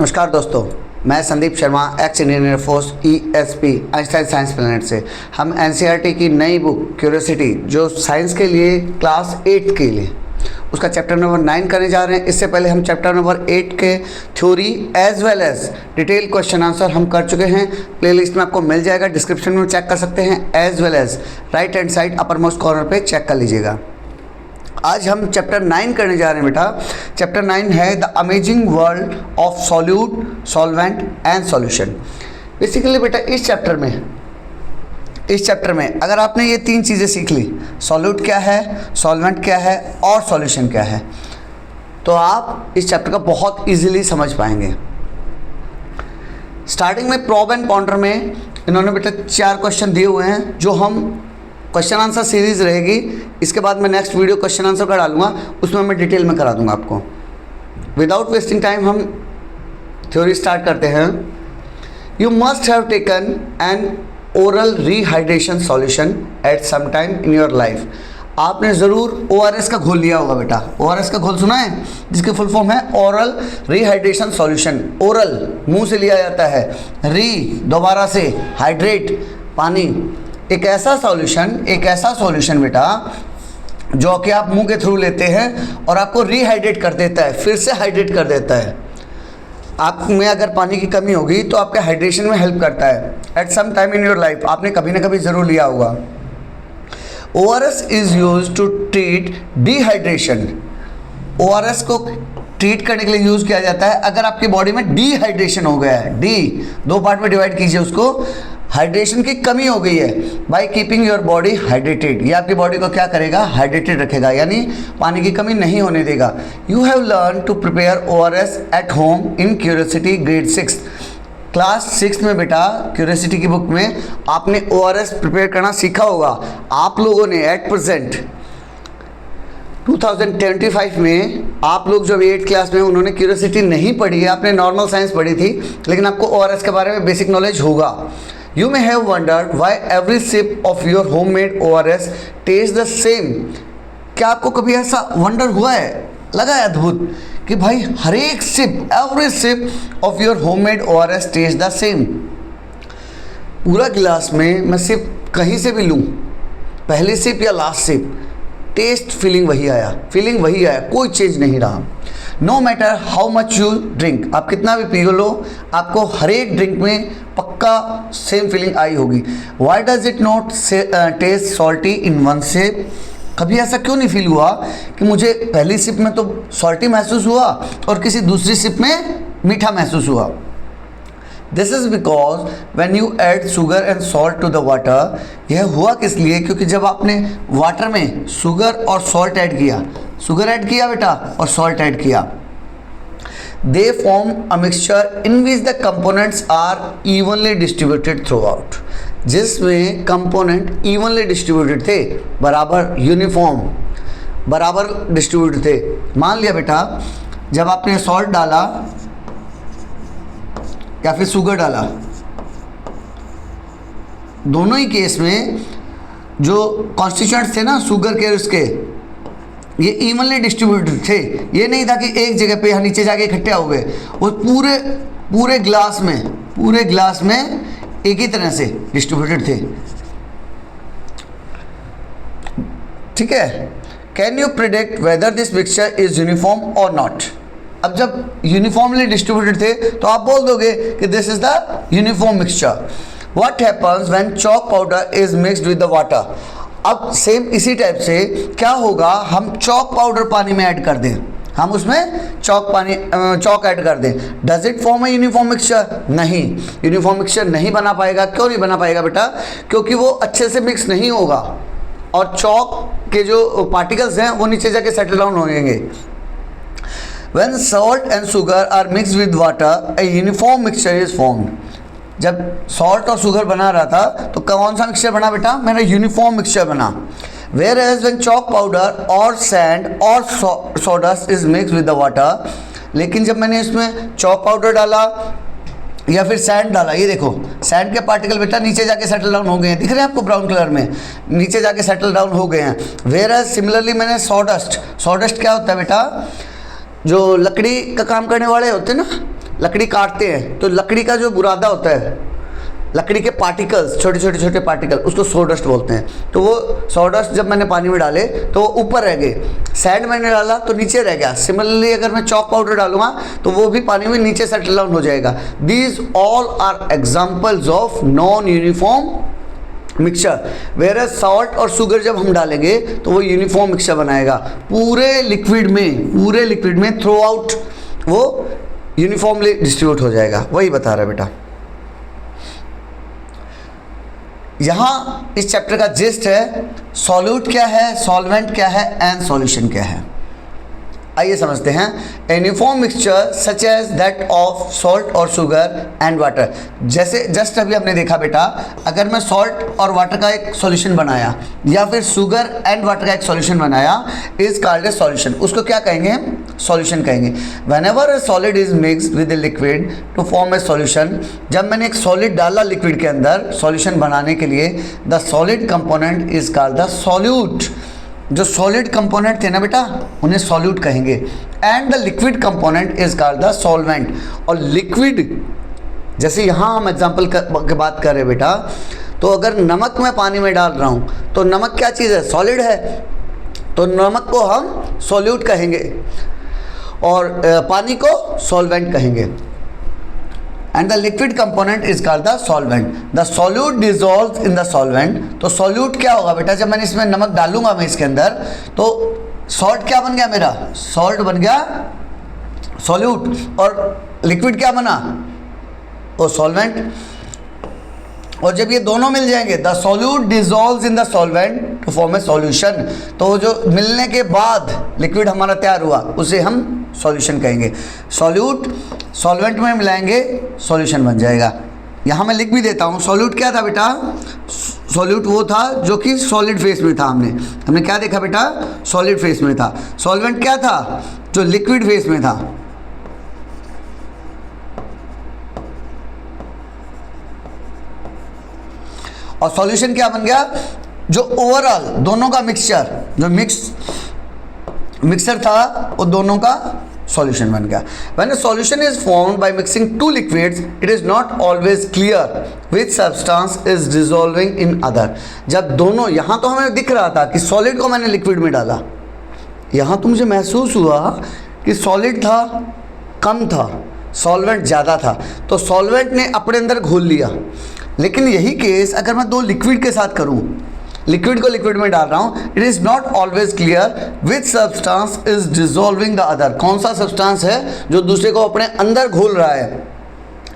नमस्कार दोस्तों, मैं Sandeep Sharma, x Indian air force ESP Einstein science planet से। हम NCERT की नई बुक क्यूरियोसिटी जो साइंस के लिए क्लास 8 के लिए उसका चैप्टर नंबर 9 करने जा रहे हैं। इससे पहले हम चैप्टर नंबर 8 के theory as well as detail question answer हम कर चुके हैं। प्लेलिस्ट में आपको मिल जाएगा, डिस्क्रिप्शन में चेक कर सकते हैं, as well as right hand side upper most corner पे चेक कर लीजिएगा। आज हम चैप्टर 9 करने जा रहे हैं बेटा। चैप्टर 9 है the amazing world of solute, solvent and solution. Basically बेटा इस चैप्टर में अगर आपने ये तीन चीज़ें सीख ली, सॉल्यूट क्या है, सॉल्वेंट क्या है और सॉल्यूशन क्या है, तो आप इस चैप्टर का बहुत इजीली समझ पाएंगे। स्टार्टिंग में प्रॉब एंड पॉन्डर में इन्होंने बेटा 4 क्वेश्चन दिए हुए हैं जो हम क्वेश्चन आंसर सीरीज़ रहेगी। इसके बाद मैं नेक्स्ट वीडियो क्वेश्चन आंसर का डालूंगा, उसमें मैं डिटेल में करा दूंगा आपको। विदाउट वेस्टिंग टाइम हम थ्योरी स्टार्ट करते हैं। You must have taken an oral rehydration solution at some time in your life. आपने ज़रूर ORS का घोल लिया होगा बेटा। ORS का घोल सुना है, जिसकी फुल फॉर्म है ओरल रिहाइड्रेशन सॉल्यूशन। ओरल मुंह से लिया जाता है, री दोबारा से, हाइड्रेट पानी। एक ऐसा सॉल्यूशन बेटा जो कि आप मुंह के थ्रू लेते हैं और आपको रिहाइड्रेट कर देता है, फिर से हाइड्रेट कर देता है। आप में अगर पानी की कमी होगी तो आपके हाइड्रेशन में हेल्प करता है। At some time in your life आपने कभी ना कभी ज़रूर लिया होगा। ORS is use to treat dehydration. ORS को ट्रीट करने के लिए यूज़ किया जाता है अगर आपकी बॉडी में डिहाइड्रेशन हो गया है। डी 2 पार्ट में डिवाइड कीजिए उसको। हाइड्रेशन की कमी हो गई है, by keeping your body hydrated. ये आपकी बॉडी को क्या करेगा, हाइड्रेटेड रखेगा, यानी पानी की कमी नहीं होने देगा। You have learn to prepare ORS at home in curiosity grade 6। Class 6 में बेटा क्यूरियोसिटी की बुक में आपने ORS प्रिपेयर करना सीखा होगा। आप लोगों ने एट प्रेजेंट 2025 में आप लोग जब 8th क्लास में, उन्होंने क्यूरियोसिटी नहीं पढ़ी है, आपने नॉर्मल साइंस पढ़ी थी, लेकिन आपको ORS के बारे में बेसिक नॉलेज होगा। You may have wondered why every sip of your homemade ORS tastes the same। क्या आपको कभी ऐसा वंडर हुआ है, लगा है अद्भुत कि भाई हर एक sip, every sip of your homemade ORS taste the same. पूरा गिलास में मैं सिप कहीं से भी लूँ, पहली सिप या लास्ट सिप, टेस्ट फीलिंग वही आया, कोई चेंज नहीं रहा। No matter how much you drink, आप कितना भी पी लो, आपको हर एक ड्रिंक में पक्का सेम फीलिंग आई होगी। Why does it not taste salty in one sip. कभी ऐसा क्यों नहीं फील हुआ कि मुझे पहली सिप में तो सॉल्टी महसूस हुआ और किसी दूसरी सिप में मीठा महसूस हुआ। This is because when you add sugar and salt to the water. यह हुआ किस लिए, क्योंकि जब आपने वाटर में शुगर और सॉल्ट ऐड किया, शुगर ऐड किया बेटा और सॉल्ट ऐड किया, they form a mixture in which the components are evenly distributed throughout. जिसमें कंपोनेंट इवनली डिस्ट्रीब्यूटेड थे, बराबर यूनिफॉर्म बराबर डिस्ट्रीब्यूटेड थे। मान लिया बेटा जब आपने सॉल्ट डाला या फिर शुगर डाला, दोनों ही केस में जो कॉन्स्टिट्यूएंट्स थे ना शुगर के उसके, ये इवनली डिस्ट्रीब्यूटेड थे। ये नहीं था कि एक जगह पे यहाँ नीचे जाके इकट्ठे हो गए, वो पूरे ग्लास में एक ही तरह से डिस्ट्रीब्यूटेड थे। ठीक है। Can you predict whether this mixture is uniform और नॉट। अब जब यूनिफॉर्मली डिस्ट्रीब्यूटेड थे तो आप बोल दोगे कि this is the uniform mixture. What happens when chalk powder is mixed with the water. अब सेम इसी टाइप से क्या होगा, हम चॉक पाउडर पानी में ऐड कर दें, हम उसमें चॉक ऐड कर दें, does it form a uniform mixture. नहीं, यूनिफॉर्म मिक्सचर नहीं बना पाएगा। क्यों नहीं बना पाएगा बेटा, क्योंकि वो अच्छे से मिक्स नहीं होगा और चॉक के जो पार्टिकल्स हैं वो नीचे जाके सेटल डाउन हो जाएंगे। When salt and sugar are mixed with water, a uniform mixture is formed। जब सॉल्ट और शुगर बना रहा था तो कौन सा मिक्सचर बना बेटा, मेरा यूनिफॉर्म मिक्सचर बना। Whereas when chalk powder or sand or sawdust is mixed with the water, लेकिन जब मैंने इसमें चॉक पाउडर डाला या फिर सैंड डाला, ये देखो सैंड के पार्टिकल बेटा नीचे जाके सेटल डाउन हो गए हैं, दिख रहे हैं आपको ब्राउन कलर में, नीचे जाके सेटल डाउन हो गए हैं। Whereas सिमिलरली मैंने सॉडस्ट क्या होता है बेटा, जो लकड़ी का काम करने वाले होते हैं ना, लकड़ी काटते हैं तो लकड़ी का जो बुरादा होता है, लकड़ी के पार्टिकल्स, छोटे छोटे छोटे पार्टिकल, उसको सॉडस्ट बोलते हैं। तो वो सॉडस्ट जब मैंने पानी में डाले तो वो ऊपर रह गए, सैंड मैंने डाला तो नीचे रह गया। सिमिलरली अगर मैं चॉक पाउडर डालूंगा तो वो भी पानी में नीचे सेटल डाउन हो जाएगा। These all are examples of non uniform mixture. Where salt और शुगर जब हम डालेंगे तो वो यूनिफॉर्म मिक्सचर बनाएगा पूरे लिक्विड में थ्रू आउट वो यूनिफॉर्मली डिस्ट्रीब्यूट हो जाएगा। वही बता रहा है बेटा। यहाँ इस चैप्टर का जिस्ट है सॉल्यूट क्या है, सॉल्वेंट क्या है एंड सॉल्यूशन क्या है। आइए समझते हैं। Uniform mixture such as that of salt और शुगर एंड वाटर। जैसे जस्ट अभी हमने देखा बेटा, अगर मैं सॉल्ट और वाटर का एक सॉल्यूशन बनाया या फिर शुगर एंड वाटर का एक सॉल्यूशन बनाया, इज कॉल्ड ए सॉल्यूशन। उसको क्या कहेंगे? सॉल्यूशन कहेंगे। Whenever a solid is mixed with a liquid to form a solution, जब मैंने एक सॉलिड डाला लिक्विड के अंदर सॉल्यूशन बनाने के लिए, the solid component is called the solute. जो सॉलिड कंपोनेंट थे ना बेटा, उन्हें सॉल्यूट कहेंगे। And the liquid component is called the solvent. और लिक्विड, जैसे यहाँ हम एग्जांपल की बात कर रहे हैं बेटा, तो अगर नमक मैं पानी में डाल रहा हूँ तो नमक क्या चीज़ है? सॉलिड है, तो नमक को हम सॉल्यूट कहेंगे और पानी को सॉल्वेंट कहेंगे। And the liquid component is called the solvent. The solute dissolve in the solvent. तो सॉल्यूट क्या होगा बेटा? जब मैंने इसमें नमक डालूंगा मैं इसके अंदर, तो सॉल्ट क्या बन गया मेरा? सॉल्ट बन गया सॉल्यूट। और लिक्विड क्या बना? वो सॉल्वेंट। और जब ये दोनों मिल जाएंगे, the solute dissolve in the solvent to form a solution. तो जो मिलने के बाद लिक्विड हमारा तैयार हुआ उसे हम सॉल्यूशन कहेंगे। सॉल्यूट सॉल्वेंट में मिलाएंगे, सॉल्यूशन बन जाएगा। यहाँ मैं लिख भी देता हूँ। सॉल्यूट क्या था बेटा? सॉल्यूट वो था जो कि सॉलिड फेस में था। हमने क्या देखा बेटा? सॉलिड फेस में था। सॉल्वेंट क्या था? जो लिक्विड फेस में था। और सॉल्यूशन क्या बन गया? जो ओवरऑल दोनों का मिक्सचर, जो मिक्सचर था, वो दोनों का सॉल्यूशन बन गया। When a solution is formed by mixing two liquids, it is not always clear which substance is dissolving in other. जब दोनों, यहाँ तो हमें दिख रहा था कि सॉलिड को मैंने लिक्विड में डाला, यहाँ तो मुझे महसूस हुआ कि सॉलिड था कम था, सॉल्वेंट ज़्यादा था, तो सॉल्वेंट ने अपने अंदर घोल लिया। लेकिन यही केस अगर मैं दो लिक्विड के साथ करूं, लिक्विड को लिक्विड में डाल रहा हूं, it is not always clear which substance is dissolving the other. कौन सा सब्सटेंस है जो दूसरे को अपने अंदर घोल रहा है।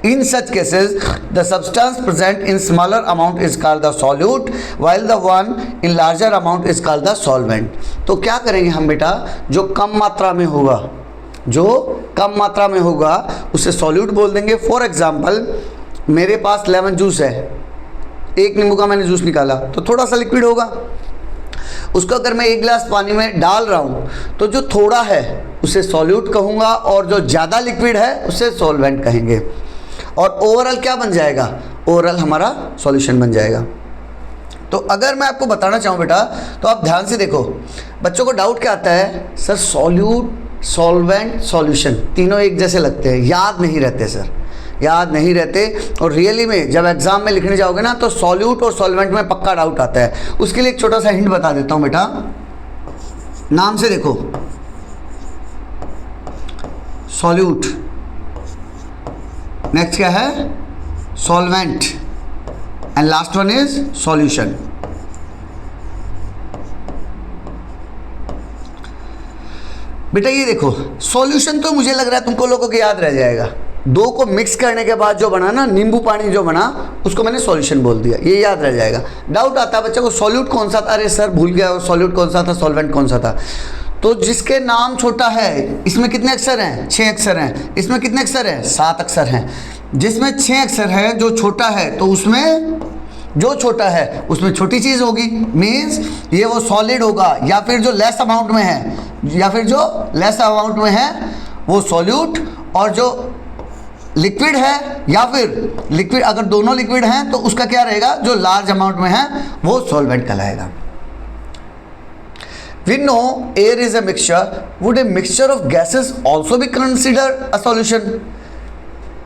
In such cases, the substance present in smaller amount is called the solute, while the one in larger amount is called the solvent. तो क्या करेंगे हम बेटा? जो कम मात्रा में होगा, जो कम मात्रा में होगा उसे सॉल्यूट बोल देंगे। फॉर एग्जाम्पल, मेरे पास लेमन जूस है, एक नींबू का मैंने जूस निकाला तो थोड़ा सा लिक्विड होगा। उसको अगर मैं एक गिलास पानी में डाल रहा हूँ तो जो थोड़ा है उसे सॉल्यूट कहूँगा और जो ज़्यादा लिक्विड है उसे सॉल्वेंट कहेंगे। और ओवरऑल क्या बन जाएगा? ओवरऑल हमारा सॉल्यूशन बन जाएगा। तो अगर मैं आपको बताना चाहूँ बेटा, तो आप ध्यान से देखो। बच्चों को डाउट क्या आता है? सर सॉल्यूट, सॉल्वेंट, सॉल्यूशन तीनों एक जैसे लगते हैं, याद नहीं रहते सर, याद नहीं रहते। और रियली में जब एग्जाम में लिखने जाओगे ना तो सॉल्यूट और सॉल्वेंट में पक्का डाउट आता है। उसके लिए एक छोटा सा हिंट बता देता हूँ बेटा, नाम से देखो, सॉल्यूट, नेक्स्ट क्या है? Solvent, and last one is solution. बेटा ये देखो, सॉल्यूशन तो मुझे लग रहा है तुमको लोगों को याद रह जाएगा। दो को मिक्स करने के बाद जो बना ना, नींबू पानी जो बना, उसको मैंने सॉल्यूशन बोल दिया, ये याद रह जाएगा। डाउट आता है बच्चा को, सॉल्यूट कौन सा था? अरे सर भूल गया, सॉल्यूट कौन सा था, सॉल्वेंट कौन सा था? तो जिसके नाम छोटा है, इसमें कितने अक्षर हैं? 6 अक्षर हैं। इसमें कितने अक्षर हैं? 7 अक्षर हैं। जिसमें 6 अक्षर है, जो छोटा है, तो उसमें जो छोटा है उसमें छोटी चीज़ होगी, मीन्स ये वो सॉलिड होगा, या फिर जो लेस अमाउंट में है, या फिर जो लेस अमाउंट में है वो सॉल्यूट, और जो लिक्विड है, या फिर लिक्विड, अगर दोनों लिक्विड हैं तो उसका क्या रहेगा? जो लार्ज अमाउंट में है वो सॉल्वेंट कहलाएगा। We know air is a mixture. Would a mixture of gases also be considered a solution?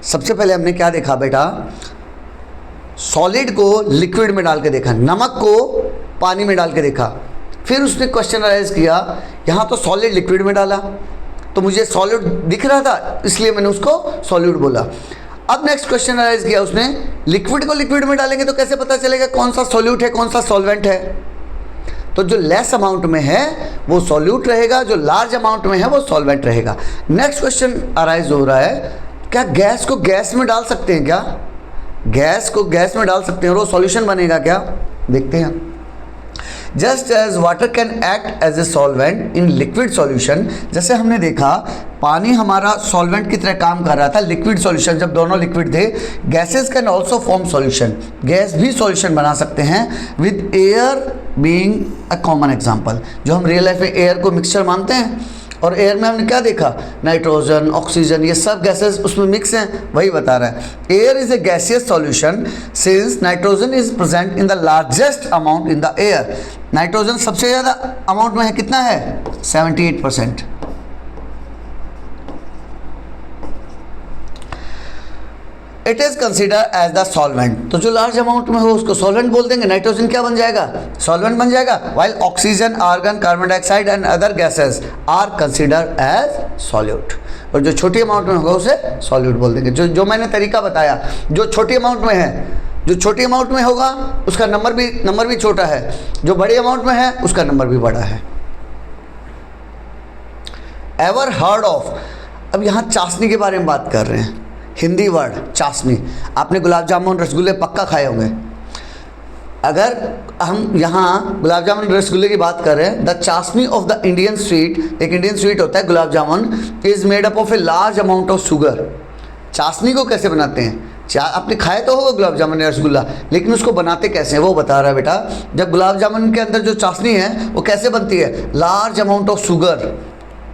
सबसे पहले हमने क्या देखा बेटा, सॉलिड को लिक्विड में डाल के देखा, नमक को पानी में डाल के देखा, फिर उसने क्वेश्चन अराइज किया, यहाँ तो सॉलिड लिक्विड में डाला तो मुझे सॉलिड दिख रहा था इसलिए मैंने उसको सॉलिड बोला। अब नेक्स्ट क्वेश्चन अराइज किया उसने, लिक्विड को लिक्विड में डालेंगे तो कैसे पता चलेगा कौन सा सॉल्यूट है कौन सा सॉल्वेंट है, तो जो लेस अमाउंट में है वो सॉल्यूट रहेगा, जो लार्ज अमाउंट में है वो सॉल्वेंट रहेगा। नेक्स्ट क्वेश्चन अराइज हो रहा है, क्या गैस को गैस में डाल सकते हैं, क्या गैस को गैस में डाल सकते हैं और वो सॉल्यूशन बनेगा क्या, देखते हैं। Just as water can act as a solvent in liquid solution, जैसे हमने देखा पानी हमारा सॉल्वेंट की तरह काम कर रहा था लिक्विड सॉल्यूशन, जब दोनों लिक्विड थे। Gases can also form solution, gas भी सॉल्यूशन बना सकते हैं, with air being a common example. जो हम रियल लाइफ में एयर को मिक्सचर मानते हैं, और एयर में हमने क्या देखा, नाइट्रोजन ऑक्सीजन ये सब गैसेस उसमें मिक्स हैं, वही बता रहा है। Air is a gaseous solution since nitrogen is present in the largest amount in the air. Nitrogen सबसे ज़्यादा अमाउंट में है, कितना है 78%। It is consider as the solvent, तो जो लार्ज अमाउंट में हो उसको सॉल्वेंट बोल देंगे। नाइट्रोजन क्या बन जाएगा, सॉल्वेंट बन जाएगा, while oxygen argon carbon dioxide and other gases are consider as solute, और जो छोटी अमाउंट में होगा उसे सॉल्यूट बोल देंगे। जो मैंने तरीका बताया, जो छोटी अमाउंट में है, जो छोटी अमाउंट में होगा उसका नंबर भी छोटा है, जो बड़ी अमाउंट में है उसका नंबर भी बड़ा है। एवर हर्ड ऑफ, अब यहाँ चाशनी के बारे में बात कर रहे हैं, हिंदी वर्ड चाशनी। आपने गुलाब जामुन रसगुल्ले पक्का खाए होंगे। अगर हम यहाँ गुलाब जामुन रसगुल्ले की बात कर रहे हैं, the chashni of the Indian sweet, एक इंडियन स्वीट होता है gulab jamun, is made up of a large amount of sugar. चाशनी को कैसे बनाते हैं, आपने खाए तो होगा गुलाब जामुन या रसगुल्ला, लेकिन उसको बनाते कैसे हैं वो बता रहा है बेटा। जब गुलाब जामुन के अंदर जो चाशनी है वो कैसे बनती है, लार्ज अमाउंट ऑफ शुगर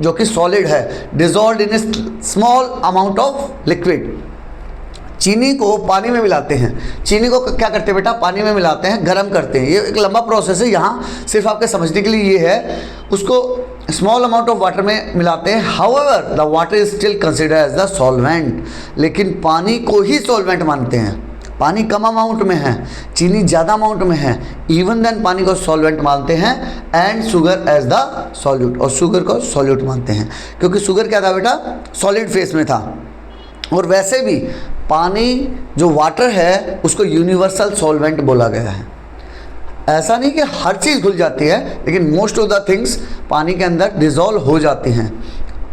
जो कि सॉलिड है, dissolve in A small amount of liquid. चीनी को पानी में मिलाते हैं, चीनी को क्या करते हैं बेटा, पानी में मिलाते हैं, गर्म करते हैं। ये एक लंबा प्रोसेस है, यहाँ सिर्फ आपके समझने के लिए ये है। उसको स्मॉल अमाउंट ऑफ वाटर में मिलाते हैं, however the water is still consider as the solvent, लेकिन पानी को ही सॉल्वेंट मानते हैं। पानी कम अमाउंट में है, चीनी ज़्यादा अमाउंट में है, इवन देन पानी को सॉल्वेंट मानते हैं, and sugar as the solute, और शुगर को सॉल्यूट मानते हैं, क्योंकि शुगर क्या था बेटा, सॉलिड फेस में था। और वैसे भी पानी जो वाटर है उसको यूनिवर्सल सॉल्वेंट बोला गया है। ऐसा नहीं कि हर चीज़ घुल जाती है, लेकिन मोस्ट ऑफ द थिंग्स पानी के अंदर डिज़ोल्व हो जाती हैं।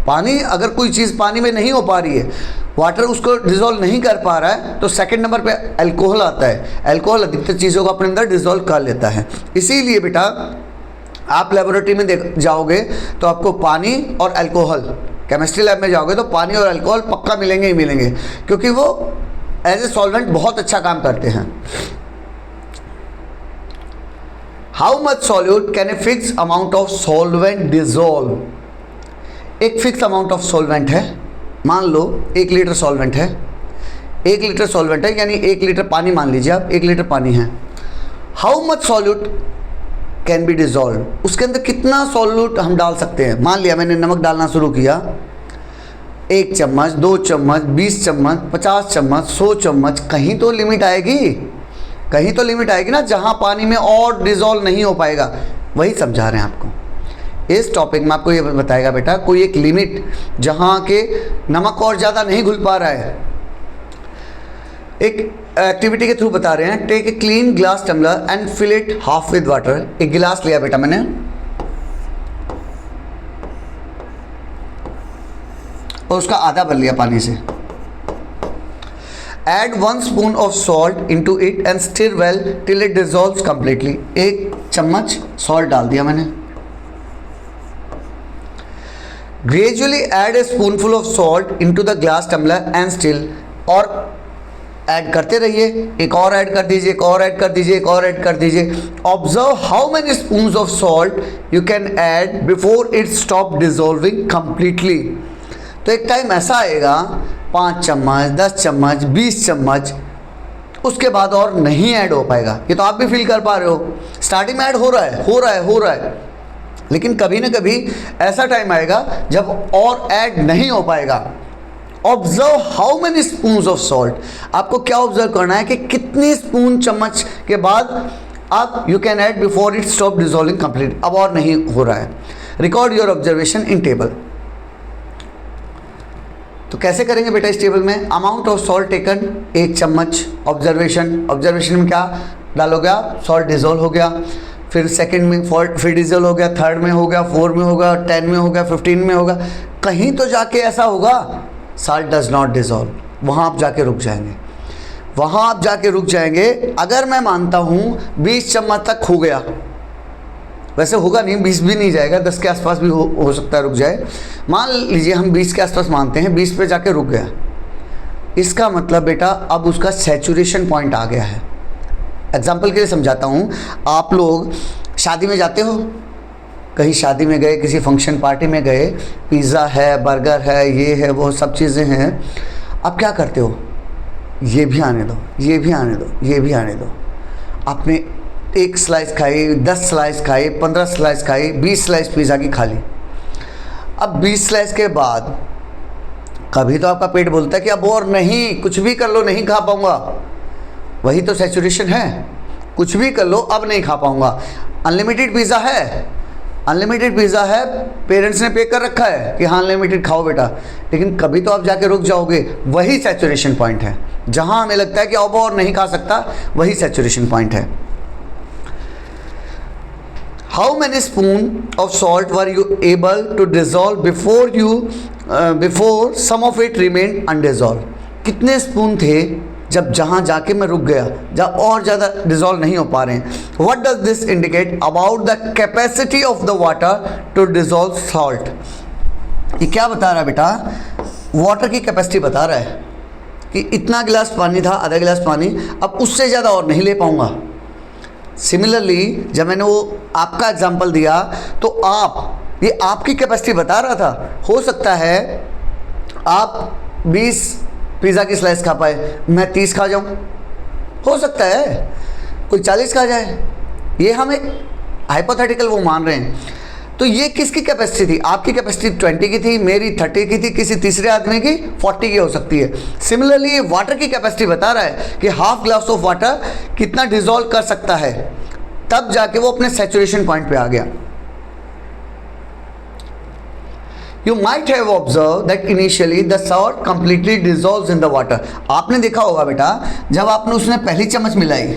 पानी, अगर कोई चीज़ पानी में नहीं हो पा रही है, वाटर उसको डिज़ोल्व नहीं कर पा रहा है, तो सेकंड नंबर पे अल्कोहल आता है। अल्कोहल अधिकतर चीज़ों को अपने अंदर डिज़ोल्व कर लेता है। इसीलिए बेटा आप लेबोरेटरी में जाओगे तो आपको पानी और अल्कोहल, केमिस्ट्री लैब में जाओगे तो पानी और अल्कोहल पक्का मिलेंगे ही मिलेंगे, क्योंकि वो एज ए सॉल्वेंट बहुत अच्छा काम करते हैं। How much solute can a fix amount of solvent dissolve, एक फिक्स अमाउंट ऑफ सॉल्वेंट है, मान लो 1 लीटर सॉल्वेंट है, 1 लीटर सॉल्वेंट है, यानी 1 लीटर पानी मान लीजिए आप, 1 लीटर पानी है। How much solute can be dissolve, उसके अंदर कितना सॉल्यूट हम डाल सकते हैं। मान लिया मैंने नमक डालना शुरू किया, 1 चम्मच, 2 चम्मच, 20 चम्मच, 50 चम्मच, 100 चम्मच, कहीं तो लिमिट आएगी, कहीं तो लिमिट आएगी ना, जहाँ पानी में और डिजोल्व नहीं हो पाएगा। वही समझा रहे हैं आपको। इस टॉपिक में आपको ये बताएगा बेटा कोई एक लिमिट जहाँ के नमक और ज़्यादा नहीं घुल पा रहा है। एक एक्टिविटी के थ्रू बता रहे हैं, take a clean glass tumbler and fill it half with water. एक गिलास लिया बेटा मैंने, और उसका आधा भर लिया पानी से। Add 1 spoon of salt into it and stir well till it dissolves completely। 1 चम्मच सॉल्ट डाल दिया मैंने। Gradually add a spoonful of salt into the glass tumbler and still, और ऐड करते रहिए, एक और ऐड कर दीजिए, एक और ऐड कर दीजिए, एक और ऐड कर दीजिए। Observe how many spoons of salt you can add before it stop dissolving completely। तो एक टाइम ऐसा आएगा 5 चम्मच, 10 चम्मच, 20 चम्मच, उसके बाद और नहीं ऐड हो पाएगा। ये तो आप भी फील कर पा रहे हो, स्टार्टिंग में ऐड हो रहा है, लेकिन कभी ना कभी ऐसा टाइम आएगा जब और ऐड नहीं हो पाएगा, observe how many spoons of salt, आपको क्या ऑब्जर्व करना है कि कितनी स्पून चम्मच के बाद आप you can add before it stop dissolving complete, अब और नहीं हो रहा है। Record your observation in table. तो कैसे करेंगे बेटा इस टेबल में, अमाउंट ऑफ सॉल्ट टेकन 1 चम्मच, ऑब्जर्वेशन, ऑब्जर्वेशन में क्या डालोगे आप, सॉल्ट डिजोल्व हो गया, फिर सेकंड में फिर डिजोल्व हो गया, थर्ड में हो गया, 4 में होगा, 10 में होगा, 15 में होगा, कहीं तो जाके ऐसा होगा सॉल्ट डज नॉट डिजोल्व, वहाँ आप जाके रुक जाएंगे, वहाँ आप जाके रुक जाएंगे। अगर मैं मानता हूँ 20 चम्मच तक हो गया, वैसे होगा नहीं, 20 भी नहीं जाएगा, 10 के आसपास भी हो सकता है रुक जाए, मान लीजिए हम 20 के आसपास मानते हैं, 20 पे जाके रुक गया, इसका मतलब बेटा अब उसका सैचुरेशन पॉइंट आ गया है। एग्जाम्पल के लिए समझाता हूँ, आप लोग शादी में जाते हो, कहीं शादी में गए, किसी फंक्शन पार्टी में गए, पिज़्ज़ा है, बर्गर है, ये है, वो सब चीज़ें हैं, अब क्या करते हो, ये भी आने दो, ये भी आने दो, ये भी आने दो, आपने 1 स्लाइस खाई, 10 स्लाइस खाई, 15 स्लाइस खाई, 20 स्लाइस पिज़्ज़ा की खा ली। अब 20 स्लाइस के बाद कभी तो आपका पेट बोलता है कि अब और नहीं, कुछ भी कर लो नहीं खा पाऊँगा, वही तो सैचुरेशन है, कुछ भी कर लो अब नहीं खा पाऊँगा। अनलिमिटेड पिज़्ज़ा है, अनलिमिटेड पिज़्ज़ा है, पेरेंट्स ने पे कर रखा है कि हाँ अनलिमिटेड खाओ बेटा, लेकिन कभी तो आप जाके रुक जाओगे, वही सैचुरेशन पॉइंट है, जहाँ हमें लगता है कि अब और नहीं खा सकता, वही सैचुरेशन पॉइंट है। How many spoon of salt were you able to dissolve before some of it remained undissolved? कितने स्पून थे जब जहाँ जाके मैं रुक गया, जब और ज़्यादा डिजोल्व नहीं हो पा रहे हैं। What does this indicate about the capacity of the water to dissolve salt? ये क्या बता रहा है बेटा, वाटर की कैपेसिटी बता रहा है कि इतना गिलास पानी था, आधा गिलास पानी, अब उससे ज़्यादा और नहीं ले पाऊँगा। सिमिलरली जब मैंने वो आपका एग्जांपल दिया तो ये आपकी कैपेसिटी बता रहा था, हो सकता है आप 20 पिज़्ज़ा की स्लाइस खा पाए, मैं 30 खा जाऊं, हो सकता है कोई 40 खा जाए, ये हम एक हाइपोथेटिकल वो मान रहे हैं। तो ये किसकी कैपेसिटी थी, आपकी कैपेसिटी 20 की थी, मेरी 30 की थी, किसी तीसरे आदमी की 40 की हो सकती है। सिमिलरली वाटर की कैपेसिटी बता रहा है कि हाफ ग्लास ऑफ वाटर कितना डिजोल्व कर सकता है, तब जाके वो अपने सैचुरेशन पॉइंट पे आ गया। You might have observed that initially the salt completely dissolves in the water. आपने देखा होगा बेटा, जब आपने उसमें पहली चम्मच मिलाई,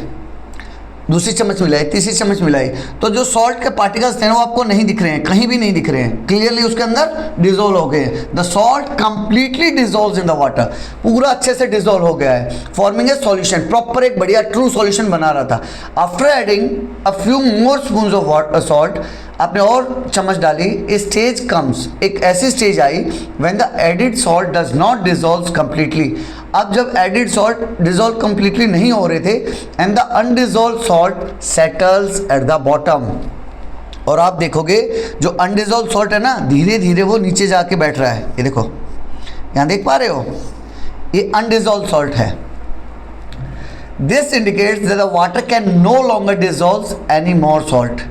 दूसरी चम्मच मिलाई, तीसरी चम्मच मिलाई, तो जो सॉल्ट के पार्टिकल्स थे ना वो आपको नहीं दिख रहे हैं, कहीं भी नहीं दिख रहे हैं, क्लियरली उसके अंदर डिजोल्व हो गए। The salt completely dissolves in the water, पूरा अच्छे से डिजोल्व हो गया है, फॉर्मिंग ए सॉल्यूशन, प्रॉपर एक बढ़िया ट्रू सॉल्यूशन बना रहा था। After adding a few more spoons of salt, आपने और चम्मच डाली, ए स्टेज कम्स, एक ऐसी stage I when the added salt does not dissolve completely. अब जब एडिड सॉल्ट डिजोल्व कंप्लीटली नहीं हो रहे थे, and the undissolved salt settles eight the bottom, और आप देखोगे जो अनडिजोल्व सॉल्ट है ना, धीरे धीरे वो नीचे जाके बैठ रहा है। ये देखो, यहाँ देख पा रहे हो, ये अनडिजोल्व सॉल्ट है। This indicates that the water can no longer dissolve any more salt.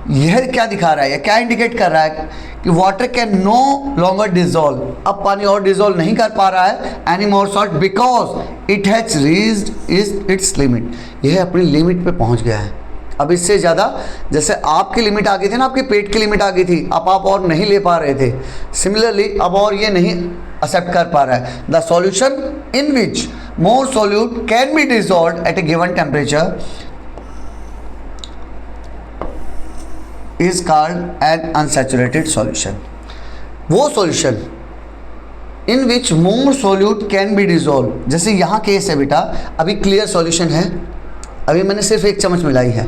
यह क्या दिखा रहा है, क्या इंडिकेट कर रहा है कि water can no longer dissolve, अब पानी और डिजोल्व नहीं कर पा रहा है any more salt, because it has reached its limit, यह अपनी लिमिट पे पहुंच गया है। अब इससे ज़्यादा, जैसे आपकी लिमिट आ गई थी ना, आपके पेट की लिमिट आ गई थी, अब आप और नहीं ले पा रहे थे, सिमिलरली अब और ये नहीं एक्सेप्ट कर पा रहा है। The solution in which more solute can be dissolved at a given temperature is called an unsaturated solution. वो solution in which more solute can be dissolved, जैसे यहाँ केस है बेटा, अभी clear solution है, अभी मैंने सिर्फ 1 चम्मच मिलाई है,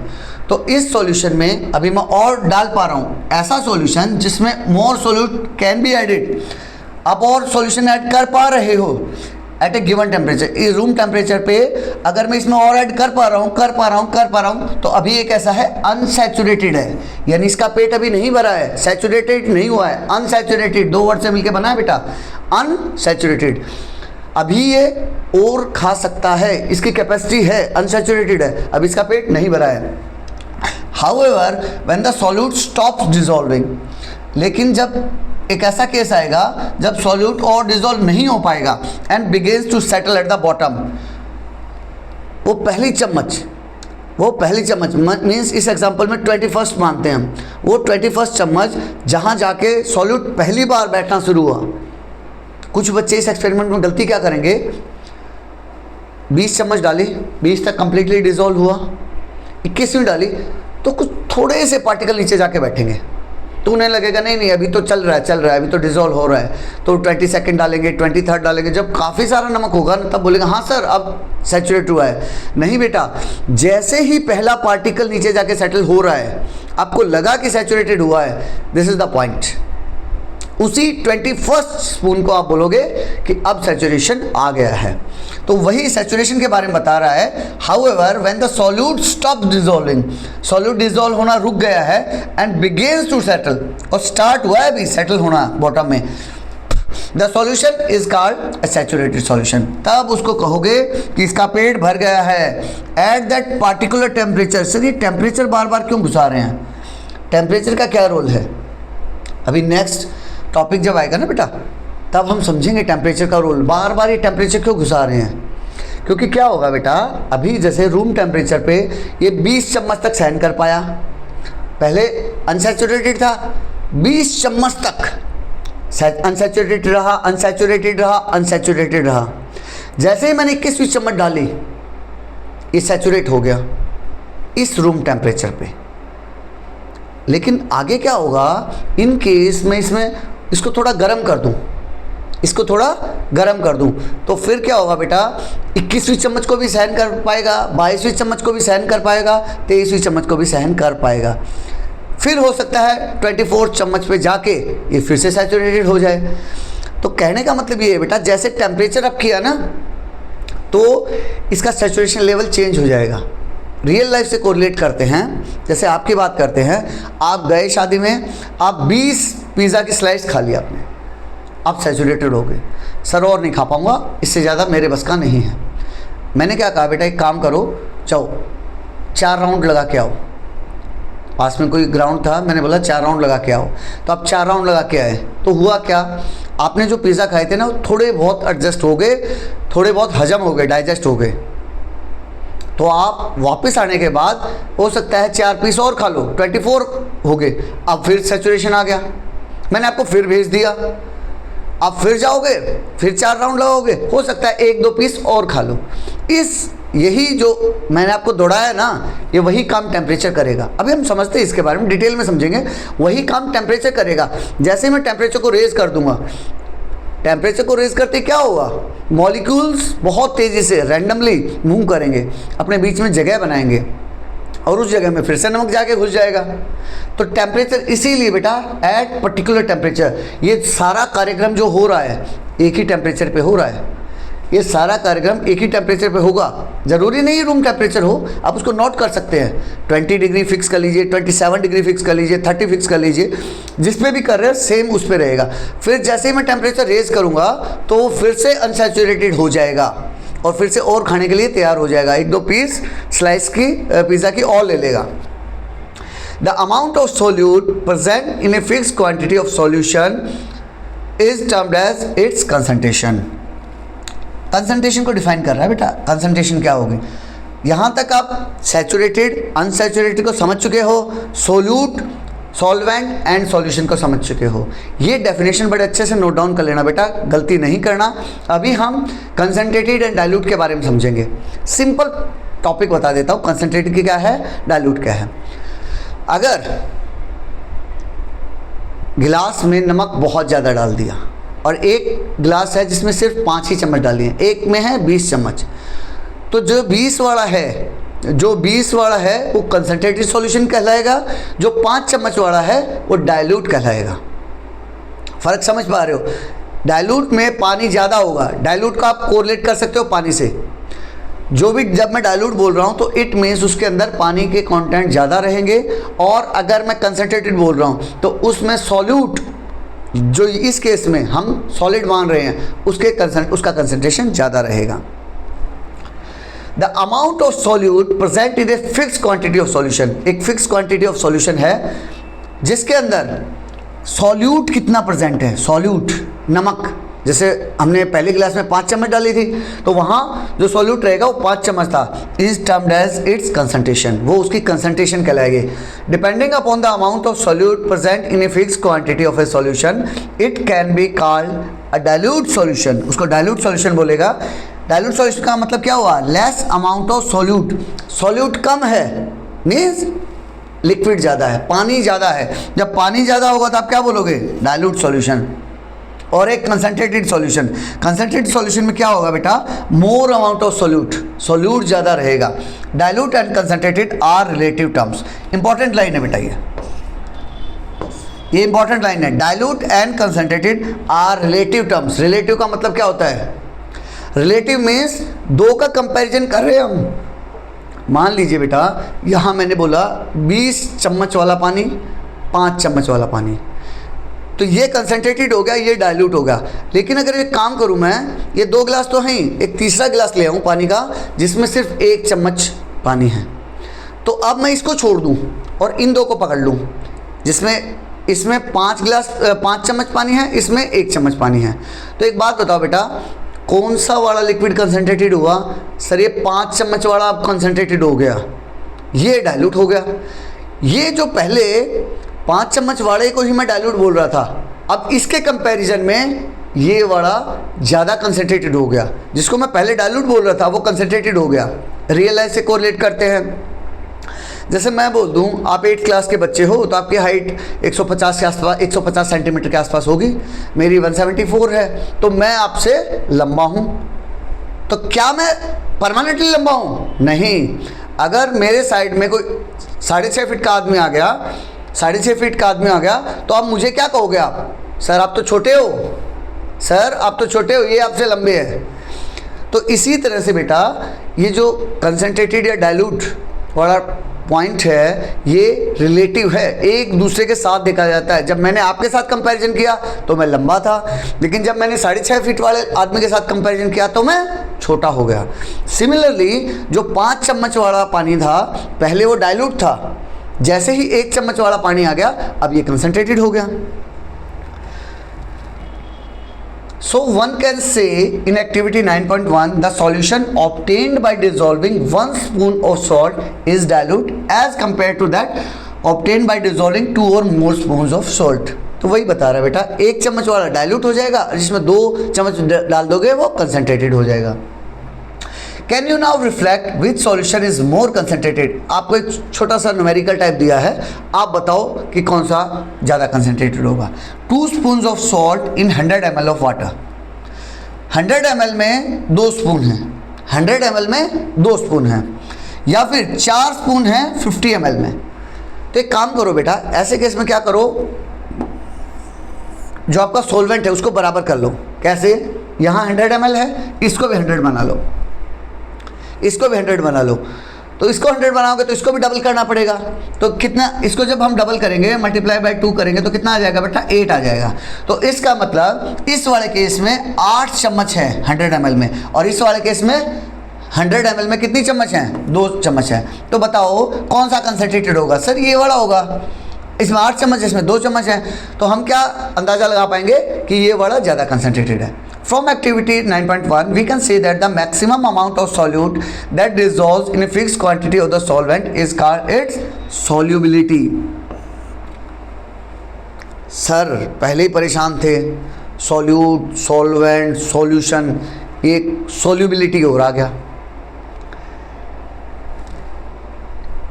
तो इस सॉल्यूशन में अभी मैं और डाल पा रहा हूँ ऐसा सॉल्यूशन जिसमें मोर सोल्यूट कैन बी एडिड। आप और सॉल्यूशन ऐड कर पा रहे हो एट ए गिवन टेम्परेचर, इस रूम टेम्परेचर पे अगर मैं इसमें और ऐड कर पा रहा हूँ, तो अभी ये कैसा है, अनसैचुरेटेड है, यानी इसका पेट अभी नहीं भरा है, सैचुरेटेड नहीं हुआ है, अनसैचुरेटेड, 2 वर्ड से मिलके बना है बेटा, अनसैचुरेटेड। अभी ये और खा सकता है, इसकी कैपेसिटी है, अनसैचुरेटेड है, अब इसका पेट नहीं भरा है। However when the solute stops dissolving, लेकिन जब एक ऐसा केस आएगा जब सॉल्यूट और डिजोल्व नहीं हो पाएगा and begins to settle at the bottom. वो पहली चम्मच मीन्स इस एग्जांपल में 21st मानते हैं हम, वो 21st चम्मच जहाँ जाके सॉल्यूट पहली बार बैठना शुरू हुआ। कुछ बच्चे इस एक्सपेरिमेंट में गलती क्या करेंगे, 20 चम्मच डाली, 20 तक कंप्लीटली डिजोल्व हुआ, 21वीं डाली तो कुछ थोड़े से पार्टिकल नीचे जाके बैठेंगे, तो उन्हें लगेगा नहीं अभी तो चल रहा है अभी तो डिजोल्व हो रहा है, तो 22nd डालेंगे, 23rd डालेंगे। जब काफ़ी सारा नमक होगा ना तब बोलेगा हाँ सर अब सैचुरेट हुआ है। नहीं बेटा, जैसे ही पहला पार्टिकल नीचे जाके सेटल हो रहा है आपको लगा कि सैचुरेटेड हुआ है, दिस इज द पॉइंट। उसी 21st स्पून को आप बोलोगे कि अब सैचुरेशन आ गया है। तो वही सैचुरेशन के बारे में बता रहा है। However when the solute stop dissolving, solute dissolve होना रुक गया है एंड बिगिंस टू सेटल, और स्टार्ट हुआ है भी सेटल होना बॉटम में, the solution is called a saturated solution. तब उसको कहोगे कि इसका पेट भर गया है at that particular temperature. Sir ये टेम्परेचर बार बार क्यों घुसा रहे हैं, टेम्परेचर का क्या रोल है? अभी नेक्स्ट टॉपिक जब आएगा ना बेटा तब हम समझेंगे टेम्परेचर का रोल। बार बार ये टेम्परेचर क्यों घुसा रहे हैं, क्योंकि क्या होगा बेटा, अभी जैसे रूम टेम्परेचर पे ये 20 चम्मच तक सहन कर पाया, पहले अनसैचुरेटेड था, 20 चम्मच तक अनसैचुरेटेड रहा। जैसे ही मैंने 21वीं चम्मच डाली ये सैचुरेट हो गया इस रूम टेम्परेचर पे। लेकिन आगे क्या होगा, इन केस में इसको थोड़ा गर्म कर दूं, तो फिर क्या होगा बेटा, 21वीं चम्मच को भी सहन कर पाएगा, 22वीं चम्मच को भी सहन कर पाएगा, 23वीं चम्मच को भी सहन कर पाएगा। फिर हो सकता है 24th चम्मच पे जाके ये फिर से सैचुरेटेड हो जाए। तो कहने का मतलब ये है बेटा, जैसे टेम्परेचर अप किया ना तो इसका सैचुरेशन लेवल चेंज हो जाएगा। रियल लाइफ से कोरिलेट करते हैं। जैसे आपकी बात करते हैं, आप गए शादी में, आप 20 पिज़्ज़ा की स्लाइस खा लिया आपने, आप सैचुरेटेड हो गए, सर और नहीं खा पाऊँगा, इससे ज़्यादा मेरे बस का नहीं है। मैंने क्या कहा, बेटा एक काम करो, जाओ 4 राउंड लगा के आओ। पास में कोई ग्राउंड था, मैंने बोला 4 राउंड लगा के आओ, तो आप 4 राउंड लगा के आए। तो हुआ क्या, आपने जो पिज़्ज़ा खाए थे ना वो थोड़े बहुत एडजस्ट हो गए, थोड़े बहुत हजम हो गए, डाइजेस्ट हो गए। तो आप वापस आने के बाद हो सकता है 4 पीस और खा लो, 24 हो गए, अब फिर सैचुरेशन आ गया। मैंने आपको फिर भेज दिया, आप फिर जाओगे, फिर 4 राउंड लगाओगे, हो सकता है 1-2 पीस और खा लो। यही जो मैंने आपको दौड़ाया ना, ये वही काम टेम्परेचर करेगा। अभी हम समझते हैं इसके बारे में, डिटेल में समझेंगे। वही काम टेम्परेचर करेगा। जैसे मैं टेम्परेचर को रेज कर दूंगा, टेम्परेचर को रेज करते क्या होगा, मॉलिक्यूल्स बहुत तेज़ी से रैंडमली मूव करेंगे, अपने बीच में जगह बनाएंगे और उस जगह में फिर से नमक जाके घुस जाएगा। तो टेम्परेचर, इसीलिए बेटा एट पर्टिकुलर टेम्परेचर, ये सारा कार्यक्रम जो हो रहा है एक ही टेम्परेचर पे हो रहा है। ये सारा कार्यक्रम एक ही टेम्परेचर पे होगा, ज़रूरी नहीं रूम टेम्परेचर हो, आप उसको नोट कर सकते हैं। 20 डिग्री फिक्स कर लीजिए, 27 डिग्री फिक्स कर लीजिए, 30 फिक्स कर लीजिए, जिस पे भी कर रहे हैं सेम उस पे रहेगा। फिर जैसे ही मैं टेम्परेचर रेज करूँगा तो वो फिर से अनसैचुरेटेड हो जाएगा और फिर से और खाने के लिए तैयार हो जाएगा। 1-2 पीस स्लाइस की पिज़्ज़ा की और ले लेगा। The amount of solute present in a fix quantity of solution is termed as its concentration. Concentration को डिफाइन कर रहा है बेटा, कंसंट्रेशन क्या होगी। यहाँ तक आप सैचुरेटेड अनसैचुरेटेड को समझ चुके हो, सोल्यूट, सॉल्वेंट एंड सॉल्यूशन को समझ चुके हो। ये डेफिनेशन बड़े अच्छे से नोट डाउन कर लेना बेटा, गलती नहीं करना। अभी हम कंसंट्रेटेड एंड डाइल्यूट के बारे में समझेंगे। सिंपल टॉपिक बता देता हूँ, कंसंट्रेटेड क्या है, डाइल्यूट क्या है। अगर गिलास में नमक बहुत ज़्यादा डाल दिया और एक गिलास है जिसमें सिर्फ 5 ही चम्मच डाली हैं, एक में है 20 चम्मच, तो जो 20 वाला है वो कंसंट्रेटेड सॉल्यूशन कहलाएगा, जो 5 चम्मच वाला है वो डाइल्यूट कहलाएगा। फ़र्क समझ पा रहे हो, डाइल्यूट में पानी ज़्यादा होगा। डाइल्यूट का आप कोरिलेट कर सकते हो पानी से। जो भी जब मैं डाइल्यूट बोल रहा हूँ तो इट मीन्स उसके अंदर पानी के कंटेंट ज़्यादा रहेंगे, और अगर मैं कंसंट्रेटेड बोल रहा हूँ तो उसमें सॉल्यूट, जो इस केस में हम सॉलिड मान रहे हैं, उसका कंसंट्रेशन ज़्यादा रहेगा। The amount of solute present in a fix quantity of solution. एक फिक्स क्वांटिटी ऑफ सॉल्यूशन है जिसके अंदर सॉल्यूट कितना प्रेजेंट है, सॉल्यूट नमक, जैसे हमने पहले गिलास में 5 चम्मच डाली थी तो वहाँ जो सॉल्यूट रहेगा वो 5 चम्मच था, is termed as its concentration, वो उसकी कंसंट्रेशन कहलाएगी। Depending upon the amount of solute present in a fix quantity of a solution it can be called a dilute solution, उसको डाइल्यूट सॉल्यूशन बोलेगा। डाइल्यूट सॉल्यूशन का मतलब क्या हुआ, less amount of solute, solute कम है means liquid ज़्यादा है, पानी ज़्यादा है, जब पानी ज़्यादा होगा तो आप क्या बोलोगे, डाइल्यूट सॉल्यूशन। और एक कंसंट्रेटेड सॉल्यूशन, कंसंट्रेटेड सॉल्यूशन में क्या होगा बेटा, more amount of solute, solute ज़्यादा रहेगा। Dilute and concentrated are relative terms, important line है बेटा ये इंपॉर्टेंट लाइन है। Dilute and concentrated are relative terms, relative का मतलब क्या होता है, रिलेटिव मीन्स दो का कंपैरिजन कर रहे हैं हम। मान लीजिए बेटा यहाँ मैंने बोला 20 चम्मच वाला पानी, 5 चम्मच वाला पानी, तो ये कंसंट्रेटेड हो गया, ये डाइल्यूट हो गया। लेकिन अगर एक काम करूँ मैं, ये 2 गिलास तो हैं, एक तीसरा गिलास ले आऊँ पानी का जिसमें सिर्फ 1 चम्मच पानी है, तो अब मैं इसको छोड़ दूँ और इन 2 को पकड़ लूँ, जिसमें इसमें 5 चम्मच पानी है, इसमें 1 चम्मच पानी है। तो एक बात बताओ बेटा, कौन सा वाला लिक्विड कंसंट्रेटेड हुआ, सर ये 5 चम्मच वाला अब कंसंट्रेटेड हो गया, ये डाइल्यूट हो गया। ये जो पहले 5 चम्मच वाले को ही मैं डाइल्यूट बोल रहा था, अब इसके कंपैरिजन में ये वाला ज़्यादा कंसंट्रेटेड हो गया, जिसको मैं पहले डाइल्यूट बोल रहा था वो कंसंट्रेटेड हो गया। रियल लाइफ से कोरिलेट करते हैं। जैसे मैं बोल दूं आप 8 क्लास के बच्चे हो तो आपकी हाइट 150 के आसपास, 150 सेंटीमीटर के आसपास होगी, मेरी 174 है, तो मैं आपसे लंबा हूं। तो क्या मैं परमानेंटली लंबा हूं? नहीं। अगर मेरे साइड में कोई 6.5 फीट का आदमी आ गया, 6.5 फीट का आदमी आ गया, तो आप मुझे क्या कहोगे, आप सर आप तो छोटे हो, सर आप तो छोटे हो, ये आपसे लंबे हैं। तो इसी तरह से बेटा ये जो कंसंट्रेटेड या डाइल्यूट वाला पॉइंट है ये रिलेटिव है, एक दूसरे के साथ देखा जाता है। जब मैंने आपके साथ कंपैरिजन किया तो मैं लंबा था, लेकिन जब मैंने 6.5 फीट वाले आदमी के साथ कंपैरिजन किया तो मैं छोटा हो गया। सिमिलरली जो 5 चम्मच वाला पानी था पहले वो डाइल्यूट था, जैसे ही 1 चम्मच वाला पानी आ गया अब ये कंसंट्रेटेड हो गया। So one can say in activity 9.1 the solution obtained by dissolving 1 spoon of salt is dilute as compared to that obtained by dissolving 2 or more spoons of salt। तो वही बता रहा है बेटा, 1 चम्मच वाला डाइल्यूट हो जाएगा, जिसमें 2 चम्मच डाल दोगे वो कंसंट्रेटेड हो जाएगा। Can you now reflect which solution is more concentrated? आपको एक छोटा सा न्यूमेरिकल टाइप दिया है, आप बताओ कि कौन सा ज़्यादा कंसंट्रेटेड होगा। 2 spoon of salt in 100 ml of water, 100 ml में 2 स्पून हैं, 100 ml में 2 स्पून हैं, या फिर 4 स्पून हैं 50 ml में। तो एक काम करो बेटा, ऐसे केस में क्या करो, जो आपका सोलवेंट है उसको बराबर कर लो। कैसे? यहाँ 100 ml है, इसको भी 100 बना लो, इसको भी 100 बना लो। तो इसको 100 बनाओगे तो इसको भी डबल करना पड़ेगा। तो कितना, इसको जब हम डबल करेंगे मल्टीप्लाई बाय 2 करेंगे तो कितना आ जाएगा बेटा, 8 आ जाएगा। तो इसका मतलब इस वाले केस में 8 चम्मच है 100 ml में, और इस वाले केस में 100 ml में कितनी चम्मच हैं, 2 चम्मच है। तो बताओ कौन सा कंसंट्रेटेड होगा? सर ये वाला होगा, इसमें 8 चम्मच, इसमें 2 चम्मच है। तो हम क्या अंदाज़ा लगा पाएंगे कि ये वाला ज़्यादा कंसंट्रेटेड है। From activity 9.1 we can say that the maximum amount of solute that dissolves in a fixed quantity of the solvent is called its solubility। Sir पहले ही परेशान थे, सॉल्यूट, सॉल्वेंट, सॉल्यूशन, एक सोल्यूबिलिटी हो रहा गया।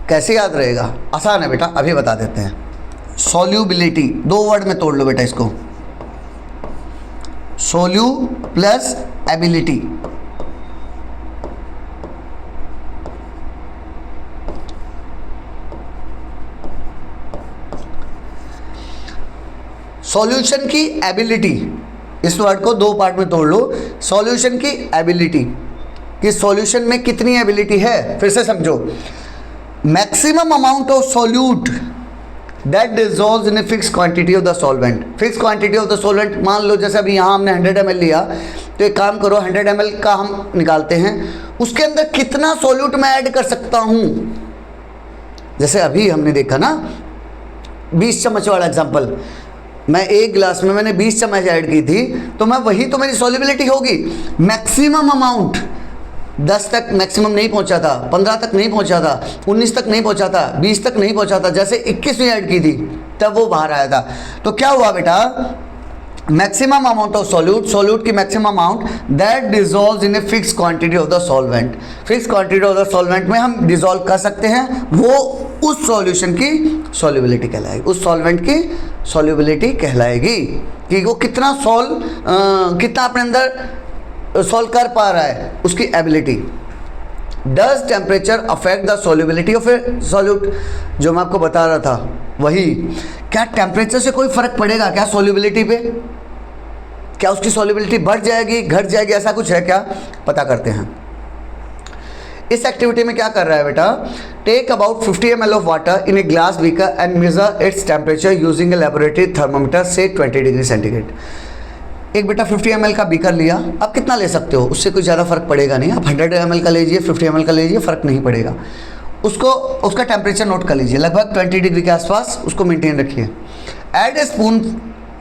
कैसे याद रहेगा? आसान है बेटा, अभी बता देते हैं। सॉल्यूबिलिटी 2 वर्ड में तोड़ लो बेटा इसको, सोल्यू प्लस एबिलिटी। सॉल्यूशन की एबिलिटी, इस वर्ड को 2 पार्ट में तोड़ लो। सॉल्यूशन की एबिलिटी, कि सॉल्यूशन में कितनी एबिलिटी है। फिर से समझो, maximum amount of solute that dissolves in a fix quantity of the solvent. Fix quantity of the solvent, मान लो जैसे अभी यहाँ हमने 100 ml लिया, तो एक काम करो 100 ml का हम निकालते हैं, उसके अंदर कितना सॉल्यूट मैं ऐड कर सकता हूँ। जैसे अभी हमने देखा ना 20 चम्मच वाला एग्जाम्पल, मैं एक गिलास में मैंने 20 चम्मच ऐड की थी, तो मैं वही तो मेरी सॉल्युबिलिटी होगी। मैक्सिमम अमाउंट 10 तक मैक्सिमम नहीं पहुंचा था, 15 तक नहीं पहुंचा था, 19 तक नहीं पहुंचा था, 20 तक नहीं पहुंचा था, जैसे 21 में ऐड की थी तब वो बाहर आया था। तो क्या हुआ बेटा, मैक्सिमम अमाउंट ऑफ सॉल्यूट की maximum amount that dissolve in a fix quantity of the solvent. Fix quantity of the solvent में हम डिजोल्व कर सकते हैं, वो उस सॉल्यूशन की सॉल्युबिलिटी कहलाएगी, उस सॉल्वेंट की सॉल्युबिलिटी कहलाएगी कि वो कितना कितना अपने अंदर सॉल्व कर पा रहा है, उसकी ability. Does temperature affect the solubility of A solute, जो मैं आपको बता रहा था वही। क्या टेम्परेचर से कोई फर्क पड़ेगा क्या सॉल्युबिलिटी पे? क्या उसकी सॉल्युबिलिटी बढ़ जाएगी, घट जाएगी, ऐसा कुछ है क्या? पता करते हैं। इस एक्टिविटी में क्या कर रहा है बेटा, take about 50 ml of water in a glass beaker and measure its temperature using a laboratory thermometer से 20 डिग्री सेंटीग्रेड। एक बेटा 50 ml का बीकर लिया, आप कितना ले सकते हो, उससे कोई ज़्यादा फर्क पड़ेगा नहीं। आप 100 ml का लीजिए, 50 ml का लीजिए, फ़र्क नहीं पड़ेगा। उसका टेम्परेचर नोट कर लीजिए, लगभग 20 डिग्री के आसपास उसको मेंटेन रखिए। Add a spoon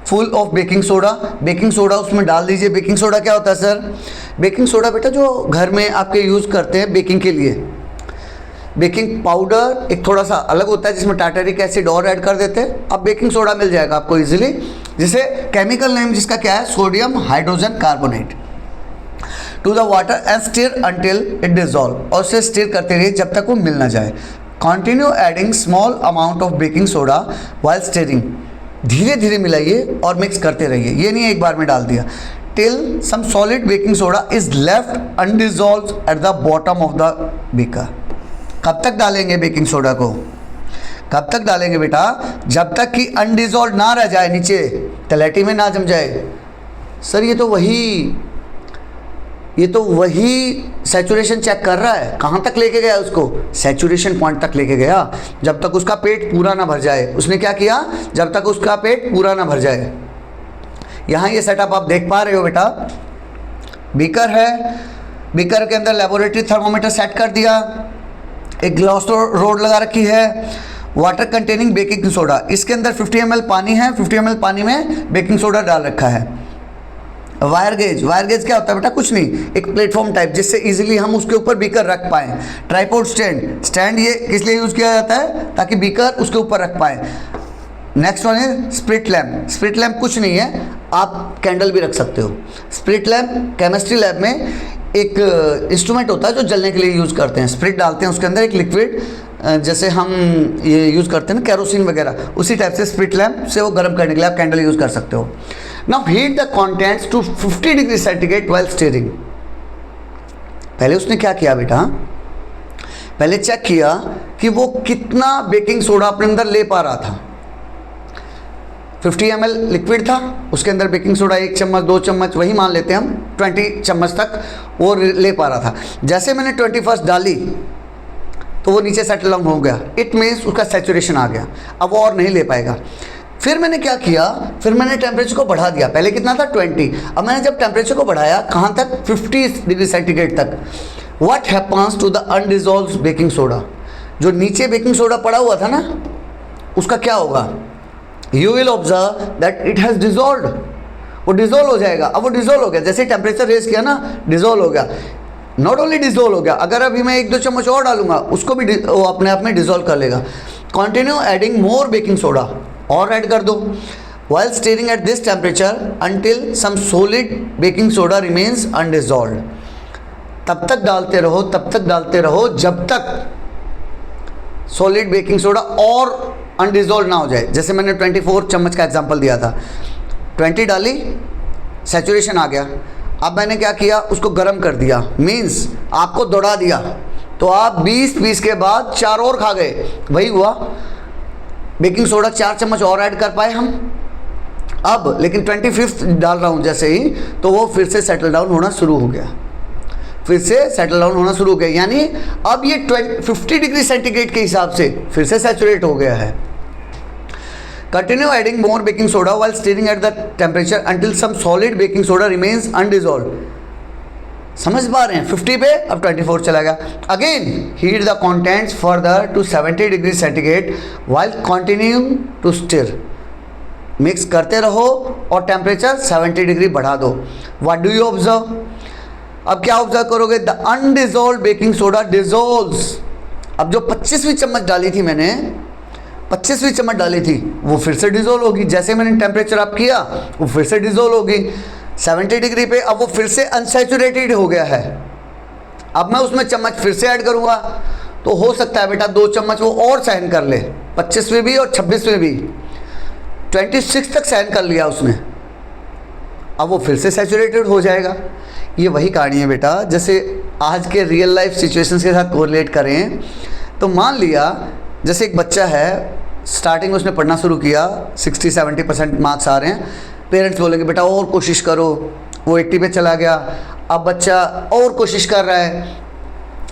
full of baking soda, baking soda उसमें डाल दीजिए। बेकिंग सोडा क्या होता है सर? बेकिंग सोडा बेटा जो घर में आपके यूज़ करते हैं बेकिंग के लिए। बेकिंग पाउडर एक थोड़ा सा अलग होता है जिसमें टार्टरिक एसिड और ऐड कर देते हैं। अब बेकिंग सोडा मिल जाएगा आपको इजीली, जिसे केमिकल नेम जिसका क्या है, sodium hydrogen carbonate. To the water and stir until it dissolve, और उसे स्टिर करते रहिए जब तक वो मिल ना जाए। Continue adding small amount of baking soda while stirring, धीरे धीरे मिलाइए और मिक्स करते रहिए, ये नहीं एक बार में डाल दिया। Till some solid baking soda is left undissolved at the bottom of the beaker. कब तक डालेंगे बेकिंग सोडा को? कब तक डालेंगे बेटा? जब तक कि अनडिजॉल्व ना रह जाए, नीचे तलैटी में ना जम जाए। सर ये तो वही सैचुरेशन चेक कर रहा है, कहाँ तक लेके गया उसको? सैचुरेशन पॉइंट तक लेके गया, जब तक उसका पेट पूरा ना भर जाए। उसने क्या किया? जब तक उसका पेट पूरा ना भर जाए। यहाँ ये सेटअप आप देख पा रहे हो बेटा, बीकर है, बीकर के अंदर लेबोरेटरी थर्मोमीटर सेट कर दिया, एक ग्लास रोड लगा रखी है, वाटर कंटेनिंग बेकिंग सोडा, इसके अंदर 50 ml पानी है, 50 ml पानी में बेकिंग सोडा डाल रखा है। वायर गेज, वायर गेज क्या होता है बेटा? कुछ नहीं, एक प्लेटफॉर्म टाइप जिससे इजीली हम उसके ऊपर बीकर रख पाएँ। ट्राइपॉड स्टैंड, स्टैंड ये किस लिए यूज़ किया जाता है? ताकि बीकर उसके ऊपर रख पाएँ। नेक्स्ट वन है स्प्रिट लैम्प। स्प्रिट लैम्प कुछ नहीं है, आप कैंडल भी रख सकते हो। स्प्रिट लैम्प केमिस्ट्री लैब में एक इंस्ट्रूमेंट होता है जो जलने के लिए यूज़ करते हैं। स्प्रिट डालते हैं उसके अंदर एक लिक्विड, जैसे हम ये यूज़ करते हैं ना कैरोसिन वगैरह, उसी टाइप से स्प्रिट लैम्प से वो गर्म करने के लिए आप कैंडल यूज़ कर सकते हो। Now heat the contents to 50 degree centigrade while stirring. पहले उसने क्या किया बेटा? पहले चेक किया कि वो कितना बेकिंग सोडा अपने अंदर ले पा रहा था। 50 ml लिक्विड था, उसके अंदर बेकिंग सोडा 1 चम्मच 2 चम्मच, वही मान लेते हैं हम 20 चम्मच तक वो ले पा रहा था। जैसे मैंने 21 डाली तो वो नीचे सेटल डाउन हो गया, इट मीन्स उसका सैचुरेशन आ गया, अब वो और नहीं ले पाएगा। फिर मैंने क्या किया? फिर मैंने टेम्परेचर को बढ़ा दिया। पहले कितना था? 20। अब मैंने जब टेम्परेचर को बढ़ाया कहाँ तक? 50 डिग्री सेंटीग्रेड तक। What happens to the undissolved baking soda? जो नीचे बेकिंग सोडा पड़ा हुआ था ना, उसका क्या होगा? You will observe that it has dissolve, वो डिजोल्व हो जाएगा। अब वो डिजोल्व हो गया, जैसे टेम्परेचर रेज किया ना, डिजोल्व हो गया। नॉट ओनली डिजोल्व हो गया, अगर अभी मैं 1-2 चम्मच और डालूंगा उसको भी वो अपने आप में डिजोल्व कर लेगा। Continue adding more baking soda, और ऐड कर दो। While stirring at this temperature until some solid baking soda remains undissolved. तब तक डालते रहो, तब तक डालते रहो जब तक सॉलिड बेकिंग सोडा और अनडिजॉल्व ना हो जाए। जैसे मैंने 24 चम्मच का एग्जांपल दिया था, 20 डाली, सैचुरेशन आ गया। अब मैंने क्या किया? उसको गर्म कर दिया, मीन्स आपको दौड़ा दिया, तो आप 20 पीस के बाद 4 और खा गए, वही हुआ। बेकिंग सोडा 4 चम्मच और ऐड कर पाए हम। अब लेकिन 25 डाल रहा हूँ जैसे ही, तो वो फिर से सेटल डाउन होना शुरू हो गया, फिर से सेटल डाउन होना शुरू हो गया। यानी अब ये 50 डिग्री सेंटीग्रेड के हिसाब से फिर से सैचुरेट हो गया है। Continue adding more baking soda while stirring at the temperature until some solid baking soda remains undissolved। समझ पा रहे हैं? 50 पे अब 24 चला गया। Again heat the contents further to 70 degree centigrade while continuing to stir। Mix करते रहो और टेम्परेचर 70 डिग्री बढ़ा दो। What do you observe? अब क्या ऑब्जर्व करोगे? The undissolved baking soda dissolves. अब जो 25वीं चम्मच डाली थी मैंने, 25वीं चम्मच डाली थी, वो फिर से डिजोल्व होगी। जैसे मैंने टेम्परेचर अप किया वो फिर से डिजोल्व होगी 70 डिग्री पे। अब वो फिर से अनसैचुरेटेड हो गया है। अब मैं उसमें चम्मच फिर से ऐड करूँगा तो हो सकता है बेटा 2 चम्मच वो और सहन कर ले, 25वें भी और 26वें भी। 26 तक सहन कर लिया उसने, अब वो फिर से सैचुरेटेड हो जाएगा। ये वही कहानी है बेटा। जैसे आज के रियल लाइफ सिचुएशंस के साथ कोरिलेट करें तो मान लिया जैसे एक बच्चा है, स्टार्टिंग में उसने पढ़ना शुरू किया, 60-70% मार्क्स आ रहे हैं, पेरेंट्स बोलेंगे बेटा और कोशिश करो, वो 80 पे चला गया। अब बच्चा और कोशिश कर रहा है,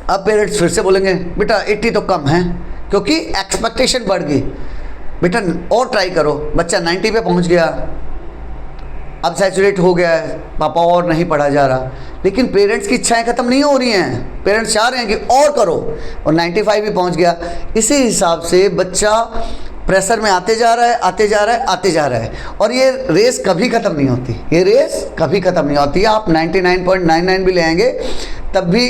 अब पेरेंट्स फिर से बोलेंगे बेटा 80 तो कम है, क्योंकि एक्सपेक्टेशन बढ़ गई। बेटा और ट्राई करो। बच्चा 90 पे पहुंच गया, अब सैचुरेट हो गया है, पापा और नहीं पढ़ा जा रहा। लेकिन पेरेंट्स की इच्छाएं ख़त्म नहीं हो रही हैं, पेरेंट्स चाह रहे हैं कि और करो, और 95 भी पहुंच गया। इसी हिसाब से बच्चा प्रेशर में आते जा रहा है, आते जा रहा है, आते जा रहा है, और ये रेस कभी ख़त्म नहीं होती। ये रेस कभी ख़त्म नहीं होती। आप 99.99 भी ले आएंगे तब भी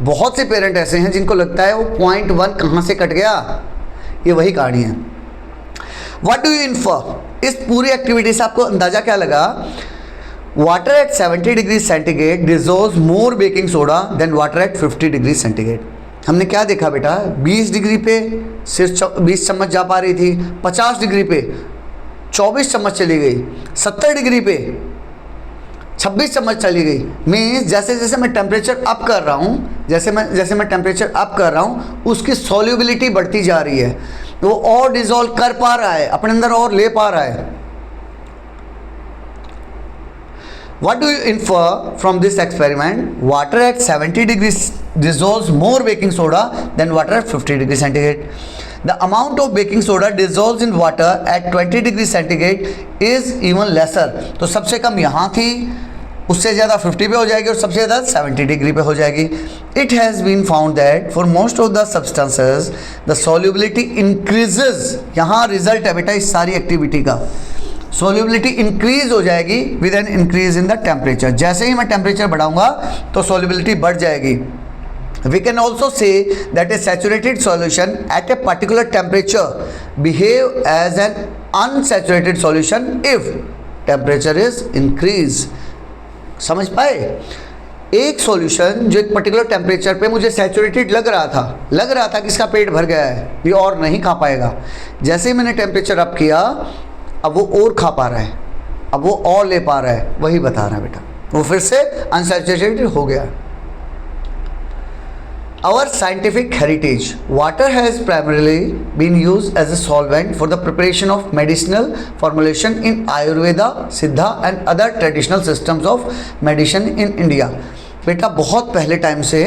बहुत से पेरेंट ऐसे हैं जिनको लगता है वो 0.1 कहाँ से कट गया। ये वही कहानी है। What do you infer? इस पूरी एक्टिविटी से आपको अंदाजा क्या लगा? Water at 70 degree centigrade dissolves more baking soda than water at 50 degree centigrade. हमने क्या देखा बेटा? 20 डिग्री पे सिर्फ 20 चम्मच जा पा रही थी, 50 डिग्री पे 24 चम्मच चली गई, 70 डिग्री पे 26 चम्मच चली गई। मीन्स जैसे जैसे मैं टेम्परेचर अप कर रहा हूँ, जैसे मैं टेम्परेचर अप कर रहा हूँ, उसकी सॉल्युबिलिटी बढ़ती जा रही है, वो और डिजोल्व कर पा रहा है, अपने अंदर और ले पा रहा है। What do you infer from this experiment? Water at 70 degrees dissolves more baking soda than water at 50 degrees centigrade. The amount of baking soda dissolves in water at 20 degrees centigrade is even lesser. तो सबसे कम यहाँ थी, उससे ज़्यादा 50 पे हो जाएगी और सबसे ज़्यादा 70 डिग्री पे हो जाएगी। It has been found that for most of the substances the solubility increases. यहाँ रिजल्ट है बेटा इस सारी एक्टिविटी का। सोल्यूबिलिटी इंक्रीज हो जाएगी with an increase in the temperature. जैसे ही मैं टेम्परेचर बढ़ाऊंगा तो सोल्यूबिलिटी बढ़ जाएगी। We can also say that a saturated solution at a particular temperature behave as an unsaturated solution if temperature is increase. समझ पाए? एक सॉल्यूशन जो एक पर्टिकुलर टेम्परेचर पे मुझे सैचुरेटेड लग रहा था कि इसका पेट भर गया है, ये और नहीं खा पाएगा। जैसे ही मैंने टेम्परेचर अप किया अब वो और खा पा रहा है, अब वो और ले पा रहा है, वही बता रहा है बेटा, वो फिर से अनसैचुरेटेड हो गया। Our scientific heritage. Water has primarily been used as a solvent for the preparation of medicinal formulation in Ayurveda, Siddha and other traditional systems of medicine in India. बेटा बहुत पहले टाइम से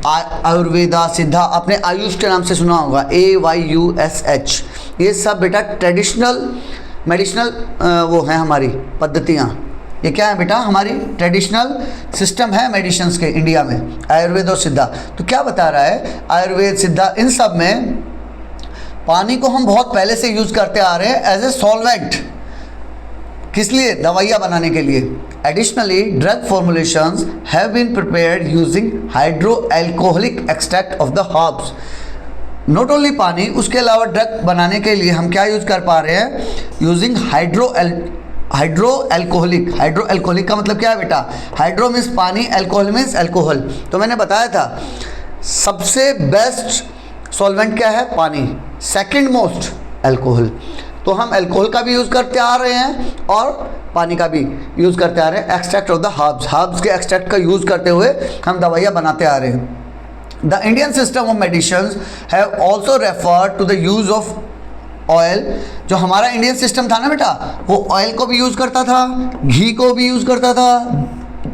आयुर्वेदा, सिद्धा, आपने आयुष के नाम से सुना होगा, AYUSH, ये सब बेटा ट्रेडिशनल मेडिसिनल वो हैं हमारी पद्धतियाँ। ये क्या है बेटा? हमारी ट्रेडिशनल सिस्टम है मेडिसिन्स के इंडिया में, आयुर्वेद और सिद्धा। तो क्या बता रहा है? आयुर्वेद, सिद्धा, इन सब में पानी को हम बहुत पहले से यूज़ करते आ रहे हैं एज ए सॉल्वेंट। किस लिए? दवाइयाँ बनाने के लिए। Additionally drug formulations have been prepared using hydro alcoholic extract of the herbs. Not only पानी, उसके अलावा ड्रग बनाने के लिए हम क्या यूज़ कर पा रहे हैं? Using hydro alcoholic. Hydro alcoholic का मतलब क्या है बेटा? हाइड्रो मीन्स पानी, एल्कोहल मीन्स एल्कोहल। तो मैंने बताया था सबसे बेस्ट सॉल्वेंट क्या है? पानी। Second most alcohol. तो हम एल्कोहल का भी यूज़ करते आ रहे हैं और पानी का भी यूज़ करते आ रहे हैं। एक्सट्रैक्ट ऑफ द हर्ब्स के एक्सट्रैक्ट का यूज़ करते हुए हम दवाइयाँ बनाते आ रहे हैं। The Indian system of medicines have also referred to the use of oil. जो हमारा इंडियन सिस्टम था ना बेटा, वो ऑयल को भी यूज़ करता था, घी को भी यूज़ करता था,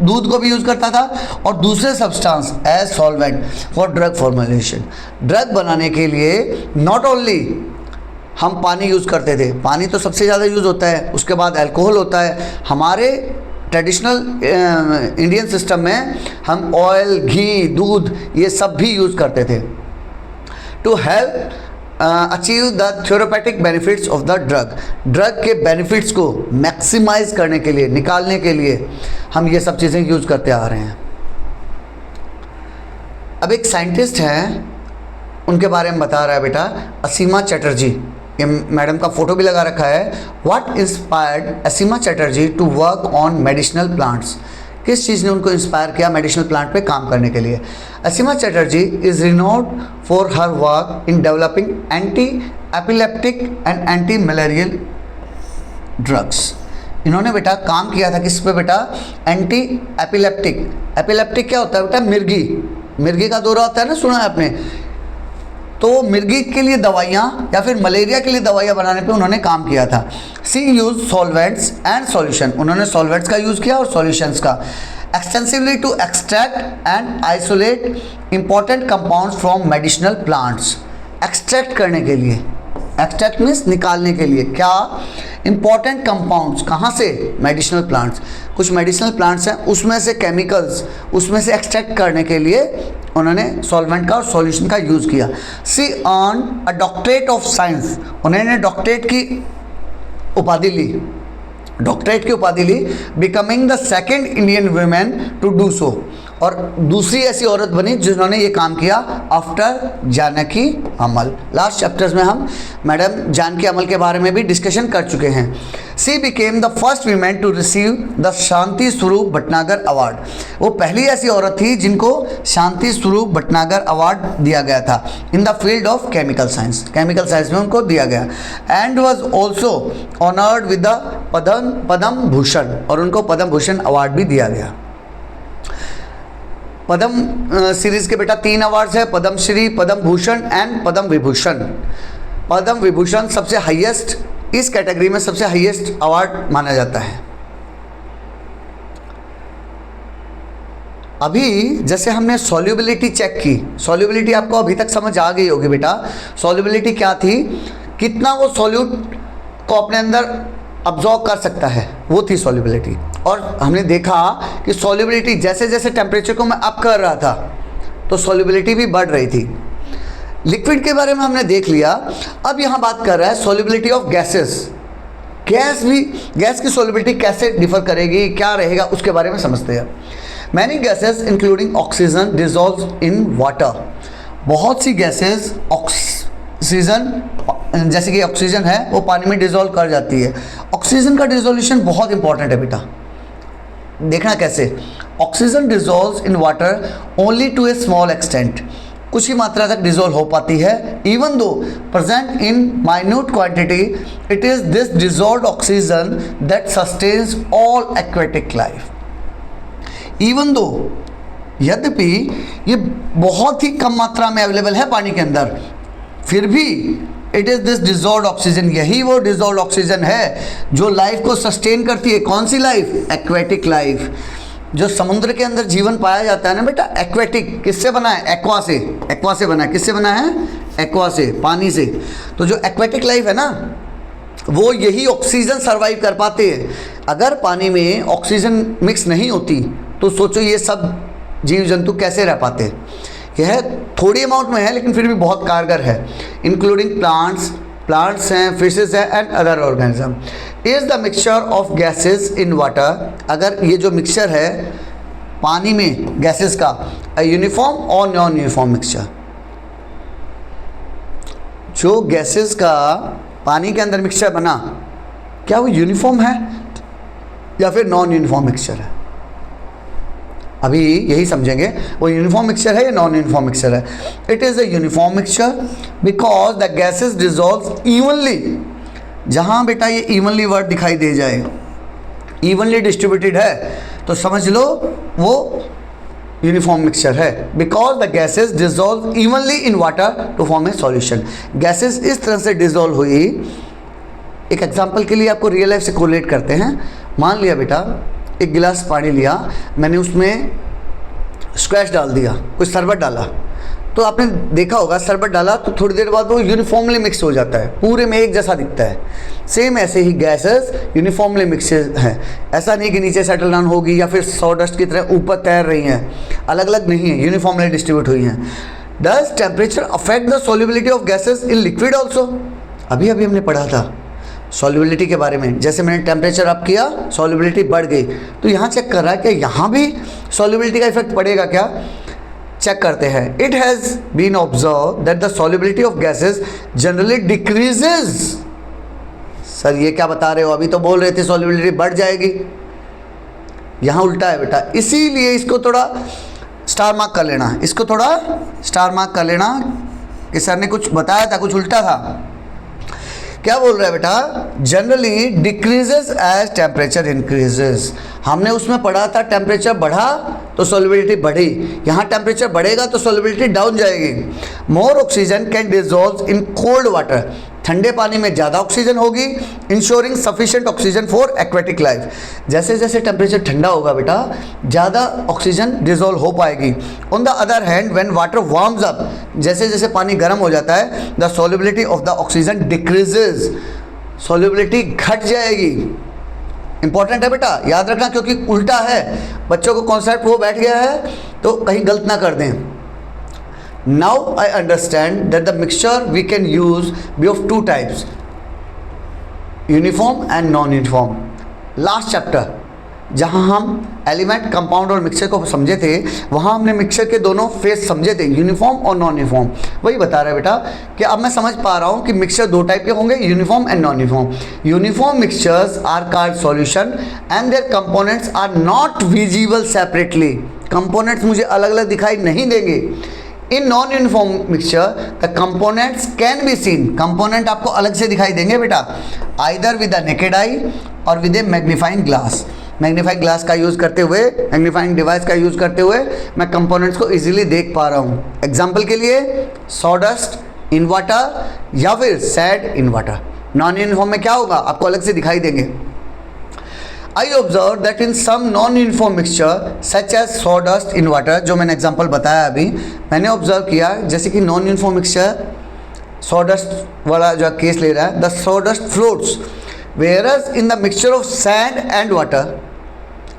दूध को भी यूज़ करता था और दूसरे substance as solvent for drug formulation. Drug बनाने के लिए नॉट ओनली हम पानी यूज़ करते थे, पानी तो सबसे ज़्यादा यूज़ होता है, उसके बाद अल्कोहल होता है। हमारे ट्रेडिशनल इंडियन सिस्टम में हम ऑयल, घी, दूध ये सब भी यूज़ करते थे। To help achieve the theoretic benefits of the drug. Drug के बेनिफिट्स को मैक्सिमाइज करने के लिए, निकालने के लिए हम ये सब चीज़ें यूज़ करते आ रहे हैं। अब एक साइंटिस्ट हैं, उनके बारे में बता रहा है बेटा, असीमा चटर्जी। ये मैडम का फोटो भी लगा रखा है। What inspired Asima Chatterjee to work on medicinal plants? किस चीज़ ने उनको इंस्पायर किया मेडिसिनल प्लांट पे काम करने के लिए? Asima Chatterjee is renowned for her work in developing anti epileptic and anti malarial drugs. इन्होंने बेटा काम किया था किस पे बेटा? Anti epileptic. एपिलेप्टिक क्या होता है बेटा? मिर्गी। मिर्गी का दौरा होता है ना, सुना है आपने? तो मिर्गी के लिए दवाइयाँ या फिर मलेरिया के लिए दवाइयाँ बनाने पे उन्होंने काम किया था। She use solvents and solution. उन्होंने सॉल्वेंट्स का यूज़ किया और सॉल्यूशंस का extensively to extract and isolate important compounds from medicinal plants. Extract करने के लिए, एक्सट्रैक्ट मीन्स निकालने के लिए, क्या? Important compounds. कहाँ से? Medicinal plants. कुछ मेडिसिनल प्लांट्स हैं, उसमें से केमिकल्स, उसमें से एक्सट्रैक्ट करने के लिए उन्होंने सॉल्वेंट का और सॉल्यूशन का यूज़ किया। She earn a doctorate of science. उन्होंने डॉक्टरेट की उपाधि ली, डॉक्टरेट की उपाधि ली, becoming the second Indian woman to do so. और दूसरी ऐसी औरत बनी जिन्होंने ये काम किया after Janaki Ammal. Last chapters में हम मैडम जानकी अमल के बारे में भी डिस्कशन कर चुके हैं। She became the first women to receive the Shanti Swarup Bhatnagar award. वो पहली ऐसी औरत थी जिनको शांति स्वरूप भटनागर अवार्ड दिया गया था in the field of chemical science. Chemical science में उनको दिया गया। And was also honoured with the Padma Bhushan, और उनको पद्म भूषण अवार्ड भी दिया गया। पद्म सीरीज के बेटा 3 अवार्ड्स है, पद्म श्री, पद्म भूषण एंड पद्म विभूषण। पद्म विभूषण सबसे हाईएस्ट, इस कैटेगरी में सबसे हाईएस्ट अवार्ड माना जाता है। अभी जैसे हमने सॉल्युबिलिटी चेक की, सॉल्युबिलिटी आपको अभी तक समझ आ गई होगी बेटा। सॉल्युबिलिटी क्या थी? कितना वो सॉल्यूट को अपने अंदर अब्जॉर्ब कर सकता है, वो थी सॉल्युबिलिटी। और हमने देखा कि सॉल्युबिलिटी जैसे जैसे टेम्परेचर को मैं अप कर रहा था तो सॉल्युबिलिटी भी बढ़ रही थी। लिक्विड के बारे में हमने देख लिया। अब यहाँ बात कर रहा है सॉल्युबिलिटी ऑफ गैसेस। गैस की सॉल्युबिलिटी कैसे डिफर करेगी, क्या रहेगा, उसके बारे में समझते हैं। Many gases including oxygen dissolve in water. बहुत सी गैसेस ऑक्सीजन, जैसे कि ऑक्सीजन है वो पानी में डिजोल्व कर जाती है। ऑक्सीजन का डिजोल्यूशन बहुत इंपॉर्टेंट है बेटा, देखना कैसे। Oxygen dissolves in water only to a small extent. कुछ ही मात्रा तक डिजोल्व हो पाती है। Even though present in minute quantity, it is this dissolved oxygen that sustains all aquatic life. Even though, यद्यपि ये बहुत ही कम मात्रा में अवेलेबल है पानी के अंदर, फिर भी it is this dissolved oxygen, यही वो डिजॉल्व्ड ऑक्सीजन है जो लाइफ को सस्टेन करती है। कौन सी लाइफ? Aquatic life. जो समुद्र के अंदर जीवन पाया जाता है ना बेटा, एक्वेटिक, किससे बना है? एक्वा से। एक्वा से बना है। किससे बना है? एक्वा से, पानी से। तो जो एक्वेटिक लाइफ है ना, वो यही ऑक्सीजन सर्वाइव कर पाते हैं। अगर पानी में ऑक्सीजन मिक्स नहीं होती तो सोचो ये सब जीव जंतु कैसे रह पाते। यह थोड़ी अमाउंट में है लेकिन फिर भी बहुत कारगर है। इंक्लूडिंग प्लांट्स हैं, फिशेस हैं and other organism. Is the mixture of gases in water. अगर ये जो मिक्सचर है पानी में गैसेस का, अ यूनिफॉर्म और नॉन यूनिफॉर्म मिक्सचर। जो गैसेस का पानी के अंदर मिक्सचर बना, क्या वो यूनिफॉर्म है या फिर नॉन यूनिफॉर्म मिक्सचर है? अभी यही समझेंगे वो यूनिफॉर्म मिक्सचर है या नॉन यूनिफॉर्म मिक्सचर है। It is a uniform mixture because the gases dissolve evenly. जहाँ बेटा ये इवनली वर्ड दिखाई दे जाए, इवनली डिस्ट्रीब्यूटेड है, तो समझ लो वो यूनिफॉर्म मिक्सचर है। Because the gases dissolve evenly in water to form a solution. Gases इस तरह से डिजॉल्व हुई। एक एग्जाम्पल के लिए आपको रियल लाइफ से कोरिलेट करते हैं। मान लिया बेटा एक गिलास पानी लिया, मैंने उसमें स्क्वैश डाल दिया, कुछ शरबत डाला, तो आपने देखा होगा शरबत डाला तो थोड़ी देर बाद वो यूनिफॉर्मली मिक्स हो जाता है, पूरे में एक जैसा दिखता है। सेम ऐसे ही गैसेस यूनिफॉर्मली मिक्स हैं। ऐसा नहीं कि नीचे सेटल डाउन होगी या फिर सॉ डस्ट की तरह ऊपर तैर रही हैं, अलग अलग नहीं है, यूनिफॉर्मली डिस्ट्रीब्यूट हुई हैं। Does temperature affect the solubility of gases in liquid also? अभी अभी हमने पढ़ा था सॉल्युबिलिटी के बारे में। जैसे मैंने टेम्परेचर अप किया, सॉल्युबिलिटी बढ़ गई, तो यहाँ चेक कर रहा है कि यहाँ भी सॉल्युबिलिटी का इफेक्ट पड़ेगा क्या, चेक करते हैं। It has been observe that the solubility of gases generally decreases. Sir ये क्या बता रहे हो, अभी तो बोल रहे थे सॉल्युबिलिटी बढ़ जाएगी, यहाँ उल्टा है बेटा। इसीलिए इसको थोड़ा स्टार मार्क कर लेना, इसको थोड़ा स्टार मार्क कर लेना कि सर ने कुछ बताया था, कुछ उल्टा था। क्या बोल रहा है बेटा, generally decreases as temperature increases. हमने उसमें पढ़ा था टेम्परेचर बढ़ा तो सॉल्युबिलिटी बढ़ी, यहाँ टेम्परेचर बढ़ेगा तो सॉल्युबिलिटी डाउन जाएगी। मोर oxygen can dissolve in cold water. ठंडे पानी में ज़्यादा ऑक्सीजन होगी, ensuring sufficient oxygen for aquatic life. जैसे जैसे टेम्परेचर ठंडा होगा बेटा, ज़्यादा ऑक्सीजन डिसॉल्व हो पाएगी। On the other hand when water warms up, जैसे जैसे पानी गर्म हो जाता है, the solubility of the oxygen decreases, solubility घट जाएगी। इंपॉर्टेंट है बेटा, याद रखना, क्योंकि उल्टा है। बच्चों को कॉन्सेप्ट वो बैठ गया है तो कहीं गलत ना कर दें। Now I understand that the mixture we can use be of two types, uniform and non-uniform. Last chapter जहाँ हम एलिमेंट, कंपाउंड और मिक्सचर को समझे थे, वहाँ हमने मिक्सचर के दोनों फेस समझे थे, यूनिफॉर्म और नॉन यूनिफॉर्म। वही बता रहा है बेटा कि अब मैं समझ पा रहा हूँ कि मिक्सचर दो टाइप के होंगे, uniform and non uniform. Uniform mixtures are called solution and their components are not visible separately. Components मुझे अलग अलग दिखाई नहीं देंगे। In non uniform mixture the components can be seen, component आपको अलग से दिखाई देंगे बेटा, either with a naked eye or with a magnifying glass. Magnifying glass का यूज़ करते हुए, मैग्नीफाइंग डिवाइस का यूज़ करते हुए मैं कंपोनेंट्स को इजीली देख पा रहा हूँ। एग्जाम्पल के लिए सॉडस्ट इन वाटर या फिर sad in water. Non uniform में क्या होगा, आपको अलग से दिखाई देंगे। I observed that in some non-uniform mixture such as sawdust in water, जो मैंने एग्जांपल बताया अभी, मैंने ऑब्जर्व किया जैसे कि नॉन यूनिफॉर्म मिक्सचर सॉडस्ट वाला जो केस ले रहा है, the sawdust floats वेयरस in the mixture of sand and water.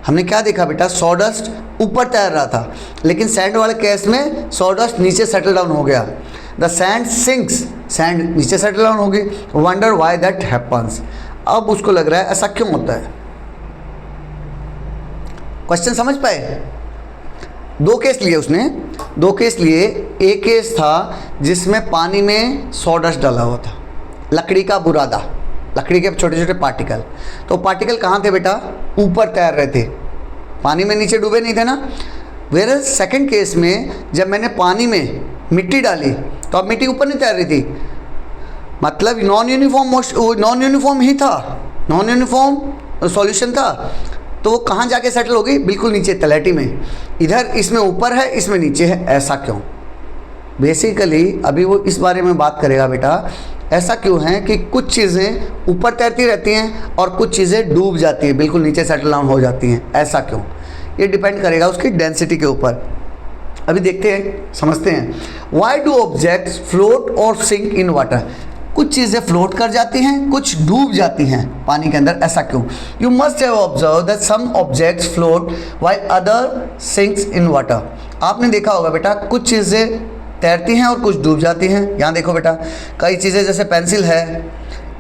हमने क्या देखा बेटा, सॉडस्ट ऊपर तैर रहा था, लेकिन सैंड वाले केस में सॉडस्ट नीचे सेटल डाउन हो गया। द सैंड सिंक्स, सैंड नीचे सेटल डाउन हो गई। Wonder why that happens. अब उसको लग रहा है ऐसा क्यों होता है। क्वेश्चन समझ पाए? दो केस लिए उसने, दो केस लिए। एक केस था जिसमें पानी में सॉडस्ट डाला हुआ था, लकड़ी का बुरादा, लकड़ी के छोटे छोटे पार्टिकल। तो पार्टिकल कहाँ थे बेटा, ऊपर तैर रहे थे, पानी में नीचे डूबे नहीं थे ना। वेयर सेकंड केस में जब मैंने पानी में मिट्टी डाली तो अब मिट्टी ऊपर नहीं तैर रही थी, मतलब नॉन यूनिफॉर्म ही था, नॉन यूनिफॉर्म सॉल्यूशन था। तो वो कहाँ जाके सेटल हो गई, बिल्कुल नीचे तलहटी में। इधर इसमें ऊपर है, इसमें नीचे है, ऐसा क्यों? बेसिकली अभी वो इस बारे में बात करेगा बेटा, ऐसा क्यों है कि कुछ चीज़ें ऊपर तैरती रहती हैं और कुछ चीज़ें डूब जाती हैं, बिल्कुल नीचे सेटल डाउन हो जाती हैं, ऐसा क्यों? ये डिपेंड करेगा उसकी डेंसिटी के ऊपर। अभी देखते हैं, समझते हैं। वाई डू ऑब्जेक्ट्स फ्लोट और सिंक इन वाटर? कुछ चीज़ें फ्लोट कर जाती हैं, कुछ डूब जाती हैं पानी के अंदर, ऐसा क्यों? You must have observe that some objects float while other sinks in water. आपने देखा होगा बेटा, कुछ चीज़ें तैरती हैं और कुछ डूब जाती हैं। यहाँ देखो बेटा, कई चीज़ें जैसे पेंसिल है,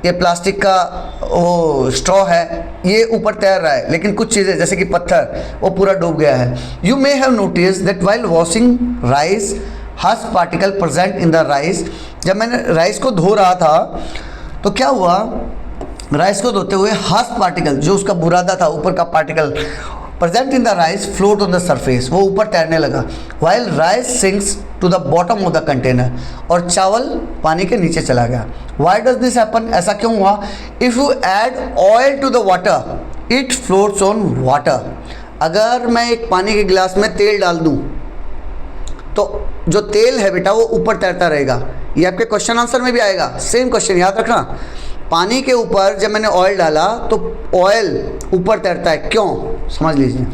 ये प्लास्टिक का वो स्ट्रॉ है, ये ऊपर तैर रहा है, लेकिन कुछ चीज़ें जैसे कि पत्थर, वो पूरा डूब गया है। You may have notice that while washing rice husk particle present in the rice. जब मैंने राइस को धो रहा था तो क्या हुआ, राइस को धोते हुए हस्क पार्टिकल, जो उसका बुरादा था, ऊपर का particle present in the rice float on the surface, वो ऊपर तैरने लगा। While rice sinks to the bottom of the container, और चावल पानी के नीचे चला गया। Why does this happen? ऐसा क्यों हुआ? If you add oil to the water it floats on water. अगर मैं एक पानी के गिलास में तेल डाल दूँ तो जो तेल है बेटा वो ऊपर तैरता रहेगा। ये आपके क्वेश्चन आंसर में भी आएगा, सेम क्वेश्चन, याद रखना। पानी के ऊपर जब मैंने ऑयल डाला तो ऑयल ऊपर तैरता है, क्यों? समझ लीजिए।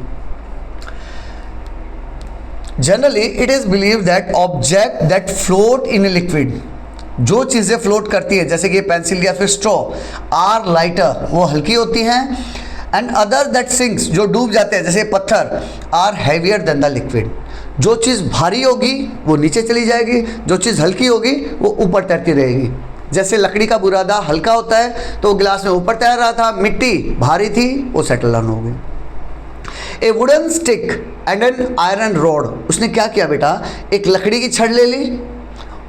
Generally it is believe that object that float in a liquid, जो चीज़ें फ्लोट करती है जैसे कि पेंसिल या फिर स्ट्रॉ, आर लाइटर, वो हल्की होती हैं, एंड अदर दैट सिंक्स, जो डूब जाते हैं जैसे पत्थर, are heavier than the liquid, जो चीज़ भारी होगी वो नीचे चली जाएगी, जो चीज़ हल्की होगी वो ऊपर तैरती रहेगी। जैसे लकड़ी का बुरादा हल्का होता है तो गिलास में ऊपर तैर रहा था, मिट्टी भारी थी वो सेटल डाउन हो गई। ए wooden stick and an iron rod, उसने क्या किया बेटा, एक लकड़ी की छड़ ले ली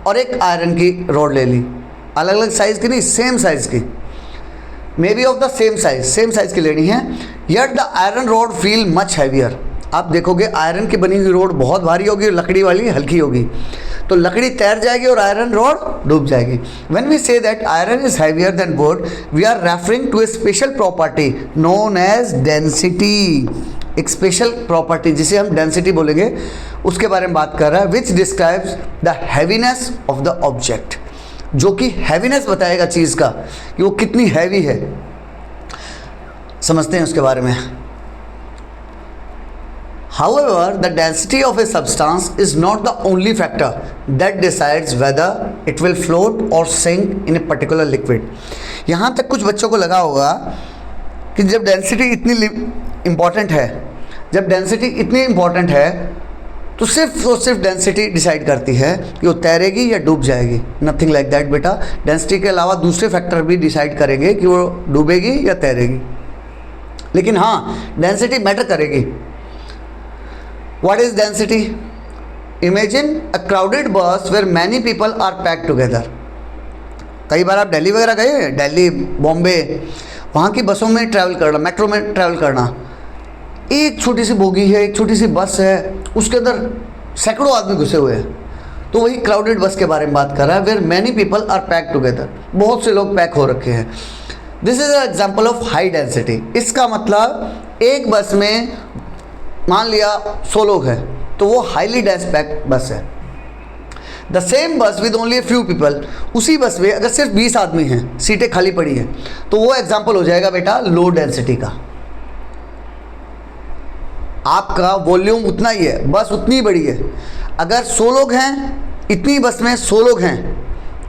और एक आयरन की रॉड ले ली, अलग अलग साइज़ की नहीं, सेम साइज़ की, may be of the same size की लेनी है। Yet the iron rod feel much heavier, आप देखोगे आयरन की बनी हुई रॉड बहुत भारी होगी और लकड़ी वाली हल्की होगी, तो लकड़ी तैर जाएगी और आयरन रॉड डूब जाएगी। When we say that iron is heavier than wood, we are referring to a special property known as density. एक स्पेशल प्रॉपर्टी जिसे हम डेंसिटी बोलेंगे उसके बारे में बात कर रहा है, which describes the heaviness of the object, जो कि हैवीनेस बताएगा चीज़ का कि वो कितनी हैवी है। समझते हैं उसके बारे में। However, the density of a substance is not the only factor that decides whether it will float or sink in a particular liquid. यहाँ तक कुछ बच्चों को लगा होगा कि जब डेंसिटी इतनी इम्पॉर्टेंट है, जब डेंसिटी इतनी इम्पॉर्टेंट है तो सिर्फ और सिर्फ डेंसिटी डिसाइड करती है कि वो तैरेगी या डूब जाएगी। नथिंग लाइक दैट बेटा, डेंसिटी के अलावा दूसरे फैक्टर भी डिसाइड करेंगे कि वो डूबेगी या तैरेगी। लेकिन हाँ, डेंसिटी मैटर करेगी। What is density? Imagine a crowded bus where many people are packed together. कई बार आप दिल्ली वगैरह गए हैं, दिल्ली, बॉम्बे, वहाँ की बसों में ट्रैवल करना, मेट्रो में ट्रैवल करना, एक छोटी सी बोगी है, एक छोटी सी बस है, उसके अंदर सैकड़ों आदमी घुसे हुए हैं, तो वही क्राउडेड बस के बारे में बात कर रहा है, where many people are packed together, बहुत से लोग पैक हो रखे हैं। This is an example of high density. इसका मतलब एक बस में मान लिया 100 लोग हैं तो वो हाईली डेंस पैक बस है। द सेम बस with only a few people, उसी बस में अगर सिर्फ 20 आदमी हैं, सीटें खाली पड़ी हैं, तो वो एग्जाम्पल हो जाएगा बेटा लो डेंसिटी का। आपका वॉल्यूम उतना ही है, बस उतनी बड़ी है। अगर 100 लोग हैं, इतनी बस में 100 लोग हैं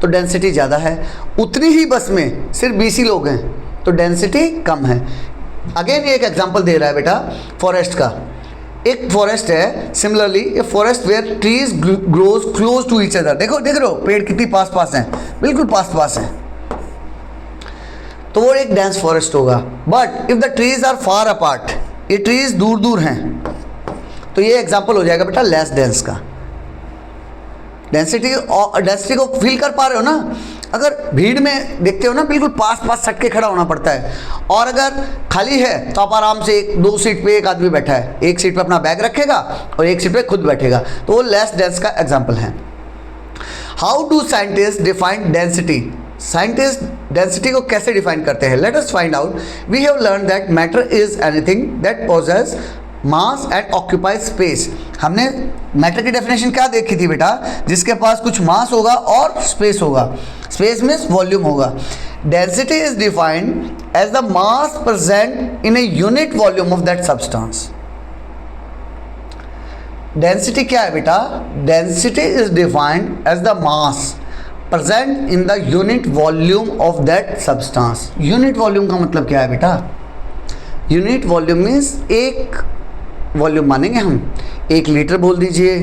तो डेंसिटी ज़्यादा है, उतनी ही बस में सिर्फ 20 ही लोग हैं तो डेंसिटी कम है। अगेन ये एक एग्जाम्पल दे रहा है बेटा फॉरेस्ट का। एक फॉरेस्ट है, similarly a forest where trees grows close to each other, देखो देख रहे हो पेड़ कितनी पास पास हैं, बिल्कुल पास पास हैं, तो वो एक डेंस फॉरेस्ट होगा। But if the trees are far apart, ये ट्रीज दूर दूर हैं, तो ये एग्जाम्पल हो जाएगा बेटा लेस डेंस का। डेंसिटी को फील कर पा रहे हो ना? अगर भीड़ में देखते हो ना, बिल्कुल पास पास सट के खड़ा होना पड़ता है, और अगर खाली है तो आप आराम से 2 सीट पे एक आदमी बैठा है, एक सीट पे अपना बैग रखेगा और एक सीट पे खुद बैठेगा, तो वो लेस डेंस का एग्जाम्पल है। How do scientist define density? Scientist density को कैसे डिफाइन करते हैं? Let us find out. We have learn that matter is anything that possess mass and occupy space. हमने मैटर की डेफिनेशन क्या देखी थी बेटा? जिसके पास कुछ मास होगा और स्पेस होगा। स्पेस मीन्स वॉल्यूम होगा। Density is defined as the mass present in a unit volume of that substance. Density क्या है बेटा? Density is defined as the mass present in the unit volume of that substance. Unit volume का मतलब क्या है बेटा? Unit volume means एक volume मानेंगे हम, 1 लीटर बोल दीजिए,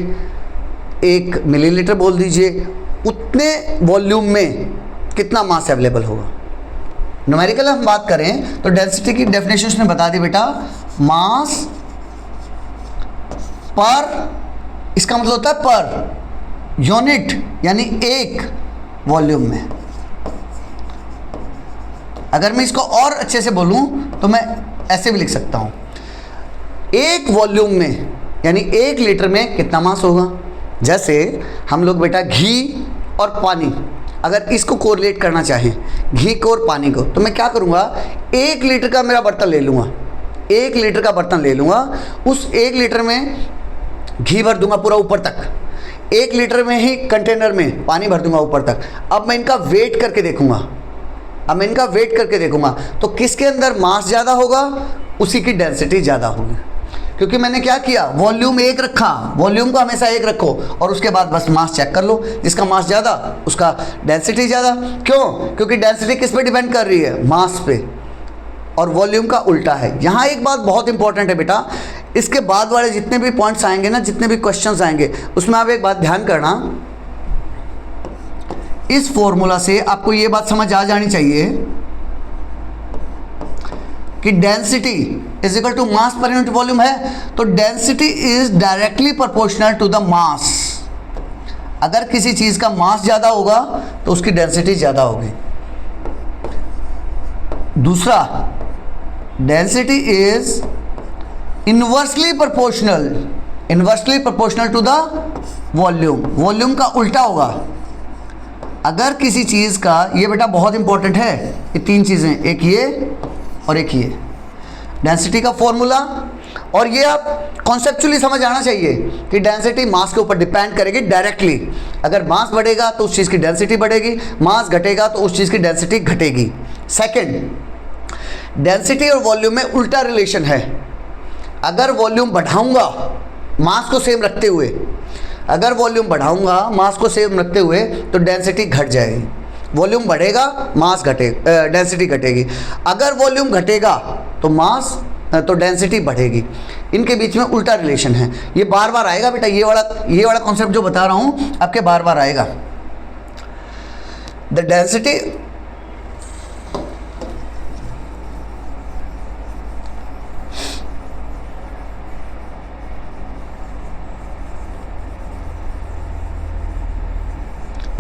1 मिलीलीटर बोल दीजिए, उतने वॉल्यूम में कितना मास अवेलेबल होगा। न्यूमेरिकल हम बात करें तो डेंसिटी की डेफिनेशन उसने बता दी बेटा, मास पर, इसका मतलब होता है पर यूनिट, यानी एक वॉल्यूम में। अगर मैं इसको और अच्छे से बोलूं तो मैं ऐसे भी लिख सकता हूं, एक वॉल्यूम में यानी 1 लीटर में कितना मास होगा। जैसे हम लोग बेटा घी और पानी, अगर इसको कोरिलेट करना चाहें, घी को और पानी को, तो मैं क्या करूँगा, 1 लीटर का मेरा बर्तन ले लूँगा, 1 लीटर का बर्तन ले लूँगा, उस 1 लीटर में घी भर दूंगा पूरा ऊपर तक, 1 लीटर में ही कंटेनर में पानी भर दूंगा ऊपर तक। अब मैं इनका वेट करके देखूंगा, तो किसके अंदर मास ज़्यादा होगा, उसी की डेंसिटी ज़्यादा होगी। क्योंकि मैंने क्या किया, वॉल्यूम 1 रखा, वॉल्यूम को हमेशा 1 रखो और उसके बाद बस मास चेक कर लो, जिसका मास ज़्यादा उसका डेंसिटी ज़्यादा। क्यों? क्योंकि डेंसिटी किस पे डिपेंड कर रही है, मास पे, और वॉल्यूम का उल्टा है। यहाँ एक बात बहुत इंपॉर्टेंट है बेटा, इसके बाद वाले जितने भी पॉइंट्स आएंगे ना, जितने भी क्वेश्चंस आएंगे, उसमें आप एक बात ध्यान करना, इस फॉर्मूला से आपको ये बात समझ आ जानी चाहिए कि density is equal to mass per unit volume है, तो density is directly proportional to the mass. अगर किसी चीज का मास ज्यादा होगा तो उसकी डेंसिटी ज्यादा होगी। दूसरा, density is inversely proportional to the volume. Volume का उल्टा होगा। अगर किसी चीज का, ये बेटा बहुत इंपॉर्टेंट है, ये तीन चीजें, एक ये और एक ये, डेंसिटी का फॉर्मूला, और ये आप कॉन्सेप्चुअली समझ आना चाहिए कि डेंसिटी मास के ऊपर डिपेंड करेगी डायरेक्टली। अगर मास बढ़ेगा तो उस चीज़ की डेंसिटी बढ़ेगी, मास घटेगा तो उस चीज़ की डेंसिटी घटेगी। सेकंड, डेंसिटी और वॉल्यूम में उल्टा रिलेशन है। अगर वॉल्यूम बढ़ाऊंगा मास को सेम रखते हुए, अगर वॉल्यूम बढ़ाऊंगा मास को सेम रखते हुए, तो डेंसिटी घट जाएगी। वॉल्यूम बढ़ेगा, मास घटेगा, डेंसिटी घटेगी। अगर वॉल्यूम घटेगा तो डेंसिटी बढ़ेगी। इनके बीच में उल्टा रिलेशन है। ये बार बार आएगा बेटा, ये वाला कॉन्सेप्ट जो बता रहा हूं आपके बार बार आएगा। द डेंसिटी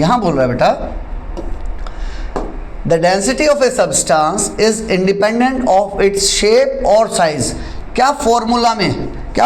यहां बोल रहा है बेटा, the density of a substance is independent of its shape और साइज। क्या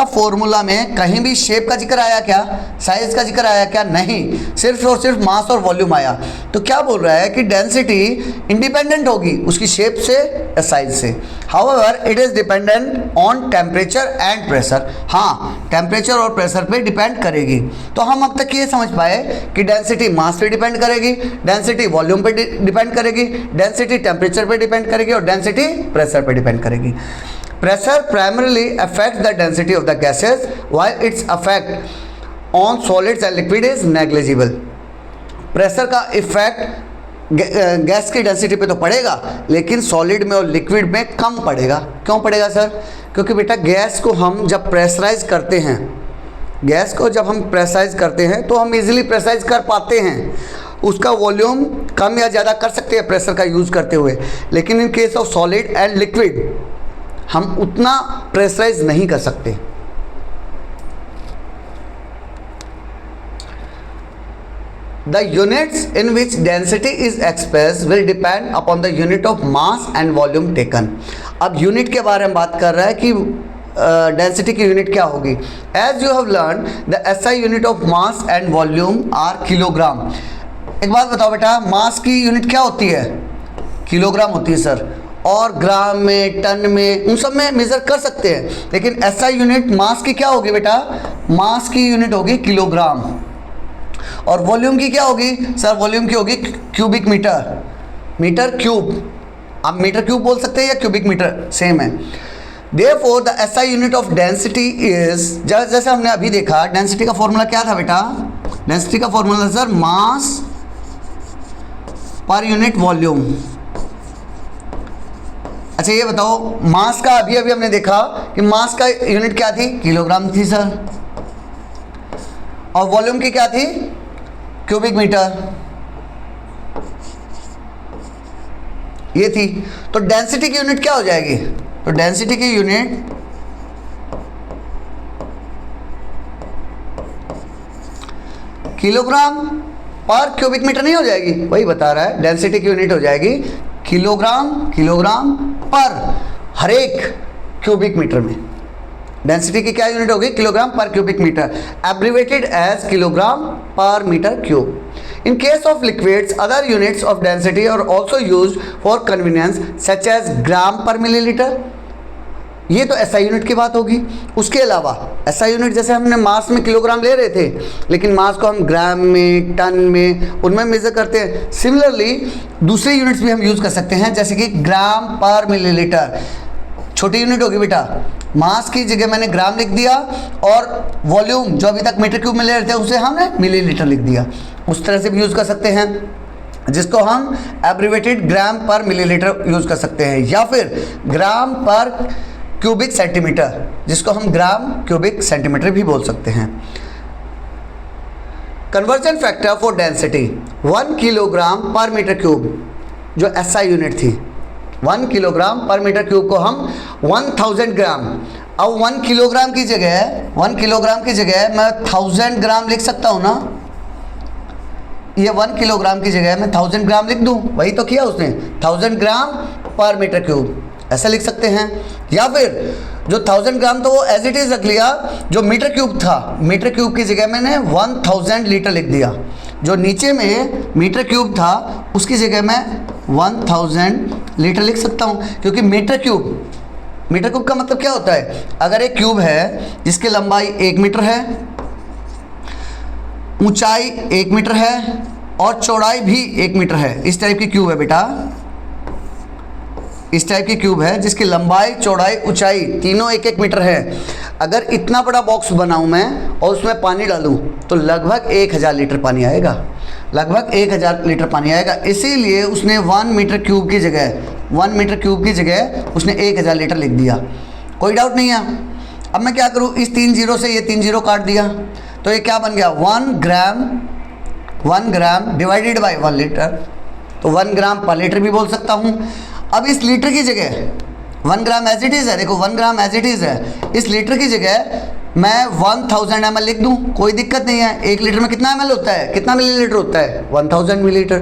फॉर्मूला में कहीं भी शेप का जिक्र आया क्या, साइज का जिक्र आया क्या? नहीं, सिर्फ और सिर्फ मास और वॉल्यूम आया। तो क्या बोल रहा है कि डेंसिटी इंडिपेंडेंट होगी उसकी शेप से या साइज से। However it is dependent on temperature and pressure. हाँ, टेम्परेचर और प्रेशर पे डिपेंड करेगी। तो हम अब तक ये समझ पाए कि डेंसिटी मास पे डिपेंड करेगी, डेंसिटी वॉल्यूम पे डिपेंड करेगी, डेंसिटी टेम्परेचर पे डिपेंड करेगी और डेंसिटी प्रेशर पे डिपेंड करेगी। Pressure primarily affects the density of the gases, while its effect on solids and liquid is negligible. Pressure का इफेक्ट गैस की डेंसिटी पे तो पड़ेगा, लेकिन सॉलिड में और लिक्विड में कम पड़ेगा। क्यों पड़ेगा सर? क्योंकि बेटा गैस को हम जब प्रेशराइज करते हैं, तो हम इजीली प्रेशराइज कर पाते हैं। उसका वॉल्यूम कम या ज़्यादा कर सकते हैं प्रेशर का यूज़ करते हुए, लेकिन इन case of solid and liquid हम उतना प्रेशराइज नहीं कर सकते। The units in which density is express will depend upon the unit of mass and volume taken. अब यूनिट के बारे में बात कर रहा है कि डेंसिटी की यूनिट क्या होगी। As you have learn the SI unit of mass and volume are kilogram. एक बात बताओ बेटा, मास की यूनिट क्या होती है? किलोग्राम होती है सर। और ग्राम में, टन में, उन सब में मेजर कर सकते हैं, लेकिन एसआई यूनिट मास की क्या होगी बेटा? मास की यूनिट होगी किलोग्राम। और वॉल्यूम की क्या होगी सर? वॉल्यूम की होगी क्यूबिक मीटर, मीटर क्यूब। आप मीटर क्यूब बोल सकते हैं या क्यूबिक मीटर, सेम है। Therefore the SI unit of density is, जैसे हमने अभी देखा, डेंसिटी का फॉर्मूला क्या था बेटा? डेंसिटी का फॉर्मूला सर मास पर यूनिट वॉल्यूम। अच्छा ये बताओ, मास का अभी हमने देखा कि मास का यूनिट क्या थी? किलोग्राम थी सर। और वॉल्यूम की क्या थी? क्यूबिक मीटर, ये थी। तो डेंसिटी की यूनिट क्या हो जाएगी? तो डेंसिटी की unit kilogram per cubic metre नहीं हो जाएगी? वही बता रहा है, डेंसिटी की यूनिट हो जाएगी किलोग्राम पर हर एक क्यूबिक मीटर में। डेंसिटी की क्या यूनिट होगी? Kilogram per cubic metre, abbreviated as kilogram per metre cube. In case of liquids other units of density are also used for convenience such as gram per millilitre. ये तो SI unit की बात होगी। उसके अलावा SI unit, जैसे हमने मास में किलोग्राम ले रहे थे, लेकिन मास को हम ग्राम में, टन में, उनमें मेजर करते हैं। सिमिलरली दूसरे यूनिट्स भी हम यूज़ कर सकते हैं, जैसे कि ग्राम पर मिलीलीटर। छोटी यूनिट होगी बेटा, मास की जगह मैंने ग्राम लिख दिया, और वॉल्यूम जो अभी तक मीटर क्यूब में ले रहे थे उसे हमने मिलीलीटर लिख दिया। उस तरह से भी यूज़ कर सकते हैं, जिसको हम एब्रिवेटेड ग्राम पर मिलीलीटर यूज़ कर सकते हैं, या फिर ग्राम पर क्यूबिक सेंटीमीटर, जिसको हम ग्राम क्यूबिक सेंटीमीटर भी बोल सकते हैं। Conversion factor for density 1 kilogram per metre cube, जो SI यूनिट थी 1 किलोग्राम पर मीटर क्यूब को हम 1000 ग्राम, अब 1 किलोग्राम की जगह मैं 1000 ग्राम लिख सकता हूँ ना। ये 1 किलोग्राम की जगह मैं 1000 ग्राम लिख दूँ, वही तो किया उसने, 1000 ग्राम पर मीटर क्यूब ऐसा लिख सकते हैं। या फिर जो 1000 ग्राम तो वो एज इट इज़ रख लिया, जो मीटर क्यूब था, मीटर क्यूब की जगह मैंने 1000 लीटर लिख दिया। जो नीचे में मीटर क्यूब था उसकी जगह मैं 1000 लीटर लिख सकता हूँ, क्योंकि मीटर क्यूब का मतलब क्या होता है, अगर एक क्यूब है जिसकी लंबाई 1 मीटर है, ऊंचाई 1 मीटर है और चौड़ाई भी 1 मीटर है, इस टाइप की क्यूब है बेटा, इस टाइप की क्यूब है जिसकी लंबाई चौड़ाई ऊंचाई तीनों 1-1 मीटर है। अगर इतना बड़ा बॉक्स बनाऊं मैं और उसमें पानी डालूं तो लगभग 1000 लीटर पानी आएगा, लगभग 1000 लीटर पानी आएगा। इसीलिए उसने 1 मीटर क्यूब की जगह उसने 1000 लीटर लिख दिया, कोई डाउट नहीं है। अब मैं क्या करूं, इस 3 जीरो से ये 3 जीरो काट दिया तो ये क्या बन गया, 1 ग्राम डिवाइडेड बाय 1 लीटर, तो 1 ग्राम पर लीटर भी बोल सकता हूँ। अब इस लीटर की जगह 1 ग्राम एज इट इज़ है, देखो 1 ग्राम एज इट इज़ है, इस लीटर की जगह मैं 1000 ml लिख दूँ, कोई दिक्कत नहीं है। 1 लीटर में कितना ml होता है, कितना मिलीलीटर होता है, 1000 मिलीलीटर।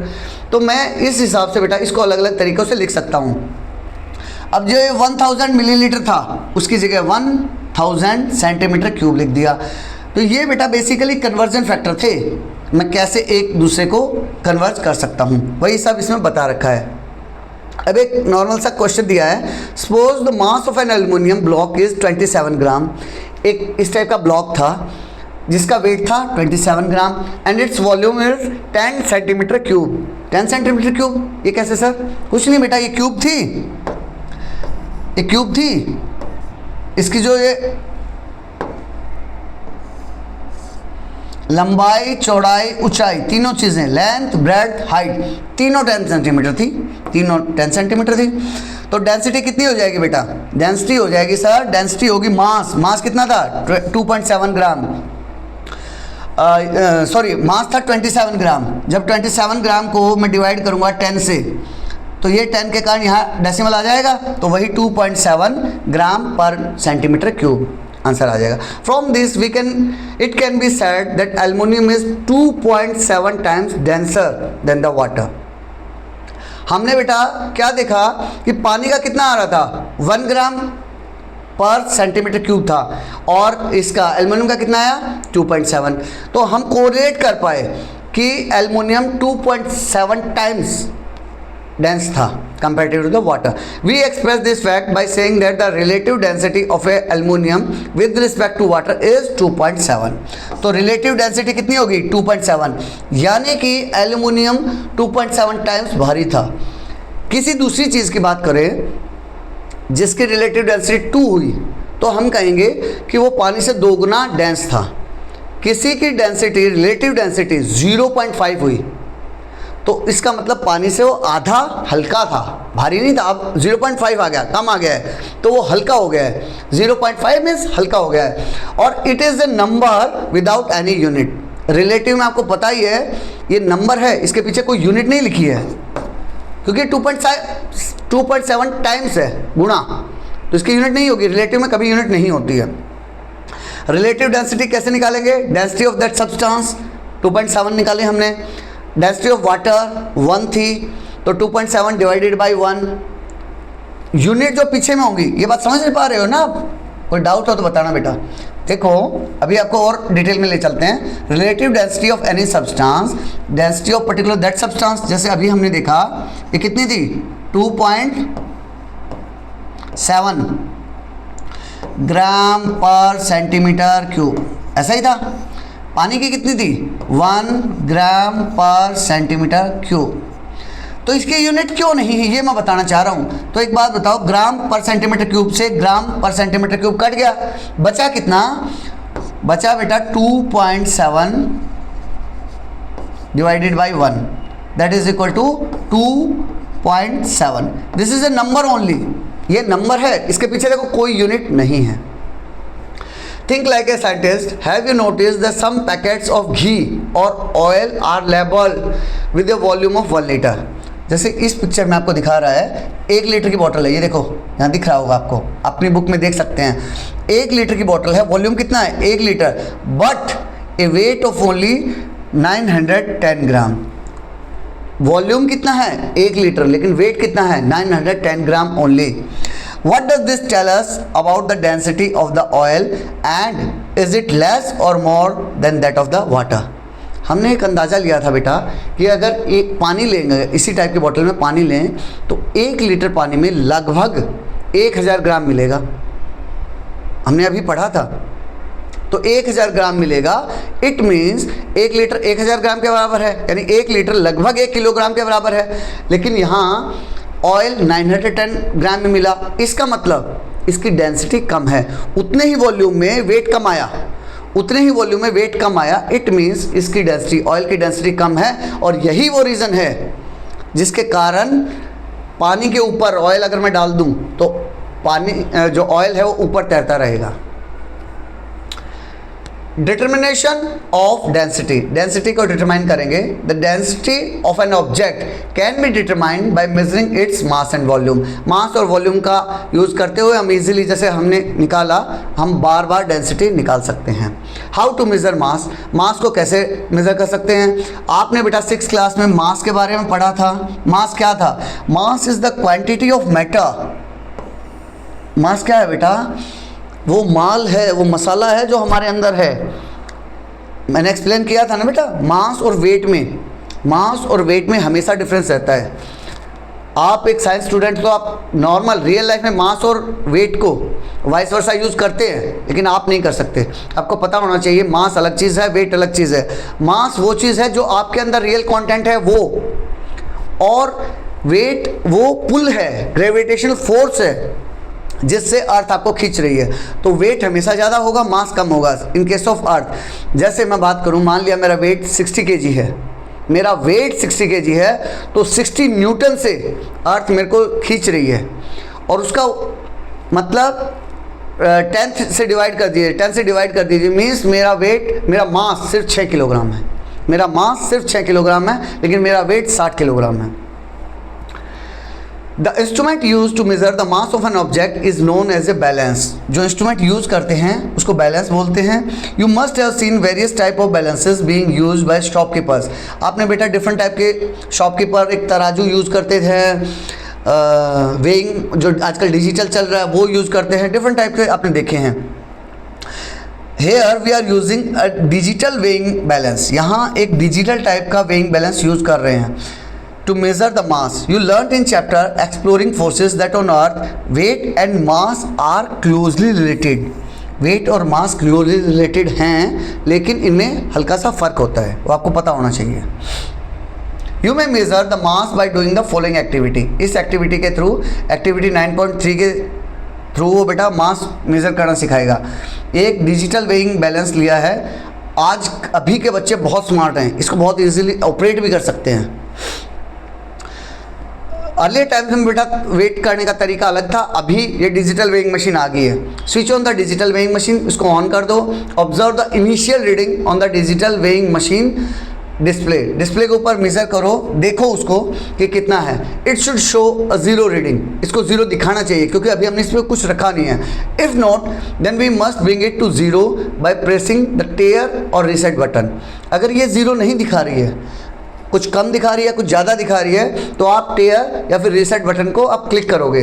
तो मैं इस हिसाब से बेटा इसको अलग अलग तरीक़ों से लिख सकता हूँ। अब जो 1000 मिलीलीटर था उसकी जगह 1000 सेंटीमीटर क्यूब लिख दिया। तो ये बेटा बेसिकली कन्वर्जन फैक्टर थे, मैं कैसे एक दूसरे को कन्वर्ज कर सकता हूँ, वही सब इसमें बता रखा है। अब एक नॉर्मल सा क्वेश्चन दिया है, suppose the mass of an aluminium block is 27 gram. एक इस टाइप का ब्लॉक था जिसका वेट था 27 gram and its volume is 10 centimetre cube. 10 centimetre cube, ये कैसे सर? कुछ नहीं बेटा, ये क्यूब थी, इसकी जो ये लंबाई चौड़ाई ऊंचाई तीनों चीज़ें, लेंथ ब्रेड्थ हाइट, तीनों 10 सेंटीमीटर थी। तो डेंसिटी कितनी हो जाएगी बेटा? डेंसिटी हो जाएगी सर, डेंसिटी होगी मास कितना था 2.7 ग्राम, सॉरी मास था 27 ग्राम। जब 27 ग्राम को मैं डिवाइड करूंगा 10 से तो ये 10 के कारण यहाँ डेसिमल आ जाएगा, तो वही 2.7 ग्राम पर सेंटीमीटर क्यूब आंसर आ जाएगा। From this it can be said that aluminium is 2.7 times denser then the water. हमने बेटा क्या देखा कि पानी का कितना आ रहा था, 1 ग्राम पर सेंटीमीटर क्यूब था, और इसका एल्युमिनियम का कितना आया 2.7। तो हम कोरिलेट कर पाए कि एल्युमिनियम 2.7 टाइम्स dense था comparative to the water. We express this fact by saying that the relative density of a aluminium with respect to water is 2.7. तो relative density कितनी होगी 2.7, यानी कि एल्युमिनियम 2.7 टाइम्स भारी था। किसी दूसरी चीज़ की बात करें जिसकी रिलेटिव डेंसिटी 2 हुई तो हम कहेंगे कि वो पानी से 2 गुना डेंस था। किसी की डेंसिटी रिलेटिव डेंसिटी 0.5 हुई तो इसका मतलब पानी से वो आधा हल्का था, भारी नहीं था। अब 0.5 आ गया, कम आ गया है, तो वो हल्का हो गया है। 0.5 मीन्स हल्का हो गया है। और it is a number without any unit. Relative में आपको पता ही है ये नंबर है, इसके पीछे कोई यूनिट नहीं लिखी है, क्योंकि 2.7 टाइम्स है गुणा, तो इसकी यूनिट नहीं होगी। रिलेटिव में कभी यूनिट नहीं होती है। रिलेटिव डेंसिटी कैसे निकालेंगे? डेंसिटी ऑफ दैट सब्सटेंस 2.7 निकाले हमने, डेंसिटी ऑफ वाटर 1 थी तो 2.7 डिवाइडेड बाई 1। यूनिट जो पीछे में होंगी, ये बात समझ नहीं पा रहे हो ना आप? कोई डाउट हो तो बताना बेटा। देखो अभी आपको और डिटेल में ले चलते हैं। Relative density of any substance, density of particular that substance, जैसे अभी हमने देखा ये कितनी थी 2.7 ग्राम पर सेंटीमीटर क्यूब, ऐसा ही था। पानी की कितनी थी 1 ग्राम पर सेंटीमीटर क्यूब। तो इसकी यूनिट क्यों नहीं है ये मैं बताना चाह रहा हूँ। तो एक बात बताओ, ग्राम पर सेंटीमीटर क्यूब से ग्राम पर सेंटीमीटर क्यूब कट गया, बचा कितना? बचा बेटा 2.7 divided by 1, that is equal to 2.7। This is a number only, ये नंबर है, इसके पीछे देखो कोई यूनिट नहीं है। Think like a scientist, have you notice that some packets of ghee or oil are labelled with a volume of 1 litre. जैसे इस पिक्चर में आपको दिखा रहा है 1 लीटर की बोतल है, ये देखो यहाँ दिख रहा होगा आपको, अपनी बुक में देख सकते हैं। 1 लीटर की बोतल है, वॉल्यूम कितना है 1 litre, but A weight of only 910 gram. Volume कितना है 1 लीटर, लेकिन वेट कितना है 910 ग्राम only. What does this tell us about the density of the oil and is it less or more than that of the water? हमने एक अंदाज़ा लिया था बेटा कि अगर एक पानी लेंगे, इसी टाइप की बोतल में पानी लें तो 1 लीटर पानी में लगभग 1000 ग्राम मिलेगा। हमने अभी पढ़ा था, तो 1000 ग्राम मिलेगा। इट मीन्स 1 लीटर 1000 ग्राम के बराबर है, यानी 1 लीटर लगभग 1 किलोग्राम के बराबर है। लेकिन यहाँ ऑयल 910 ग्राम में मिला, इसका मतलब इसकी डेंसिटी कम है, उतने ही वॉल्यूम में वेट कम आया, उतने ही वॉल्यूम में वेट कम आया। इट मीन्स इसकी डेंसिटी, ऑयल की डेंसिटी कम है, और यही वो रीज़न है जिसके कारण पानी के ऊपर ऑयल अगर मैं डाल दूं तो पानी जो ऑयल है वो ऊपर तैरता रहेगा। डिटर्मिनेशन ऑफ डेंसिटी, डेंसिटी को डिटरमाइन करेंगे। The density of an object can be determined by measuring its mass and volume. Mass और वॉल्यूम का यूज़ करते हुए हम इजीली, जैसे हमने निकाला, हम बार बार डेंसिटी निकाल सकते हैं। हाउ टू मेज़र मास, मास को कैसे मेज़र कर सकते हैं? आपने बेटा 6th क्लास में मास के बारे में पढ़ा था। मास क्या था? Mass is the quantity of matter. Mass क्या है बेटा? वो माल है, वो मसाला है जो हमारे अंदर है। मैंने एक्सप्लेन किया था ना बेटा, मास और वेट में, मास और वेट में हमेशा डिफरेंस रहता है। आप एक साइंस स्टूडेंट, तो आप नॉर्मल रियल लाइफ में मास और वेट को वाइस वर्सा यूज़ करते हैं, लेकिन आप नहीं कर सकते। आपको पता होना चाहिए मास अलग चीज़ है, वेट अलग चीज़ है। मास वो चीज़ है जो आपके अंदर रियल कंटेंट है वो, और वेट वो पुल है, ग्रेविटेशनल फोर्स है जिससे अर्थ आपको खींच रही है। तो वेट हमेशा ज़्यादा होगा, मास कम होगा इन केस ऑफ अर्थ। जैसे मैं बात करूं, मान लिया मेरा वेट 60 kg है, मेरा वेट 60 kg है, तो 60 न्यूटन से अर्थ मेरे को खींच रही है, और उसका मतलब 10 से डिवाइड कर दीजिए, 10 से डिवाइड कर दीजिए, मीन्स मेरा वेट, मेरा मास सिर्फ 6 किलोग्राम है। मेरा मास सिर्फ 6 किलोग्राम है, लेकिन मेरा वेट 60 किलोग्राम है। The instrument use to measure the mass of an object is known as a balance. जो इंस्ट्रूमेंट यूज करते हैं उसको बैलेंस बोलते हैं। You must have seen various type of balances being used by shopkeepers. आपने बेटा different type के shopkeeper एक तराजू यूज करते थे, वेइंग जो आजकल डिजिटल चल रहा है वो यूज करते हैं, डिफरेंट टाइप के आपने देखे हैं। Here we are using a digital weighing balance। यहाँ एक डिजिटल टाइप का weighing balance यूज कर रहे हैं to measure the mass. You learnt in chapter exploring forces that on earth weight and mass are closely related. weight और mass closely related हैं, लेकिन इनमें हल्का सा फ़र्क होता है, वो आपको पता होना चाहिए। You may measure the mass by doing the following activity। इस एक्टिविटी के थ्रू, एक्टिविटी 9.3 के थ्रू वो बेटा मास मेज़र करना सिखाएगा। एक डिजिटल वेइंग बैलेंस लिया है। आज अभी के बच्चे बहुत स्मार्ट हैं, इसको बहुत इजीली ऑपरेट भी कर सकते हैं। अर्ली टाइम्स में बेटा वेट करने का तरीका अलग था, अभी ये डिजिटल वेइंग मशीन आ गई है। Switch on the digital weighing machine, इसको ऑन कर दो। Observe the initial reading on the digital weighing machine display. Display के ऊपर मेजर करो, देखो उसको कि कितना है। It should show a zero reading. इसको जीरो दिखाना चाहिए क्योंकि अभी हमने इसमें कुछ रखा नहीं है। If not then we must bring it to zero by pressing the tare or reset button. अगर ये जीरो नहीं दिखा रही है, कुछ कम दिखा रही है, कुछ ज़्यादा दिखा रही है, तो आप टेयर या फिर रीसेट बटन को आप क्लिक करोगे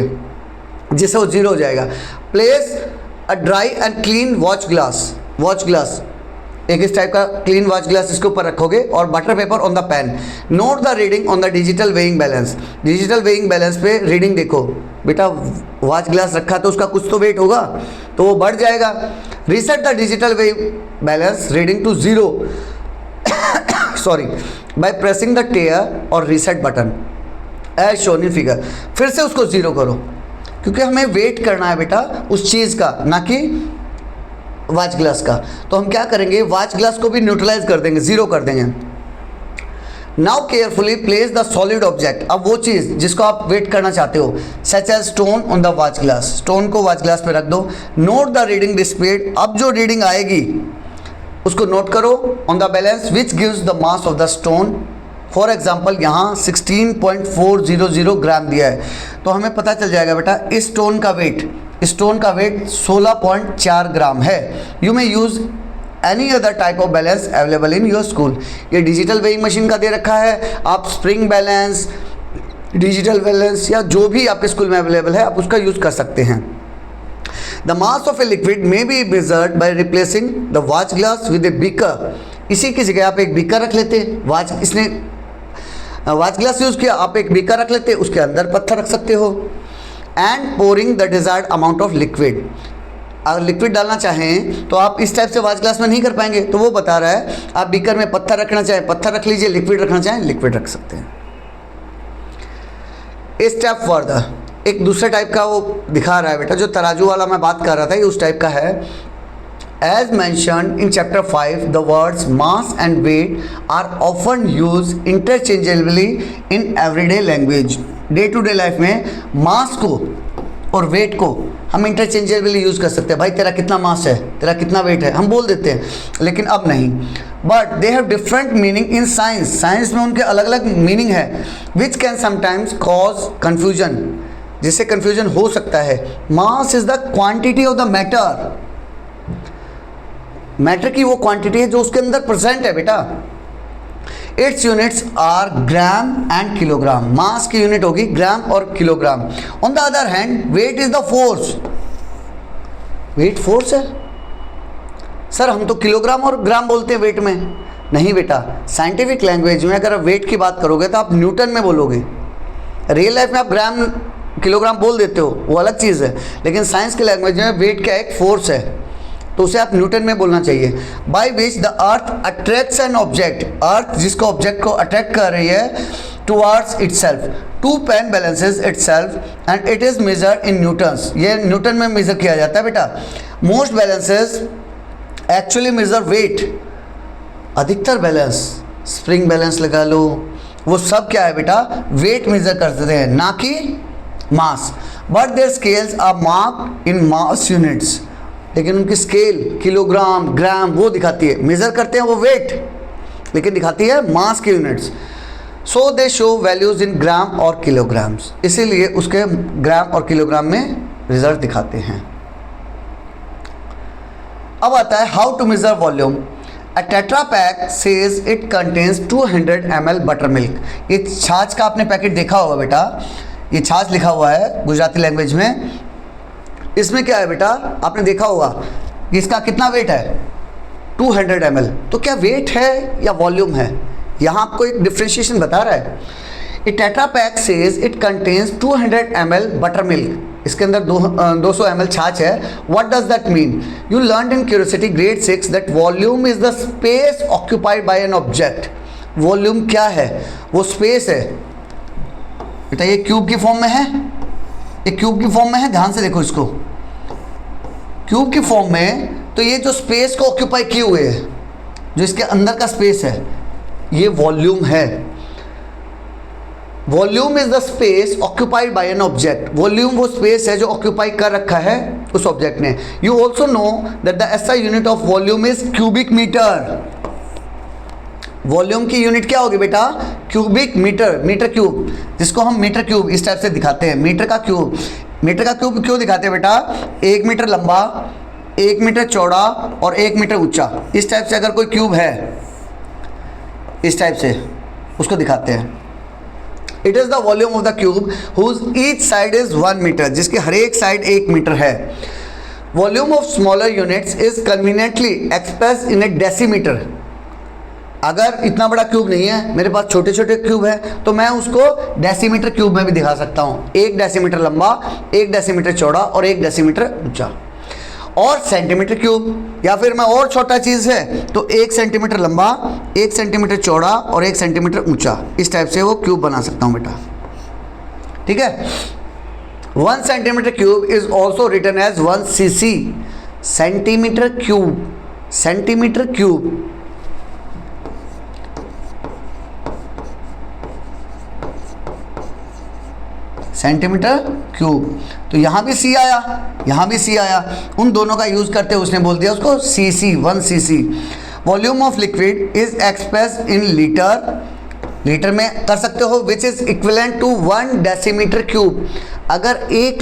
जिससे वो जीरो हो जाएगा। Place a dry and clean watch glass, एक इस टाइप का क्लीन वॉच ग्लास इसके ऊपर रखोगे, और butter paper on the pan. Note the reading on the digital weighing balance. Digital weighing balance पे रीडिंग देखो बेटा, वॉच ग्लास रखा तो उसका कुछ तो वेट होगा, तो वो बढ़ जाएगा। Reset the digital weighing balance reading to zero by pressing the tare or reset button as shown in figure. फिर से उसको ज़ीरो करो, क्योंकि हमें वेट करना है बेटा उस चीज़ का, ना कि वॉच ग्लास का। तो हम क्या करेंगे, वॉच ग्लास को भी न्यूट्रलाइज कर देंगे, ज़ीरो कर देंगे। Now carefully place the solid object, अब वो चीज़ जिसको आप वेट करना चाहते हो, such as stone on the watch glass, stone को वॉच ग्लास पे रख दो। नोट द रीडिंग डिस्प्लेड, अब जो रीडिंग आएगी उसको नोट करो on the balance which gives the mass of the stone. For example यहाँ 16.400 ग्राम दिया है, तो हमें पता चल जाएगा बेटा इस स्टोन का वेट 16.4 ग्राम है। You may use any other type of balance available in your school. ये डिजिटल वेइंग मशीन का दे रखा है, आप स्प्रिंग बैलेंस, डिजिटल बैलेंस या जो भी आपके स्कूल में अवेलेबल है आप उसका यूज़ कर सकते हैं। The mass of a liquid may be measured by replacing the watch glass with a beaker. इसी की जगह आप एक बीकर रख लेते, इसने वॉच ग्लास यूज़ किया, आप एक बीकर रख लेते, उसके अंदर पत्थर रख सकते हो। And pouring the desired amount of liquid, अगर लिक्विड डालना चाहें तो आप इस टाइप से वॉच ग्लास में नहीं कर पाएंगे, तो वो बता रहा है आप बीकर में पत्थर रखना चाहें पत्थर रख लीजिए, लिक्विड रखना चाहें लिक्विड रख सकते हैं। इस स्टेप फर्दर एक दूसरे टाइप का वो दिखा रहा है बेटा, जो तराजू वाला मैं बात कर रहा था ये उस टाइप का है। As mentioned in chapter 5 the words mass and weight are often use interchangeably in everyday language. Day to day life में मास को और वेट को हम इंटरचेंजेबली यूज़ कर सकते हैं। भाई तेरा कितना मास है, तेरा कितना वेट है, हम बोल देते हैं, लेकिन अब नहीं। But they have different meaning in science, science में उनके अलग अलग मीनिंग है, which can sometimes cause confusion, जिससे कन्फ्यूजन हो सकता है। Mass is the quantity of the matter, matter की वो क्वांटिटी है जो उसके अंदर प्रेजेंट है बेटा। Its units are gram and kilogram, mass की यूनिट होगी ग्राम और kilogram. On the other hand weight is the force, weight force है। सर हम तो किलोग्राम और ग्राम बोलते हैं वेट में, नहीं बेटा, साइंटिफिक लैंग्वेज में अगर आप वेट की बात करोगे तो आप न्यूटन में बोलोगे। रियल लाइफ में आप ग्राम किलोग्राम बोल देते हो, वो अलग चीज़ है, लेकिन साइंस की लैंग्वेज में वेट का एक फोर्स है, तो उसे आप न्यूटन में बोलना चाहिए। By which the earth attracts an object, earth जिसको ऑब्जेक्ट को अट्रैक्ट कर रही है towards itself. Two pan balances itself and it is measured in newtons, ये न्यूटन में मेजर किया जाता है बेटा। Most balances actually measure weight, अधिकतर बैलेंस, स्प्रिंग बैलेंस लगा लो, वो सब क्या है बेटा, वेट मेजर करते हैं, ना कि mass. But their scales are marked in mass units, लेकिन उनकी स्केल किलोग्राम ग्राम वो दिखाती है, मेज़र करते हैं वो वेट, लेकिन दिखाती है मास की units. So they show values in gram or kilograms, इसीलिए उसके ग्राम और किलोग्राम में रिजल्ट दिखाते हैं। अब आता है how to measure volume. A tetra pack says it contains 200 ml butter milk. ये छाछ का आपने पैकेट देखा होगा बेटा, ये छाछ लिखा हुआ है गुजराती लैंग्वेज में। इसमें क्या है बेटा, आपने देखा होगा कि इसका कितना वेट है, 200 ml। तो क्या वेट है या वॉल्यूम है, यहाँ आपको एक डिफ्रेंशिएशन बता रहा है। A tetra pack says it contains 200 ml butter milk, इसके अंदर 200 ml छाछ है। What does that mean? You learn in curiosity grade 6 that volume is the space occupied by an object. Volume क्या है, वो स्पेस है बेटा। ये क्यूब की फॉर्म में है, ये क्यूब की फॉर्म में है, ध्यान से देखो इसको, क्यूब की फॉर्म में, तो ये जो स्पेस को ऑक्यूपाई किए हुए है, जो इसके अंदर का स्पेस है, ये वॉल्यूम है। Volume is the space occupied by an object. Volume वो स्पेस है जो ऑक्यूपाई कर रखा है उस ऑब्जेक्ट ने। You also know that the SI unit of volume is cubic metre. Volume की यूनिट क्या होगी बेटा, क्यूबिक मीटर, मीटर क्यूब, जिसको हम मीटर क्यूब इस टाइप से दिखाते हैं। मीटर का क्यूब, मीटर का क्यूब क्यों दिखाते हैं बेटा, 1 मीटर लंबा, 1 मीटर चौड़ा और 1 मीटर ऊंचा, इस टाइप से अगर कोई क्यूब है इस टाइप से उसको दिखाते हैं। It is the volume of the cube whose each side is 1 metre, जिसकी हर एक साइड 1 मीटर है। Volume of smaller units is conveniently express in a decimetre. अगर इतना बड़ा क्यूब नहीं है, मेरे पास छोटे छोटे क्यूब है, तो मैं उसको डेसीमीटर क्यूब में भी दिखा सकता हूँ। 1 डेसीमीटर लंबा, 1 डेसीमीटर चौड़ा और 1 डेसीमीटर ऊंचा। और सेंटीमीटर क्यूब, या फिर मैं और छोटा चीज़ है तो 1 सेंटीमीटर लंबा, 1 सेंटीमीटर चौड़ा और 1 सेंटीमीटर ऊंचा, इस टाइप से वो क्यूब बना सकता हूँ बेटा। ठीक है। 1 centimetre cube is also written as 1 cc, centimetre cube, centimetre cube. Centimetre cube. तो यहाँ भी सी आया, यहाँ भी सी आया, उन दोनों का यूज़ करते हुए उसने बोल दिया उसको CC, 1 CC. Volume of liquid is express in litre, litre में कर सकते हो, which is equivalent to 1 decimetre cube. अगर 1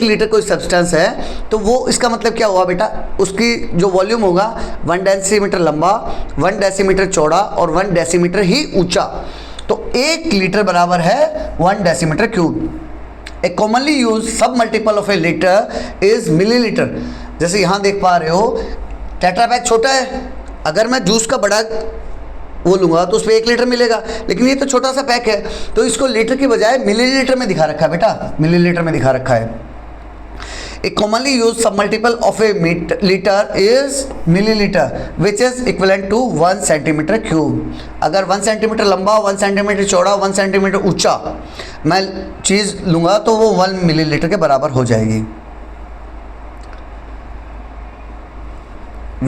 लीटर कोई सब्सटेंस है तो वो इसका मतलब क्या हुआ बेटा, उसकी जो वॉल्यूम होगा 1 डेसीमीटर लंबा, 1 डेसीमीटर चौड़ा और 1 डेसीमीटर ही ऊंचा। तो 1 लीटर बराबर है 1 decimetre cube. A commonly use submultiple of a litre is millilitre. जैसे यहाँ देख पा रहे हो टेट्रा पैक छोटा है, अगर मैं जूस का बड़ा वो लूँगा तो उसमें 1 लीटर मिलेगा, लेकिन ये तो छोटा सा पैक है तो इसको लीटर की बजाय मिलीलीटर में दिखा रखा है बेटा, मिलीलीटर में दिखा रखा है। A commonly use submultiple of a litre is millilitre which is equivalent to 1 centimetre cube. अगर 1 सेंटीमीटर लंबा, 1 सेंटीमीटर चौड़ा, 1 सेंटीमीटर ऊंचा मैं चीज़ लूँगा तो वो 1 मिलीलीटर के बराबर हो जाएगी।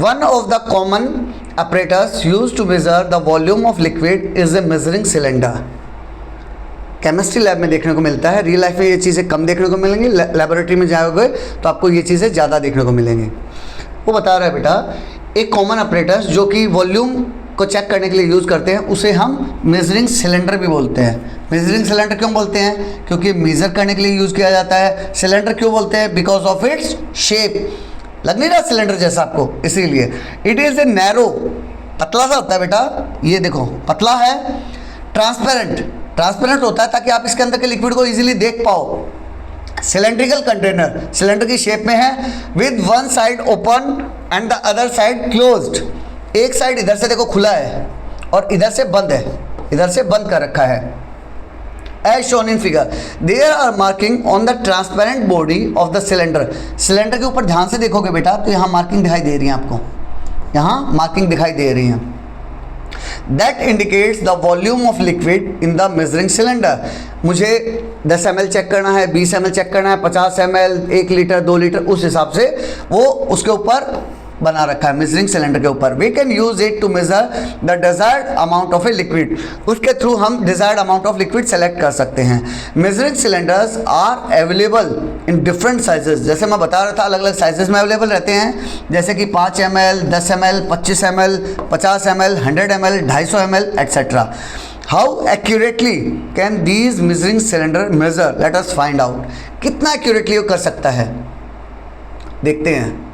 One of the common apparatus used to measure the volume of liquid is a measuring cylinder. Chemistry lab में देखने को मिलता है, रियल लाइफ में ये चीज़ें कम देखने को मिलेंगी, लैबोरेटरी में जाओगे तो आपको ये चीज़ें ज़्यादा देखने को मिलेंगी। वो बता रहा है बेटा एक कॉमन अपरेटस जो कि वॉल्यूम को चेक करने के लिए यूज़ करते हैं उसे हम मेजरिंग सिलेंडर भी बोलते हैं। मेजरिंग सिलेंडर क्यों बोलते हैं? क्योंकि मेज़र करने के लिए यूज़ किया जाता है। सिलेंडर क्यों बोलते हैं? बिकॉज ऑफ इट्स शेप, लग नहीं रहा सिलेंडर जैसा आपको, इसीलिए। इट इज़ ए नैरो, पतला सा होता है बेटा, ये देखो पतला है, ट्रांसपेरेंट होता है ताकि आप इसके अंदर के लिक्विड को इजीली देख पाओ। सिलेंड्रिकल कंटेनर, सिलेंडर की शेप में है, with 1 side open and the other side closed. एक साइड इधर से देखो खुला है और इधर से बंद है, इधर से बंद कर रखा है। As shown in figure, there are marking on the transparent body of the cylinder. Cylinder के ऊपर ध्यान से देखोगे बेटा तो यहाँ मार्किंग दिखाई दे रही है आपको, यहाँ मार्किंग दिखाई दे रही है। That indicates the volume of liquid in the measuring cylinder. मुझे 10 ml चेक करना है, 20 ml चेक करना है, 50 ml, 1 लीटर, 2 लीटर, उस हिसाब से वो उसके ऊपर बना रखा है मेजरिंग सिलेंडर के ऊपर। We can use it to measure the desired amount of a liquid. उसके थ्रू हम desired amount of liquid select कर सकते हैं। Measuring cylinders are available in different sizes. जैसे मैं बता रहा था अलग अलग साइजेस में अवेलेबल रहते हैं, जैसे कि 5 ml, 10 ml, 25 ml, 50 ml, 100 ml, 250 ml etcetera. How accurately can these measuring cylinder measure? Let us find out. कितना एक्यूरेटली वो कर सकता है देखते हैं।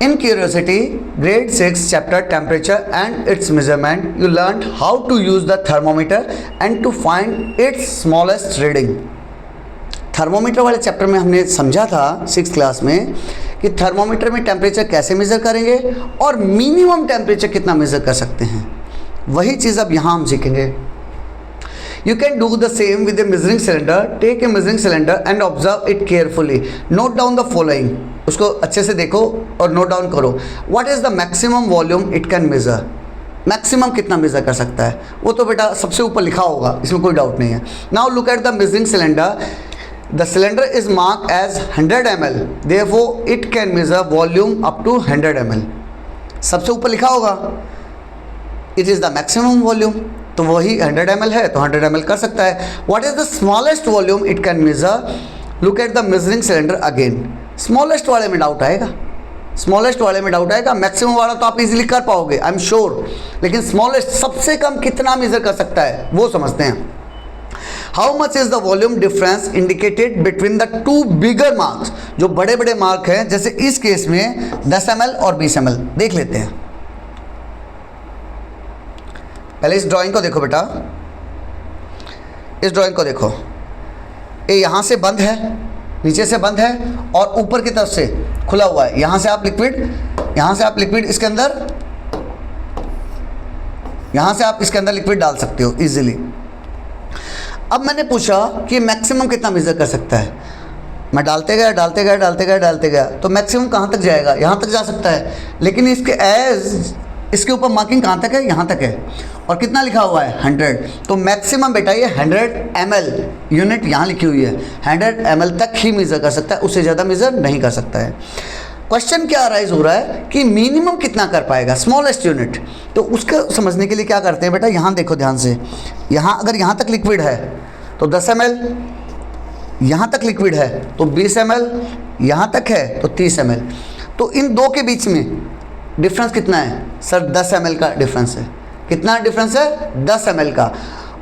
In Curiosity, Grade 6 Chapter Temperature and its Measurement, you learned how to use the thermometer and to find its smallest reading. Thermometer वाले chapter में हमने समझा था 6th क्लास में कि थर्मोमीटर में टेम्परेचर कैसे मेज़र करेंगे और मिनिमम टेम्परेचर कितना मेज़र कर सकते हैं। वही चीज़ अब यहाँ हम सीखेंगे। You can do the same with a measuring cylinder. Take a measuring cylinder and observe it carefully. Note down the following. उसको अच्छे से देखो और नोट डाउन करो। What is the maximum volume it can measure? Maximum कितना measure कर सकता है वो तो बेटा सबसे ऊपर लिखा होगा, इसमें कोई डाउट नहीं है। Now look at the measuring cylinder. The cylinder is marked as 100 ml. Therefore it can measure volume up to 100 ml. सबसे ऊपर लिखा होगा it is the maximum volume, तो वही 100 ml है तो 100 ml कर सकता है। What is the smallest volume it can measure? Look at the measuring cylinder again. Smallest वाले में डाउट आएगा, स्मॉलेस्ट वाले में डाउट आएगा। मैक्सिमम वाला तो आप इजीली कर पाओगे, आई एम श्योर, लेकिन स्मॉलेस्ट सबसे कम कितना मेजर कर सकता है वो समझते हैं। How much is the volume difference indicated between the 2 bigger marks? जो बड़े बड़े मार्क हैं, जैसे इस केस में 10 ml और 20 ml, देख लेते हैं। पहले इस ड्राइंग को देखो बेटा, इस ड्राइंग को देखो, ये यहाँ से बंद है, नीचे से बंद है और ऊपर की तरफ से खुला हुआ है। यहाँ से आप लिक्विड इसके अंदर, यहाँ से आप इसके अंदर लिक्विड डाल सकते हो इजीली। अब मैंने पूछा कि मैक्सिमम कितना मेजर कर सकता है। मैं डालते गया तो मैक्सिमम कहाँ तक जाएगा? यहाँ तक जा सकता है, लेकिन इसके ऊपर मार्किंग कहाँ तक है? यहाँ तक है। और कितना लिखा हुआ है? 100। तो मैक्सिमम बेटा ये 100 ml यूनिट यहाँ लिखी हुई है, 100 ml तक ही मेज़र कर सकता है, उससे ज़्यादा मेज़र नहीं कर सकता है। क्वेश्चन क्या अराइज हो रहा है कि मिनिमम कितना कर पाएगा, स्मॉलेस्ट यूनिट। तो उसको समझने के लिए क्या करते हैं बेटा, यहाँ देखो ध्यान से, यहाँ अगर यहाँ तक लिक्विड है तो 10 ml, यहाँ तक लिक्विड है तो 20 ml, यहाँ तक है तो 30 ml। तो इन दो के बीच में डिफरेंस कितना है सर? 10 ml का डिफरेंस है। कितना डिफरेंस है? 10 ml का।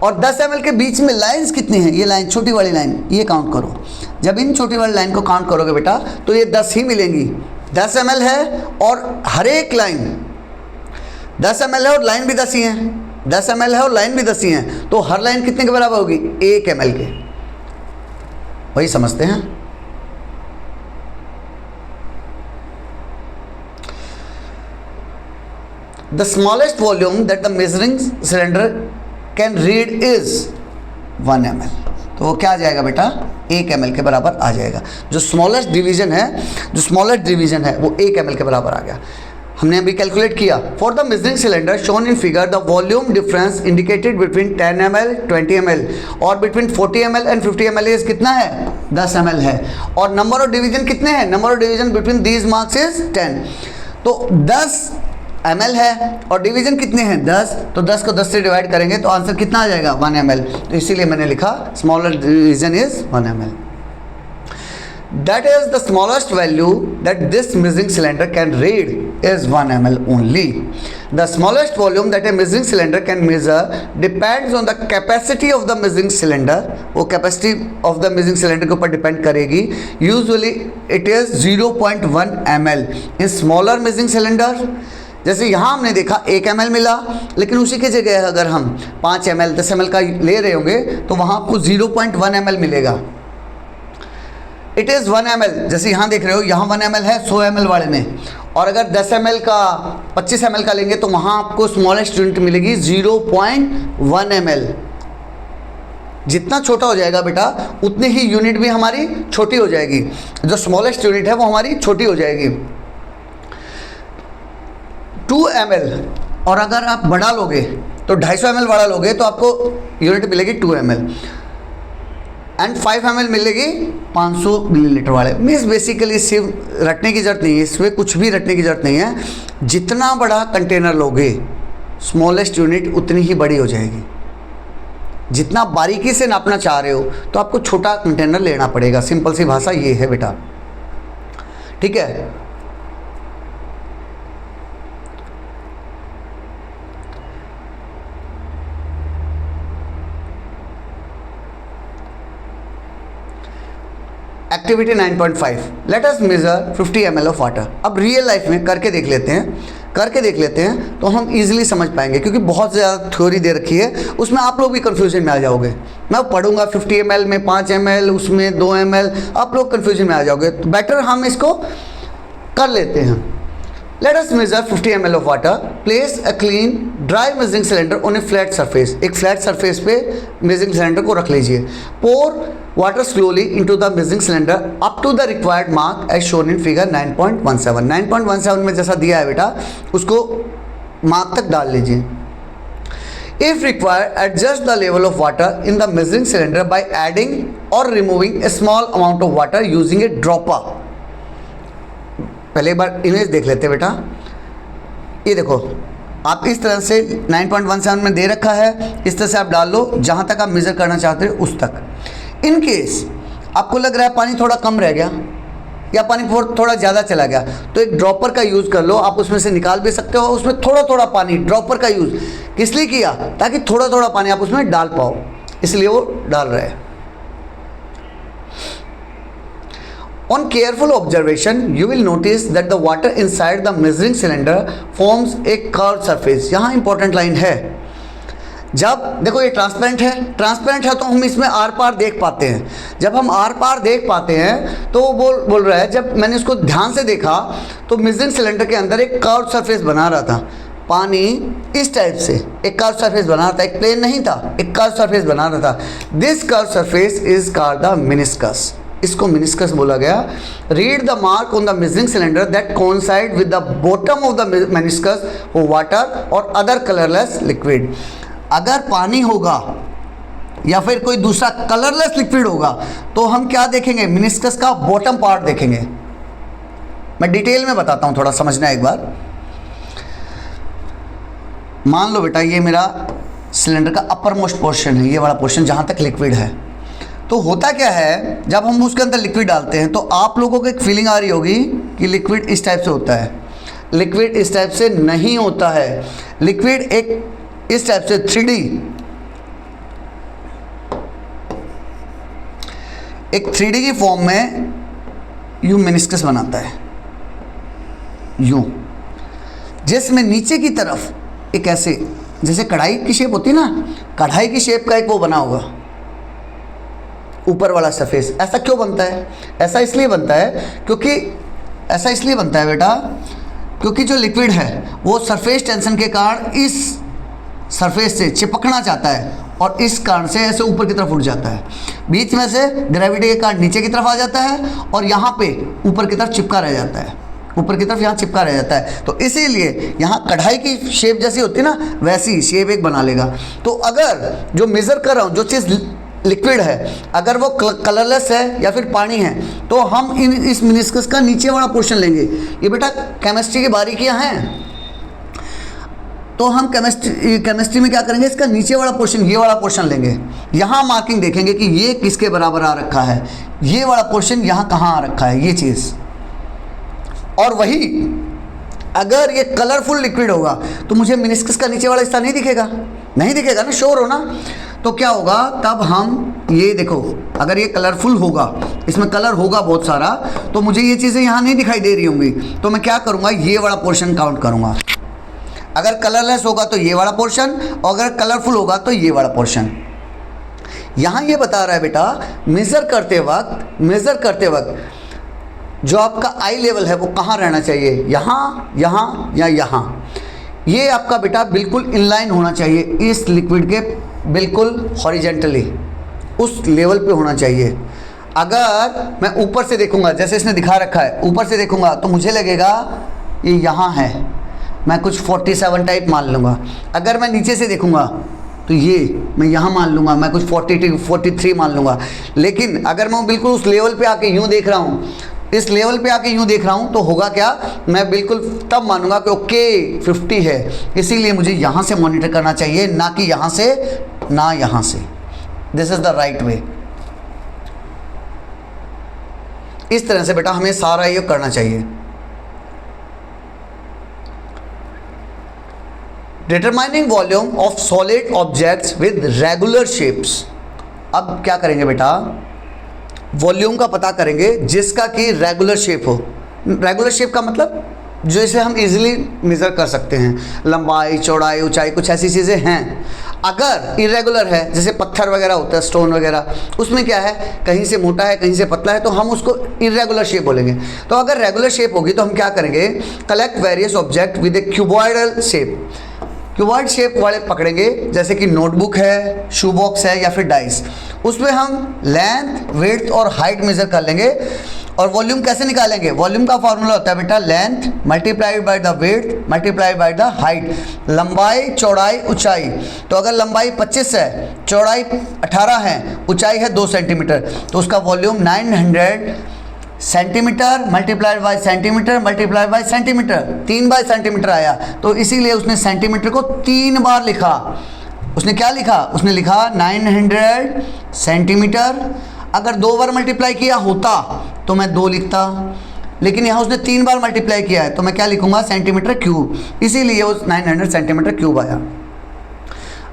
और 10 ml के बीच में लाइंस कितनी हैं? ये लाइन, छोटी वाली लाइन, ये काउंट करो। जब इन छोटी वाली लाइन को काउंट करोगे बेटा तो ये 10 ही मिलेंगी। 10 ml है और हर एक लाइन 10 ml है और लाइन भी 10 ही है। 10 ml है और लाइन भी 10 ही है, तो हर लाइन कितने के बराबर होगी? 1 ml के। वही समझते हैं। The smallest volume that the measuring cylinder can read is 1 ml। तो वो क्या आ जाएगा बेटा? 1 ml के बराबर आ जाएगा। जो स्मॉलेस्ट डिवीजन है वो 1 ml के बराबर आ गया। हमने अभी कैलकुलेट किया। For the measuring cylinder shown in figure the volume difference indicated between 10 ml 20 ml और between 40 ml and 50 ml is कितना है? 10 ml है। और नंबर ऑफ डिवीजन कितने हैं? Number of division between these marks is 10। तो 10 ml है और डिवीजन कितने हैं? 10। तो 10 को 10 से डिवाइड करेंगे तो आंसर कितना आ जाएगा? 1 ml। तो इसीलिए मैंने लिखा smaller division is 1 ml। That is the smallest value that this measuring cylinder can read is 1 ml only. The smallest volume that a measuring cylinder can measure depends on the capacity of the measuring cylinder. वो capacity of the measuring cylinder के ऊपर depend करेगी। Usually it is 0.1 ml. In smaller measuring cylinder, जैसे यहाँ हमने देखा 1 ml मिला, लेकिन उसी की जगह अगर हम 5 ml 10 ml का ले रहे होंगे तो वहाँ आपको 0.1 ml मिलेगा। It is 1 ml। जैसे यहाँ देख रहे हो, यहाँ 1 ml है 100 ml वाले में, और अगर 10 ml का 25 ml का लेंगे तो वहाँ आपको स्मॉलेस्ट यूनिट मिलेगी 0.1 ml। जितना छोटा हो जाएगा बेटा उतनी ही यूनिट भी हमारी छोटी हो जाएगी। जो स्मॉलेस्ट यूनिट है वो हमारी छोटी हो जाएगी। 2 ml, और अगर आप बड़ा लोगे तो 250 ml बड़ा लोगे तो आपको यूनिट मिलेगी 2 ml एंड 5 ml मिलेगी 500 मिलीलीटर वाले। मीन्स बेसिकली सिर्फ रटने की ज़रूरत नहीं है, इसमें कुछ भी रटने की ज़रूरत नहीं है। जितना बड़ा कंटेनर लोगे स्मॉलेस्ट यूनिट उतनी ही बड़ी हो जाएगी। जितना बारीकी से नापना चाह रहे हो तो आपको छोटा कंटेनर लेना पड़ेगा। सिंपल सी भाषा ये है बेटा, ठीक है। Activity 9.5 let us measure 50 ml of water. अब रियल लाइफ में करके देख लेते हैं तो हम इजीली समझ पाएंगे, क्योंकि बहुत ज़्यादा थ्योरी दे रखी है, उसमें आप लोग भी कन्फ्यूजन में आ जाओगे। मैं पढ़ूंगा 50 ml में 5 ml, उसमें 2 ml, आप लोग कन्फ्यूजन में आ जाओगे। तो बेटर हम इसको कर लेते हैं। Let us measure 50 ml of water. Place a clean dry measuring cylinder on a flat surface. एक फ्लैट सरफेस पे मेजरिंग सिलेंडर को रख लीजिए। Pour water slowly into the measuring cylinder up to the required mark as shown in figure 9.17। 9.17 में जैसा दिया है बेटा उसको मार्क तक डाल लीजिए। If required, adjust the level of water in the measuring cylinder by adding or removing a small amount of water using a dropper। पहले एक बार इमेज देख लेते हैं बेटा। ये देखो, आप इस तरह से 9.17 में दे रखा है, इस तरह से आप डाल लो जहाँ तक आप मेज़र करना चाहते हो उस तक। इन केस आपको लग रहा है पानी थोड़ा कम रह गया या पानी थोड़ा ज़्यादा चला गया, तो एक ड्रॉपर का यूज़ कर लो। आप उसमें से निकाल भी सकते हो। उसमें थोड़ा थोड़ा पानी, ड्रॉपर का यूज़ किस लिए किया? ताकि थोड़ा थोड़ा पानी आप उसमें डाल पाओ, इसलिए वो डाल रहे हैं। On careful observation, you will notice that the water inside the measuring cylinder forms a curved surface। यहाँ important line है। जब देखो ये ट्रांसपेरेंट है तो हम इसमें आर पार देख पाते हैं। जब हम आर पार देख पाते हैं तो वो बोल रहा है, जब मैंने इसको ध्यान से देखा तो मेजरिंग सिलेंडर के अंदर एक कर्व सरफेस बना रहा था। पानी इस टाइप से एक कर्व सरफेस बना रहा था, एक प्लेन नहीं था, एक कर्व सरफेस बना रहा था। This curve surface is called the meniscus. इसको मेनिस्कस बोला गया। Read the mark on the measuring cylinder that coincide with the bottom of the meniscus for water और अदर कलरलेस लिक्विड। अगर पानी होगा या फिर कोई दूसरा कलरलेस लिक्विड होगा तो हम क्या देखेंगे? मेनिस्कस का बॉटम पार्ट देखेंगे। मैं डिटेल में बताता हूँ, थोड़ा समझना एक बार। मान लो बेटा ये मेरा सिलेंडर का अपर मोस्ट पोर्शन है, ये वाला पोर्शन जहाँ तक लिक्विड है, तो होता क्या है, जब हम उसके अंदर लिक्विड डालते हैं तो आप लोगों को एक फीलिंग आ रही होगी कि लिक्विड इस टाइप से होता है। लिक्विड इस टाइप से नहीं होता है। लिक्विड एक इस टाइप से 3D, एक 3D की फॉर्म में यूं मेनिस्कस बनाता है, यूं, जिसमें नीचे की तरफ एक ऐसे, जैसे कढ़ाई की शेप होती है ना, कढ़ाई की शेप का एक वो बना होगा ऊपर वाला सरफेस। ऐसा क्यों बनता है? ऐसा इसलिए बनता है क्योंकि ऐसा इसलिए बनता है बेटा, क्योंकि जो लिक्विड है वो सरफेस टेंशन के कारण इस सरफेस से चिपकना चाहता है और इस कारण से ऐसे ऊपर की तरफ उठ जाता है। बीच में से ग्रेविटी के कारण नीचे की तरफ आ जाता है और यहाँ पे ऊपर की तरफ चिपका रह जाता है, ऊपर की तरफ यहाँ चिपका रह जाता है। तो इसीलिए यहाँ कढ़ाई की शेप जैसी होती है ना, वैसी शेप एक बना लेगा। तो अगर जो मेज़र कर रहा हूँ, जो चीज़ लिक्विड है, अगर वो कलरलेस है या फिर पानी है, तो हम इस मेनिस्कस का नीचे वाला पोर्शन लेंगे। ये बेटा केमिस्ट्री की बारीकियाँ हैं। तो हम केमिस्ट्री में क्या करेंगे, इसका नीचे वाला पोर्शन, ये वाला पोर्शन लेंगे। यहाँ मार्किंग देखेंगे कि ये किसके बराबर आ रखा है, ये वाला पोर्शन यहाँ कहाँ आ रखा है, ये चीज़। और वही अगर ये कलरफुल लिक्विड होगा तो मुझे मेनिस्कस का नीचे वाला हिस्सा नहीं दिखेगा, नहीं दिखेगा ना, श्योर हो ना। तो क्या होगा, तब हम ये देखो, अगर ये कलरफुल होगा, इसमें कलर होगा बहुत सारा, तो मुझे ये चीज़ें यहाँ नहीं दिखाई दे रही होंगी। तो मैं क्या करूँगा, ये वाला पोर्शन काउंट करूँगा। अगर कलरलेस होगा तो ये वाला पोर्शन, और अगर कलरफुल होगा तो ये वाला पोर्शन। यहाँ ये बता रहा है बेटा, मेज़र करते वक्त जो आपका आई लेवल है वो कहाँ रहना चाहिए, यहाँ, यहाँ या यहाँ। ये आपका बेटा बिल्कुल इनलाइन होना चाहिए इस लिक्विड के, बिल्कुल हॉरिजेंटली उस लेवल पे होना चाहिए। अगर मैं ऊपर से देखूंगा, जैसे इसने दिखा रखा है, ऊपर से देखूंगा तो मुझे लगेगा ये यहाँ है, मैं कुछ 47 टाइप मान लूँगा। अगर मैं नीचे से देखूंगा तो ये मैं यहाँ मान लूँगा, मैं कुछ 43 मान लूँगा। लेकिन अगर मैं बिल्कुल उस लेवल पे आके यूँ देख रहा हूँ, इस लेवल पे आके यूँ देख रहा हूँ, तो होगा क्या, मैं बिल्कुल तब मानूंगा कि ओके 50 है। इसीलिए मुझे यहाँ से मॉनिटर करना चाहिए, ना कि यहाँ से, ना यहाँ से। This is the right way. इस तरह से बेटा हमें सारा ये करना चाहिए। Determining volume of solid objects with regular shapes. अब क्या करेंगे बेटा, वॉल्यूम का पता करेंगे जिसका कि रेगुलर शेप हो। रेगुलर शेप का मतलब जो इसे हम इजीली मेज़र कर सकते हैं, लंबाई, चौड़ाई, ऊंचाई, कुछ ऐसी चीज़ें हैं। अगर इरेगुलर है, जैसे पत्थर वगैरह होता है, स्टोन वगैरह, उसमें क्या है, कहीं से मोटा है, कहीं से पतला है, तो हम उसको इरेगुलर शेप बोलेंगे। तो अगर रेगुलर शेप होगी तो हम क्या करेंगे, collect various object with A cuboidal shape. Cuboid shape वाले पकड़ेंगे, जैसे कि नोटबुक है, शू बॉक्स है या फिर डाइस। उसमें हम लेंथ, विड्थ और हाइट मेज़र कर लेंगे। और वॉल्यूम कैसे निकालेंगे, वॉल्यूम का फार्मूला होता है बेटा length multiplied by the width multiplied by the height. लंबाई, चौड़ाई, ऊंचाई। तो अगर लंबाई 25 है, चौड़ाई 18 है, ऊंचाई है 2 सेंटीमीटर, तो उसका volume 900 centimetre multiplied by centimetre multiplied by centimetre, 3 by centimetre आया। तो इसीलिए उसने सेंटीमीटर को 3 बार लिखा। उसने क्या लिखा, उसने लिखा 900 सेंटीमीटर। अगर 2 बार मल्टीप्लाई किया होता तो मैं 2 लिखता, लेकिन यहाँ उसने 3 बार मल्टीप्लाई किया है, तो मैं क्या लिखूंगा, सेंटीमीटर क्यूब। इसीलिए उस 900 सेंटीमीटर क्यूब आया।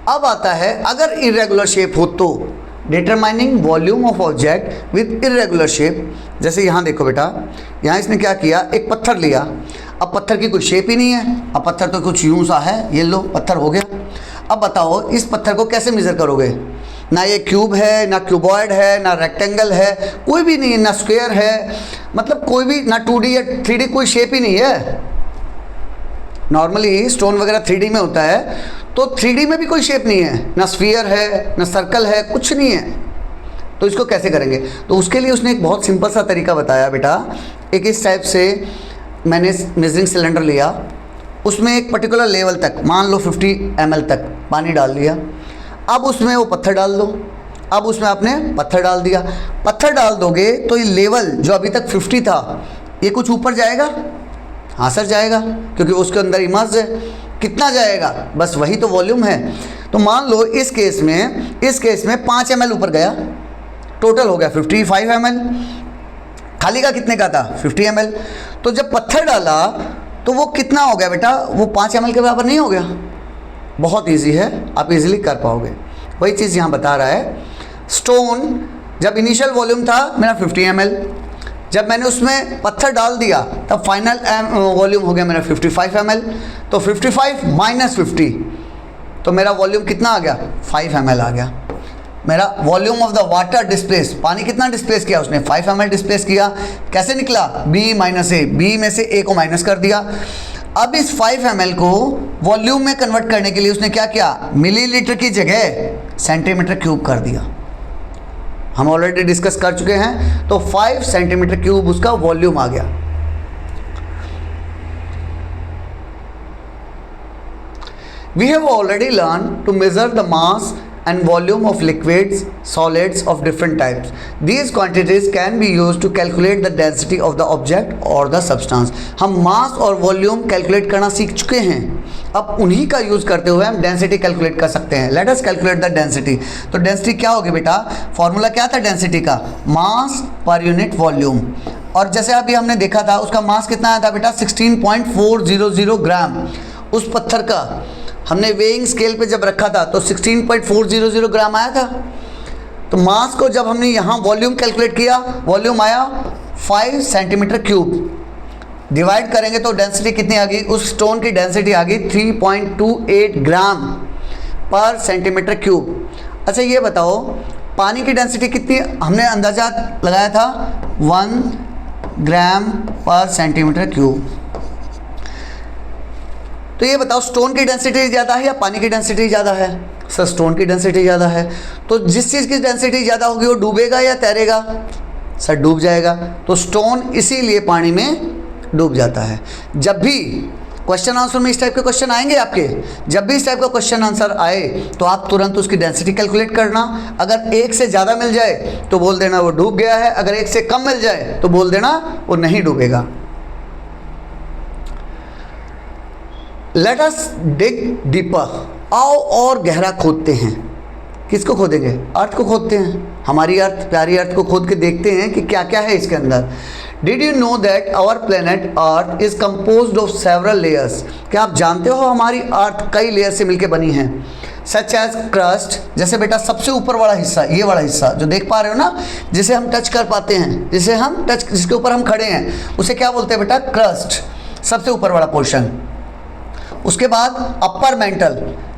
अब आता है अगर इरेगुलर शेप हो तो, determining volume of object with irregular shape. जैसे यहाँ देखो बेटा, यहाँ इसने क्या किया, एक पत्थर लिया। अब पत्थर की कोई शेप ही नहीं है, अब पत्थर तो कुछ यूं सा है, ये लो पत्थर हो गया। अब बताओ इस पत्थर को कैसे मेज़र करोगे, ना ये क्यूब है, ना क्यूबॉइड है, ना रेक्टेंगल है, कोई भी नहीं है, ना स्क्वायर है, मतलब कोई भी, ना 2D या 3D, कोई शेप ही नहीं है। नॉर्मली स्टोन वगैरह 3D में होता है, तो 3D में भी कोई शेप नहीं है, ना स्फीयर है, ना सर्कल है, कुछ नहीं है। तो इसको कैसे करेंगे, तो उसके लिए उसने एक बहुत सिंपल सा तरीका बताया बेटा। एक इस टाइप से मैंने मेजरिंग सिलेंडर लिया, उसमें एक पर्टिकुलर लेवल तक, मान लो 50 ml तक पानी डाल दिया। अब उसमें वो पत्थर डाल दो। अब उसमें आपने पत्थर डाल दिया। पत्थर डाल दोगे तो ये लेवल जो अभी तक 50 था, ये कुछ ऊपर जाएगा, हाँ सर जाएगा, क्योंकि उसके अंदर इमर्ज है। कितना जाएगा, बस वही तो वॉल्यूम है। तो मान लो इस केस में 5 ml ऊपर गया, टोटल हो गया 55 ml, खाली का कितने का था 50 ml। तो जब पत्थर डाला तो वो कितना हो गया बेटा, वो 5 ml के बराबर नहीं हो गया। बहुत इजी है, आप इजीली कर पाओगे। वही चीज़ यहाँ बता रहा है। स्टोन जब इनिशियल वॉल्यूम था मेरा 50 ml, जब मैंने उसमें पत्थर डाल दिया तब फाइनल वॉल्यूम हो गया मेरा 55 ml। तो 55 माइनस 50, तो मेरा वॉल्यूम कितना आ गया 5 ml आ गया। मेरा volume of the water displace, पानी कितना डिस्प्लेस किया उसने 5 ml डिस्प्लेस किया। कैसे निकला, B माइनस ए, B में से A को माइनस कर दिया। अब इस 5 ml को वॉल्यूम में कन्वर्ट करने के लिए उसने क्या किया, मिलीलीटर की जगह सेंटीमीटर क्यूब कर दिया। हम ऑलरेडी डिस्कस कर चुके हैं। तो 5 सेंटीमीटर क्यूब उसका वॉल्यूम आ गया। We have already learned to measure the mass and volume of liquids, solids of different types. These quantities can be used to calculate the density of the object or the substance. हम मास और volume calculate करना सीख चुके हैं, अब उन्हीं का use करते हुए हम डेंसिटी कैलकुलेट कर सकते हैं। Let us calculate the density. तो डेंसिटी क्या होगी बेटा, फॉर्मूला क्या था डेंसिटी का, मास पर यूनिट वॉल्यूम। और जैसे अभी हमने देखा था उसका मास कितना आया था बेटा 16.400 ग्राम। उस पत्थर का हमने वेइंग स्केल पे जब रखा था तो 16.400 ग्राम आया था। तो मास को जब हमने यहाँ वॉल्यूम कैलकुलेट किया, वॉल्यूम आया 5 सेंटीमीटर क्यूब। डिवाइड करेंगे तो डेंसिटी कितनी आ गई, उस स्टोन की डेंसिटी आ गई 3.28 ग्राम पर सेंटीमीटर क्यूब। अच्छा ये बताओ पानी की डेंसिटी कितनी हमने अंदाजा लगाया था, 1 ग्राम पर सेंटीमीटर क्यूब। तो ये बताओ स्टोन की डेंसिटी ज़्यादा है या पानी की डेंसिटी ज़्यादा है, सर स्टोन की डेंसिटी ज़्यादा है। तो जिस चीज़ की डेंसिटी ज़्यादा होगी वो डूबेगा या तैरेगा, सर डूब जाएगा। तो स्टोन इसीलिए पानी में डूब जाता है। जब भी क्वेश्चन आंसर में इस टाइप के क्वेश्चन आएंगे आपके, जब भी इस टाइप का क्वेश्चन आंसर आए तो आप तुरंत उसकी डेंसिटी कैलकुलेट करना। अगर 1 से ज़्यादा मिल जाए तो बोल देना वो डूब गया है, अगर 1 से कम मिल जाए तो बोल देना वो नहीं डूबेगा। लेट अस डिग डीपर, आओ और गहरा खोदते हैं। किसको खोदेंगे, अर्थ को खोदते हैं, हमारी अर्थ, प्यारी अर्थ को खोद के देखते हैं कि क्या क्या है इसके अंदर। Did you know that our planet earth is composed of several layers, क्या आप जानते हो हमारी अर्थ कई लेयर से मिलकर बनी है। सच एज क्रस्ट, जैसे बेटा सबसे ऊपर वाला हिस्सा, ये वाला हिस्सा जो देख पा रहे हो ना, जिसे हम टच कर पाते हैं, जिसके ऊपर हम खड़े हैं, उसे क्या बोलते हैं बेटा, क्रस्ट, सबसे ऊपर वाला पोर्शन। उसके बाद अपर मेंटल,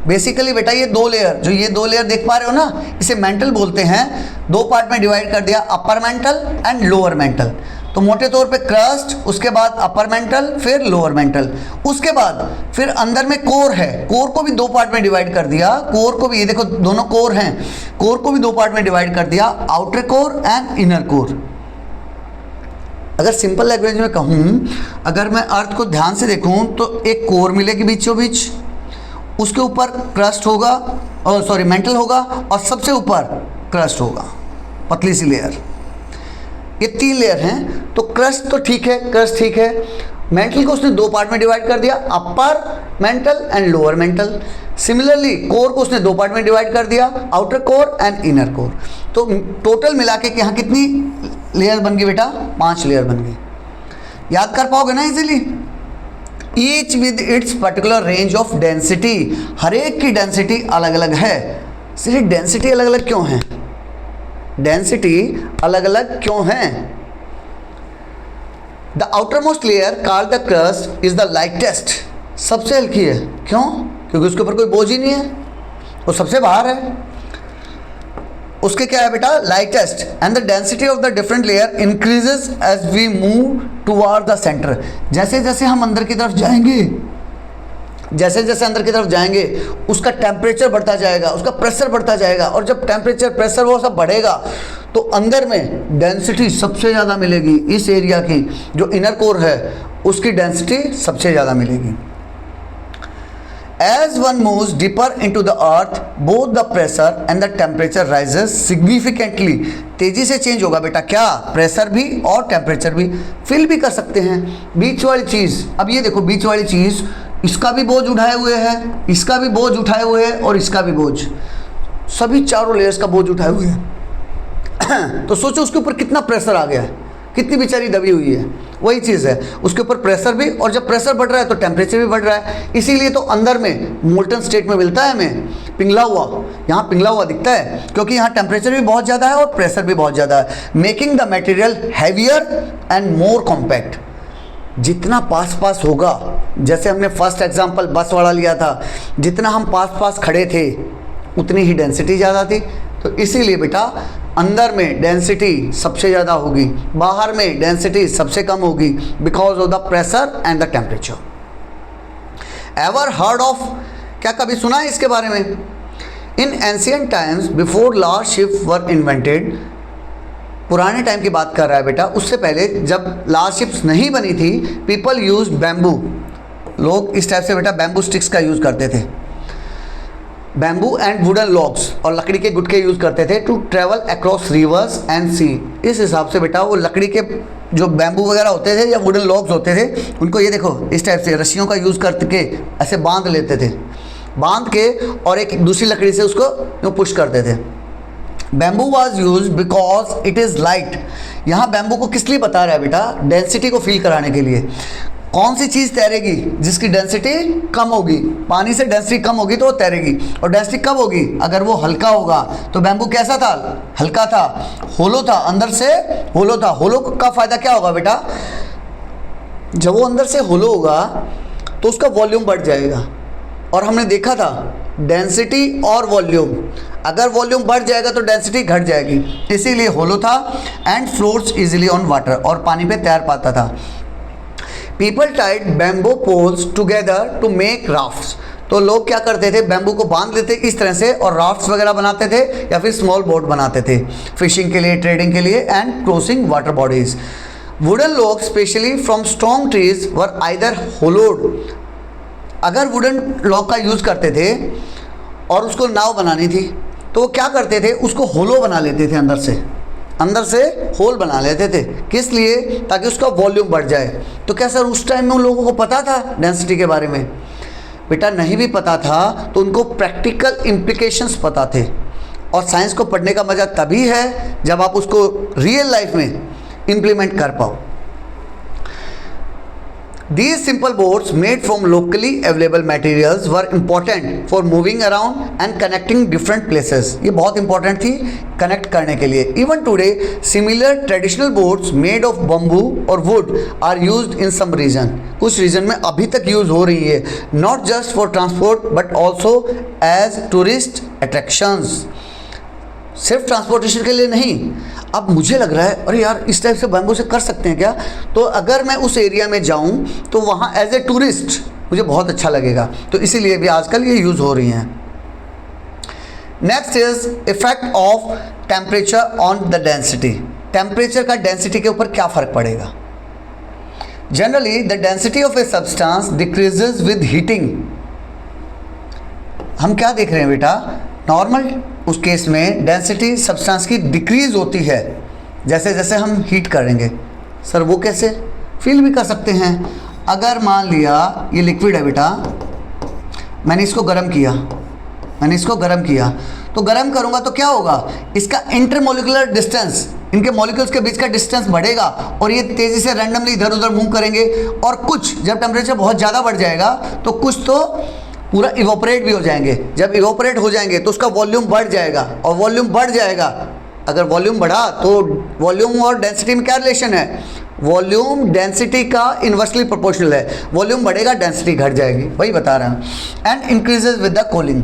बेसिकली बेटा ये 2 लेयर, जो ये 2 लेयर देख पा रहे हो ना, इसे मेंटल बोलते हैं। 2 पार्ट में डिवाइड कर दिया, upper mantle and lower mental. तो मोटे तौर पे क्रस्ट, उसके बाद अपर मेंटल, फिर लोअर मेंटल। उसके बाद फिर अंदर में कोर है, कोर को भी 2 पार्ट में डिवाइड कर दिया। कोर को भी, ये देखो दोनों कोर हैं, कोर को भी 2 पार्ट में डिवाइड कर दिया, outer core and inner core. अगर सिंपल लैंग्वेज में कहूँ, अगर मैं अर्थ को ध्यान से देखूँ तो एक कोर मिलेगी बीचों बीच, उसके ऊपर क्रस्ट होगा, और सॉरी मेंटल होगा, और सबसे ऊपर क्रस्ट होगा, पतली सी लेयर। ये 3 लेयर हैं। तो क्रस्ट तो ठीक है, क्रस्ट ठीक है। मेंटल को उसने 2 पार्ट में डिवाइड कर दिया, upper mantle and lower mental. Similarly core को उसने 2 पार्ट में डिवाइड कर दिया, outer core and inner core. तो टोटल मिला के यहाँ कितनी लेयर बन गई बेटा, 5 लेयर बन गई। याद कर पाओगे ना easily. Each with its particular range of density, हर एक की डेंसिटी अलग अलग है। सिर्फ डेंसिटी अलग अलग क्यों है, डेंसिटी अलग अलग क्यों है। The outermost layer called the crust is the lightest, सबसे हल्की है। क्यों, क्योंकि उसके ऊपर कोई बोझ ही नहीं है, वो सबसे बाहर है। उसके क्या है बेटा, lightest. And the density of the different layer increases as we move toward the centre. जैसे जैसे हम अंदर की तरफ जाएंगे, जैसे जैसे अंदर की तरफ जाएंगे उसका टेम्परेचर बढ़ता जाएगा, उसका प्रेशर बढ़ता जाएगा, और जब टेम्परेचर प्रेशर वो सब बढ़ेगा तो अंदर में डेंसिटी सबसे ज़्यादा मिलेगी। इस एरिया की जो इनर कोर है उसकी डेंसिटी सबसे ज़्यादा मिलेगी। As one moves deeper into the earth, both the pressure and the temperature rises significantly. तेजी से चेंज होगा बेटा, क्या, प्रेशर भी और टेम्परेचर भी। फील भी कर सकते हैं बीच वाली चीज़। अब ये देखो बीच वाली चीज़, इसका भी बोझ उठाए हुए है, इसका भी बोझ उठाए हुए है, और इसका भी बोझ, सभी चारों लेयर्स का बोझ उठाए हुए हैं। तो सोचो उसके ऊपर कितना प्रेशर आ गया है, कितनी बेचारी दबी हुई है। वही चीज़ है, उसके ऊपर प्रेशर भी, और जब प्रेशर बढ़ रहा है तो टेम्परेचर भी बढ़ रहा है। इसीलिए तो अंदर में मोल्टन स्टेट में मिलता है हमें पिघला हुआ, यहाँ पिघला हुआ दिखता है, क्योंकि यहाँ टेम्परेचर भी बहुत ज़्यादा है और प्रेशर भी बहुत ज़्यादा है, making the material heavier and more compact. जितना पास पास होगा, जैसे हमने फर्स्ट एग्जाम्पल बस वाला लिया था, जितना हम पास पास खड़े थे उतनी ही डेंसिटी ज़्यादा थी। तो इसीलिए बेटा अंदर में डेंसिटी सबसे ज़्यादा होगी, बाहर में डेंसिटी सबसे कम होगी, because of the pressure and the temperature. Ever heard of, क्या कभी सुना है इसके बारे में? In ancient times before large ship were invented, पुराने टाइम की बात कर रहा है बेटा, उससे पहले जब लार्ज शिप्स नहीं बनी थी, पीपल यूज बैम्बू, लोग इस टाइप से बेटा बैम्बू स्टिक्स का यूज़ करते थे, बैम्बू एंड वुडन लॉग्स, और लकड़ी के गुटके यूज़ करते थे to travel across rivers and sea. इस हिसाब से बेटा वो लकड़ी के जो बैम्बू वगैरह होते थे या वुडन लॉग्स होते थे, उनको ये देखो इस टाइप से रस्सियों का यूज़ करके ऐसे बांध लेते थे, बांध के और एक दूसरी लकड़ी से उसको पुश करते थे। Bamboo was use because it is light. यहाँ बैम्बू को किस लिए बता रहा है बेटा? डेंसिटी को फील कराने के लिए। कौन सी चीज़ तैरेगी जिसकी डेंसिटी कम होगी? पानी से डेंसिटी कम होगी तो वो तैरेगी, और डेंसिटी कब होगी? अगर वो हल्का होगा। तो बैम्बू कैसा था? हल्का था, होलो था, अंदर से होलो था। होलो का फ़ायदा क्या होगा बेटा? जब वो अंदर से होलो होगा तो उसका वॉल्यूम बढ़ जाएगा, और हमने देखा था डेंसिटी और वॉल्यूम, अगर वॉल्यूम बढ़ जाएगा तो डेंसिटी घट जाएगी, इसीलिए होलो था। And floats easily on water, और पानी पे तैर पाता था। People tied bamboo poles together to make rafts. तो लोग क्या करते थे? बैम्बू को बांध लेते इस तरह से और राफ्ट्स वगैरह बनाते थे, या फिर स्मॉल बोट बनाते थे फिशिंग के लिए, ट्रेडिंग के लिए, and crossing water bodies. Wooden log specially from strong trees were either होलोड। अगर वुडन लॉग का यूज़ करते थे और उसको नाव बनानी थी तो वो क्या करते थे? उसको होलो बना लेते थे, अंदर से होल बना लेते थे। किस लिए? ताकि उसका वॉल्यूम बढ़ जाए। तो क्या सर उस टाइम में उन लोगों को पता था डेंसिटी के बारे में? बेटा नहीं भी पता था तो उनको प्रैक्टिकल इम्प्लीकेशंस पता थे, और साइंस को पढ़ने का मज़ा तभी है जब आप उसको रियल लाइफ में इम्प्लीमेंट कर पाओ। These simple boats made from locally available materials were important for moving around and connecting different places. ये बहुत important थी कनेक्ट करने के लिए। Even today, similar traditional boats made of bamboo or wood are used in some region. कुछ reason में अभी तक यूज़ हो रही है, not just for transport but also as tourist attractions. सिर्फ ट्रांसपोर्टेशन के लिए नहीं। अब मुझे लग रहा है अरे यार इस टाइप से बैम्बू से कर सकते हैं क्या? तो अगर मैं उस एरिया में जाऊं तो वहाँ एज ए टूरिस्ट मुझे बहुत अच्छा लगेगा, तो इसीलिए भी आजकल ये यूज़ हो रही हैं। Next is effect of temperature on the density. Temperature का डेंसिटी के ऊपर क्या फ़र्क पड़ेगा? Generally the density of a substance decreases with heating. हम क्या देख रहे हैं बेटा? नॉर्मल उस केस में डेंसिटी सब्सटेंस की डिक्रीज़ होती है जैसे जैसे हम हीट करेंगे। सर वो कैसे? फील भी कर सकते हैं। अगर मान लिया ये लिक्विड है बेटा, मैंने इसको गर्म किया, तो गर्म करूँगा तो क्या होगा? इसका इंटरमोलिकुलर डिस्टेंस, इनके मॉलिक्यूल्स के बीच का डिस्टेंस बढ़ेगा, और ये तेज़ी से रैंडमली इधर उधर मूव करेंगे, और कुछ जब टेम्परेचर बहुत ज़्यादा बढ़ जाएगा तो कुछ तो पूरा इवोपरेट भी हो जाएंगे। जब इवोपरेट हो जाएंगे तो उसका वॉल्यूम बढ़ जाएगा, और वॉल्यूम बढ़ जाएगा, अगर वॉल्यूम बढ़ा तो वॉल्यूम और डेंसिटी में क्या रिलेशन है? वॉल्यूम डेंसिटी का इन्वर्सली प्रोपोर्शनल है। वॉल्यूम बढ़ेगा, डेंसिटी घट जाएगी, वही बता रहा हूँ। And increases with the cooling.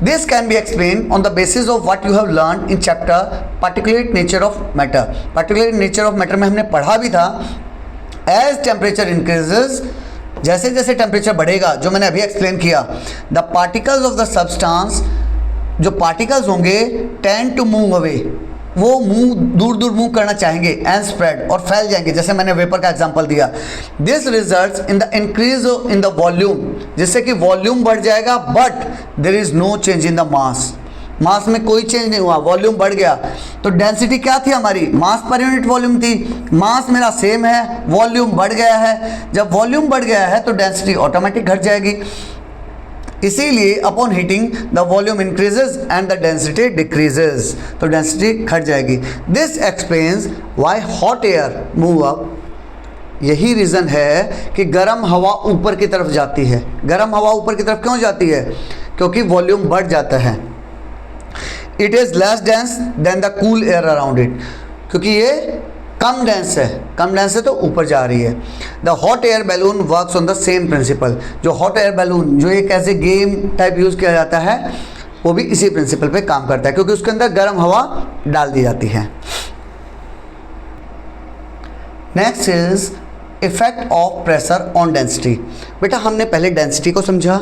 This can be explain on the basis of what you have learn in chapter particulate nature of matter. Particulate nature of matter में हमने पढ़ा भी था, एज टेम्परेचर इंक्रीजेज, जैसे जैसे टेम्परेचर बढ़ेगा, जो मैंने अभी एक्सप्लेन किया, the particles of the substance, जो पार्टिकल्स होंगे टेंड टू मूव अवे, वो दूर दूर मूव करना चाहेंगे, एंड स्प्रेड, और फैल जाएंगे, जैसे मैंने वेपर का एग्जांपल दिया। This results in the increase in the volume, जिससे कि वॉल्यूम बढ़ जाएगा, but there is no change in the mass में कोई चेंज नहीं हुआ, वॉल्यूम बढ़ गया। तो डेंसिटी क्या थी हमारी? मास पर यूनिट वॉल्यूम थी। मास मेरा सेम है, वॉल्यूम बढ़ गया है। जब वॉल्यूम बढ़ गया है तो डेंसिटी ऑटोमेटिक घट जाएगी। इसीलिए upon heating the volume increases and the density decreases, तो डेंसिटी घट जाएगी। This explains why hot air move up. यही रीज़न है कि गर्म हवा ऊपर की तरफ जाती है। गर्म हवा ऊपर की तरफ क्यों जाती है? क्योंकि वॉल्यूम बढ़ जाता है। It is less dense then the cool air around it, क्योंकि ये कम डेंस है, कम डेंस है तो ऊपर जा रही है। The hot air balloon works on the same principle. जो हॉट एयर बैलून जो एक ऐसे गेम टाइप यूज़ किया जाता है, वो भी इसी प्रिंसिपल पे काम करता है, क्योंकि उसके अंदर गर्म हवा डाल दी जाती है। Next is effect of pressure on density. बेटा हमने पहले डेंसिटी को समझा,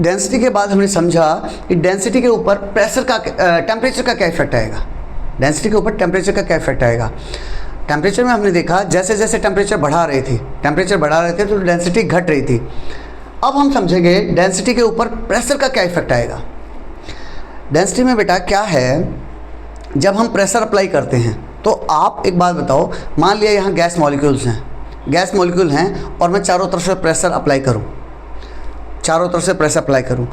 डेंसिटी के बाद हमने समझा कि डेंसिटी के ऊपर प्रेशर का टेम्परेचर का क्या इफेक्ट आएगा। डेंसिटी के ऊपर टेम्परेचर का क्या इफेक्ट आएगा। टेम्परेचर में हमने देखा जैसे जैसे टेम्परेचर बढ़ा रहे थे तो डेंसिटी घट रही थी। अब हम समझेंगे डेंसिटी के ऊपर प्रेशर का क्या इफेक्ट आएगा। डेंसिटी में बेटा क्या है, जब हम प्रेशर अप्लाई करते हैं तो आप एक बात बताओ, मान लिया यहाँ गैस मॉलिक्यूल हैं और मैं चारों तरफ से प्रेशर अप्लाई करूँ,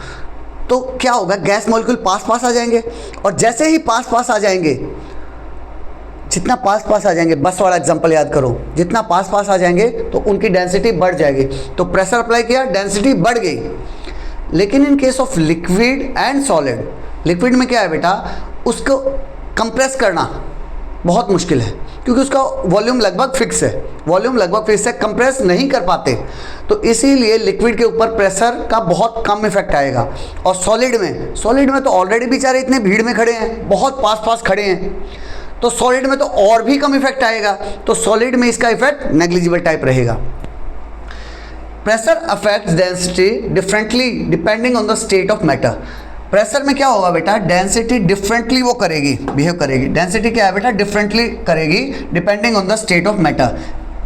तो क्या होगा, गैस मॉलिक्यूल पास आ जाएंगे, और जैसे ही पास आ जाएंगे, जितना पास आ जाएंगे, बस वाला एग्जांपल याद करो, जितना पास आ जाएंगे तो उनकी डेंसिटी बढ़ जाएगी। तो प्रेशर अप्लाई किया, डेंसिटी बढ़ गई। लेकिन इन case of liquid and solid, liquid में क्या है बेटा, उसको कंप्रेस करना बहुत मुश्किल है, क्योंकि उसका वॉल्यूम लगभग फिक्स है, कंप्रेस नहीं कर पाते। तो इसीलिए लिक्विड के ऊपर प्रेशर का बहुत कम इफेक्ट आएगा। और सॉलिड में तो ऑलरेडी बेचारे इतने भीड़ में खड़े हैं, बहुत पास खड़े हैं, तो सॉलिड में तो और भी कम इफेक्ट आएगा। तो सॉलिड में इसका इफेक्ट नेग्लिजिबल टाइप रहेगा। Pressure affects density differently depending on the state of matter. Pressure में क्या होगा बेटा, डेंसिटी डिफरेंटली वो बिहेव करेगी। डेंसिटी क्या है बेटा, डिफरेंटली करेगी depending on the state of matter.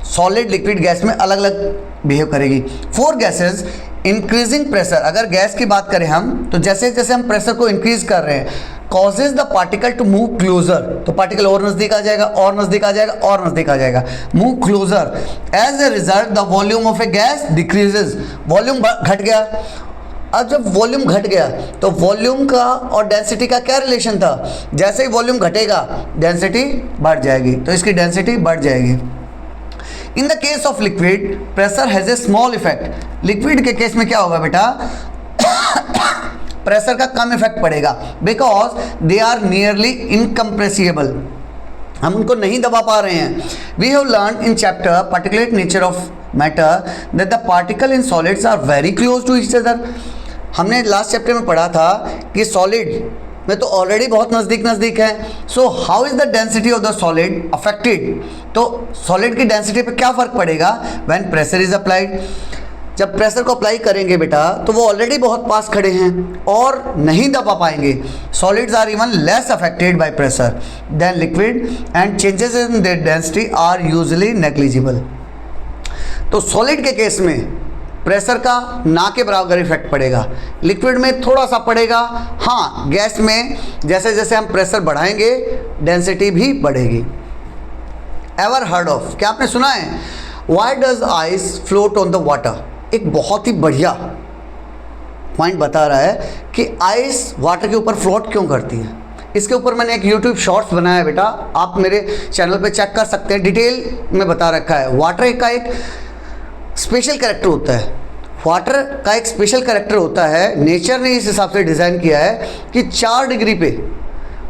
Solid, liquid, gas में अलग अलग बिहेव करेगी। फॉर गैसेज इंक्रीजिंग प्रेशर, अगर गैस की बात करें हम, तो जैसे जैसे हम प्रेशर को इंक्रीज कर रहे हैं, causes the particle to move closer, तो पार्टिकल और नज़दीक आ जाएगा, move closer. As a result the volume of a gas decreases, volume घट गया। अब जब वॉल्यूम घट गया तो वॉल्यूम का और डेंसिटी का क्या रिलेशन था, जैसे ही वॉल्यूम घटेगा डेंसिटी बढ़ जाएगी, तो इसकी डेंसिटी बढ़ जाएगी। In the case of liquid pressure has a small effect. Liquid के केस में क्या होगा बेटा, प्रेशर का कम इफेक्ट पड़ेगा, because they are nearly incompressible, हम उनको नहीं दबा पा रहे हैं। We have learn in chapter particulate nature of matter that the particle in solids are very close to each other. हमने लास्ट चैप्टर में पढ़ा था कि सॉलिड में तो ऑलरेडी बहुत नज़दीक है। So how is the density of the solid affected, तो सॉलिड की डेंसिटी पे क्या फ़र्क पड़ेगा, व्हेन प्रेशर इज़ अप्लाइड। जब प्रेशर को अप्लाई करेंगे बेटा तो वो ऑलरेडी बहुत पास खड़े हैं और नहीं दबा पाएंगे। Solids are even less affected by pressure than liquid and changes in their density are usually negligible. तो सॉलिड के केस में प्रेशर का ना के बराबर इफेक्ट पड़ेगा, लिक्विड में थोड़ा सा पड़ेगा। हाँ, गैस में जैसे जैसे हम प्रेशर बढ़ाएंगे डेंसिटी भी बढ़ेगी। एवर हर्ड ऑफ, क्या आपने सुना है, why does ice float on the water. एक बहुत ही बढ़िया पॉइंट बता रहा है कि आइस वाटर के ऊपर फ्लोट क्यों करती है। इसके ऊपर मैंने एक यूट्यूब शॉर्ट्स बनाया है बेटा, आप मेरे चैनल पे चेक कर सकते हैं, डिटेल में बता रखा है। वाटर का एक स्पेशल कैरेक्टर होता है, नेचर ने इस हिसाब से डिज़ाइन किया है कि 4 डिग्री पे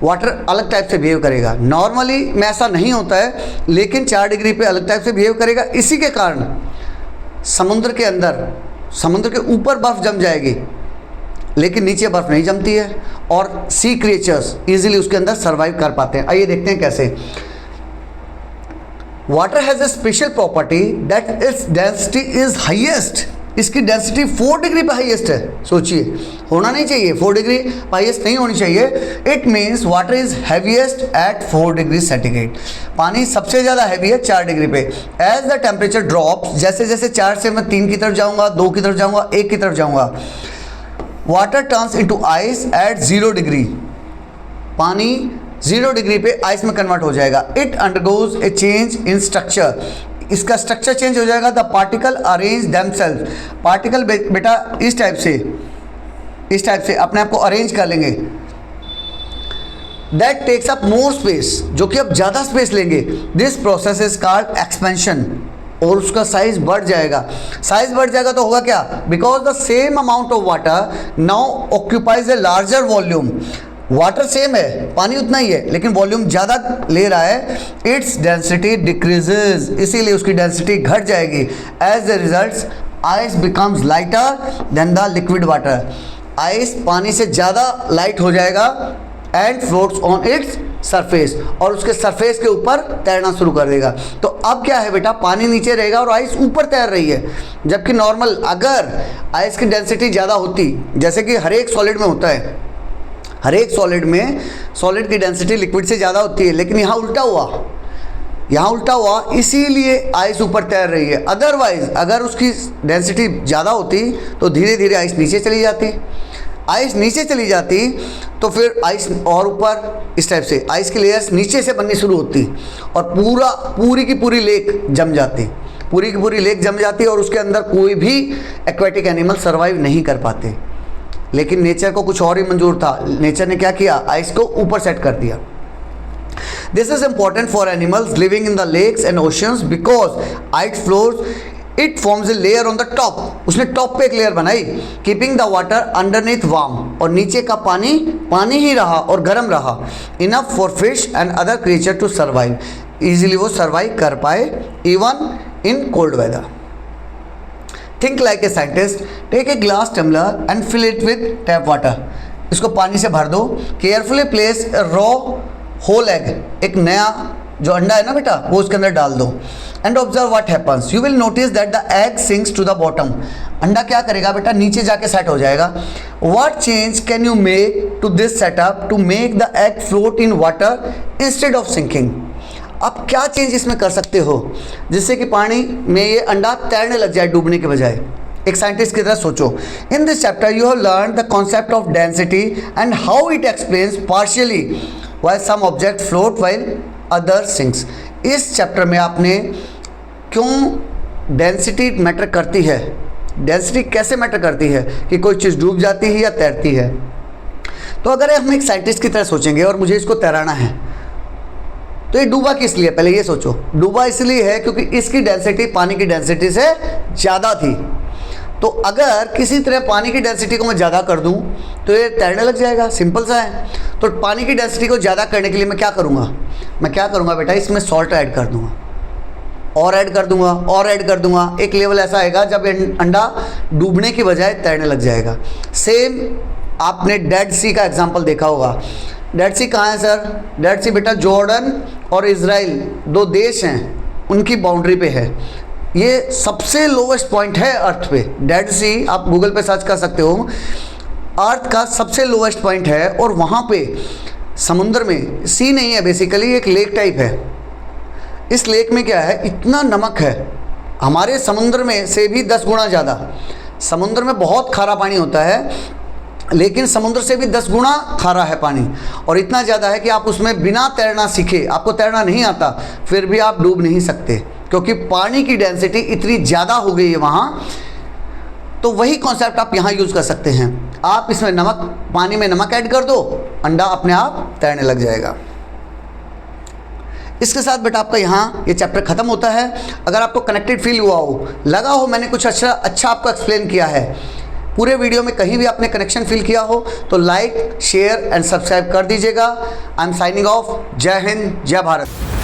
वाटर अलग टाइप से बिहेव करेगा। नॉर्मली में ऐसा नहीं होता है, लेकिन 4 डिग्री पे अलग टाइप से बिहेव करेगा। इसी के कारण समुद्र के ऊपर बर्फ़ जम जाएगी, लेकिन नीचे बर्फ़ नहीं जमती है, और सी क्रिएचर्स इजीली उसके अंदर सर्वाइव कर पाते हैं। आइए देखते हैं कैसे। Water has a special property that its density is highest. इसकी डेंसिटी 4 डिग्री पे हाईएस्ट है। सोचिए, होना नहीं चाहिए 4 डिग्री हाईएस्ट नहीं होनी चाहिए। It means water is heaviest at 4 degree centigrade. पानी सबसे ज़्यादा हैवी है 4 डिग्री पे। एज द टेम्परेचर ड्रॉप्स, जैसे जैसे 4 से मैं 3 की तरफ जाऊँगा, 2 की तरफ जाऊँगा, 1 की तरफ जाऊँगा, water turns into ice at 0 degree. पानी 0 डिग्री पे आइस में कन्वर्ट हो जाएगा। It undergoes a change in structure, इसका स्ट्रक्चर चेंज हो जाएगा। The particle arrange themselves, particle बेटा इस टाइप से इस टाइप से अपने आप को अरेंज कर लेंगे। That takes up more space, जो कि अब ज़्यादा स्पेस लेंगे। This process is called expansion, और उसका साइज बढ़ जाएगा। साइज बढ़ जाएगा तो होगा क्या, because the same amount of water now occupies a larger volume. Water same है, पानी उतना ही है, लेकिन वॉल्यूम ज़्यादा ले रहा है। इट्स डेंसिटी डिक्रीजेज, इसीलिए उसकी डेंसिटी घट जाएगी। As the result ice becomes lighter than the liquid water. Ice पानी से ज़्यादा लाइट हो जाएगा and floats on its surface, और उसके सरफेस के ऊपर तैरना शुरू कर देगा। तो अब क्या है बेटा, पानी नीचे रहेगा और आइस ऊपर तैर रही है। जबकि नॉर्मल अगर आइस की डेंसिटी ज़्यादा होती, जैसे कि हर एक सॉलिड में होता है, हर एक सॉलिड में सॉलिड की डेंसिटी लिक्विड से ज़्यादा होती है, लेकिन यहाँ उल्टा हुआ, इसीलिए आइस ऊपर तैर रही है। अदरवाइज अगर उसकी डेंसिटी ज़्यादा होती तो धीरे धीरे आइस नीचे चली जाती। आइस नीचे चली जाती तो फिर आइस और ऊपर, इस टाइप से आइस की लेयर्स नीचे से बननी शुरू होती और पूरी की पूरी लेक जम जाती। पूरी की पूरी लेक जम जाती और उसके अंदर कोई भी एक्वेटिक एनिमल सर्वाइव नहीं कर पाते। लेकिन नेचर को कुछ और ही मंजूर था। नेचर ने क्या किया, आइस को ऊपर सेट कर दिया। This is important for animals living in the lakes and oceans because ice floats it forms a layer on the top. उसने टॉप पे एक लेयर बनाई, keeping the water underneath warm, और नीचे का पानी ही रहा और गर्म रहा। Enough for fish and other creature to survive, easily वो सर्वाइव कर पाए even in cold weather. Think like a scientist, take a glass tumbler and fill it with tap water. इसको पानी से भर दो। Carefully place a raw whole egg, एक नया जो अंडा है ना बेटा, वो उसके अंदर डाल दो। And observe what happens, you will notice that the egg sinks to the bottom. अंडा क्या करेगा बेटा, नीचे जाके सेट हो जाएगा। What change can you make to this setup to make the egg float in water instead of sinking. अब क्या चेंज इसमें कर सकते हो जिससे कि पानी में ये अंडा तैरने लग जाए डूबने के बजाय। एक साइंटिस्ट की तरह सोचो। In this chapter you have learn the concept of density and how it explains partially why some object float while other sinks. इस चैप्टर में आपने क्यों डेंसिटी मैटर करती है, डेंसिटी कैसे मैटर करती है कि कोई चीज़ डूब जाती है या तैरती है। तो अगर हम एक साइंटिस्ट की तरह सोचेंगे और मुझे इसको तैराना है, तो ये डूबा किस लिए, पहले ये सोचो। डूबा इसलिए है क्योंकि इसकी डेंसिटी पानी की डेंसिटी से ज़्यादा थी। तो अगर किसी तरह पानी की डेंसिटी को मैं ज़्यादा कर दूं तो ये तैरने लग जाएगा, सिंपल सा है। तो पानी की डेंसिटी को ज़्यादा करने के लिए मैं क्या करूँगा बेटा, इसमें सॉल्ट ऐड कर दूँगा और ऐड कर दूँगा। एक लेवल ऐसा आएगा जब अंडा डूबने की बजाय तैरने लग जाएगा। सेम आपने डेड सी का एग्जाम्पल देखा होगा। डेड सी कहाँ है सर? डेड सी बेटा जॉर्डन और इजराइल दो देश हैं, उनकी बाउंड्री पे है। ये सबसे लोवेस्ट पॉइंट है अर्थ पे। डेड सी आप गूगल पे सर्च कर सकते हो, अर्थ का सबसे लोवेस्ट पॉइंट है। और वहाँ पे समुद्र में सी नहीं है, बेसिकली एक लेक टाइप है। इस लेक में क्या है, इतना नमक है हमारे समुद्र में से भी 10 गुना ज़्यादा। समुद्र में बहुत खारा पानी होता है, लेकिन समुद्र से भी 10 गुना खारा है पानी। और इतना ज़्यादा है कि आप उसमें बिना तैरना सीखे, आपको तैरना नहीं आता, फिर भी आप डूब नहीं सकते, क्योंकि पानी की डेंसिटी इतनी ज़्यादा हो गई है वहाँ। तो वही कॉन्सेप्ट आप यहाँ यूज़ कर सकते हैं। आप इसमें पानी में नमक ऐड कर दो, अंडा अपने आप तैरने लग जाएगा। इसके साथ बेटा आपका यहाँ ये चैप्टर ख़त्म होता है। अगर आपको कनेक्टेड फील हुआ हो, लगा हो मैंने कुछ अच्छा आपको एक्सप्लेन किया है, पूरे वीडियो में कहीं भी आपने कनेक्शन फील किया हो, तो लाइक, शेयर एंड सब्सक्राइब कर दीजिएगा। I am signing off. जय हिंद, जय भारत।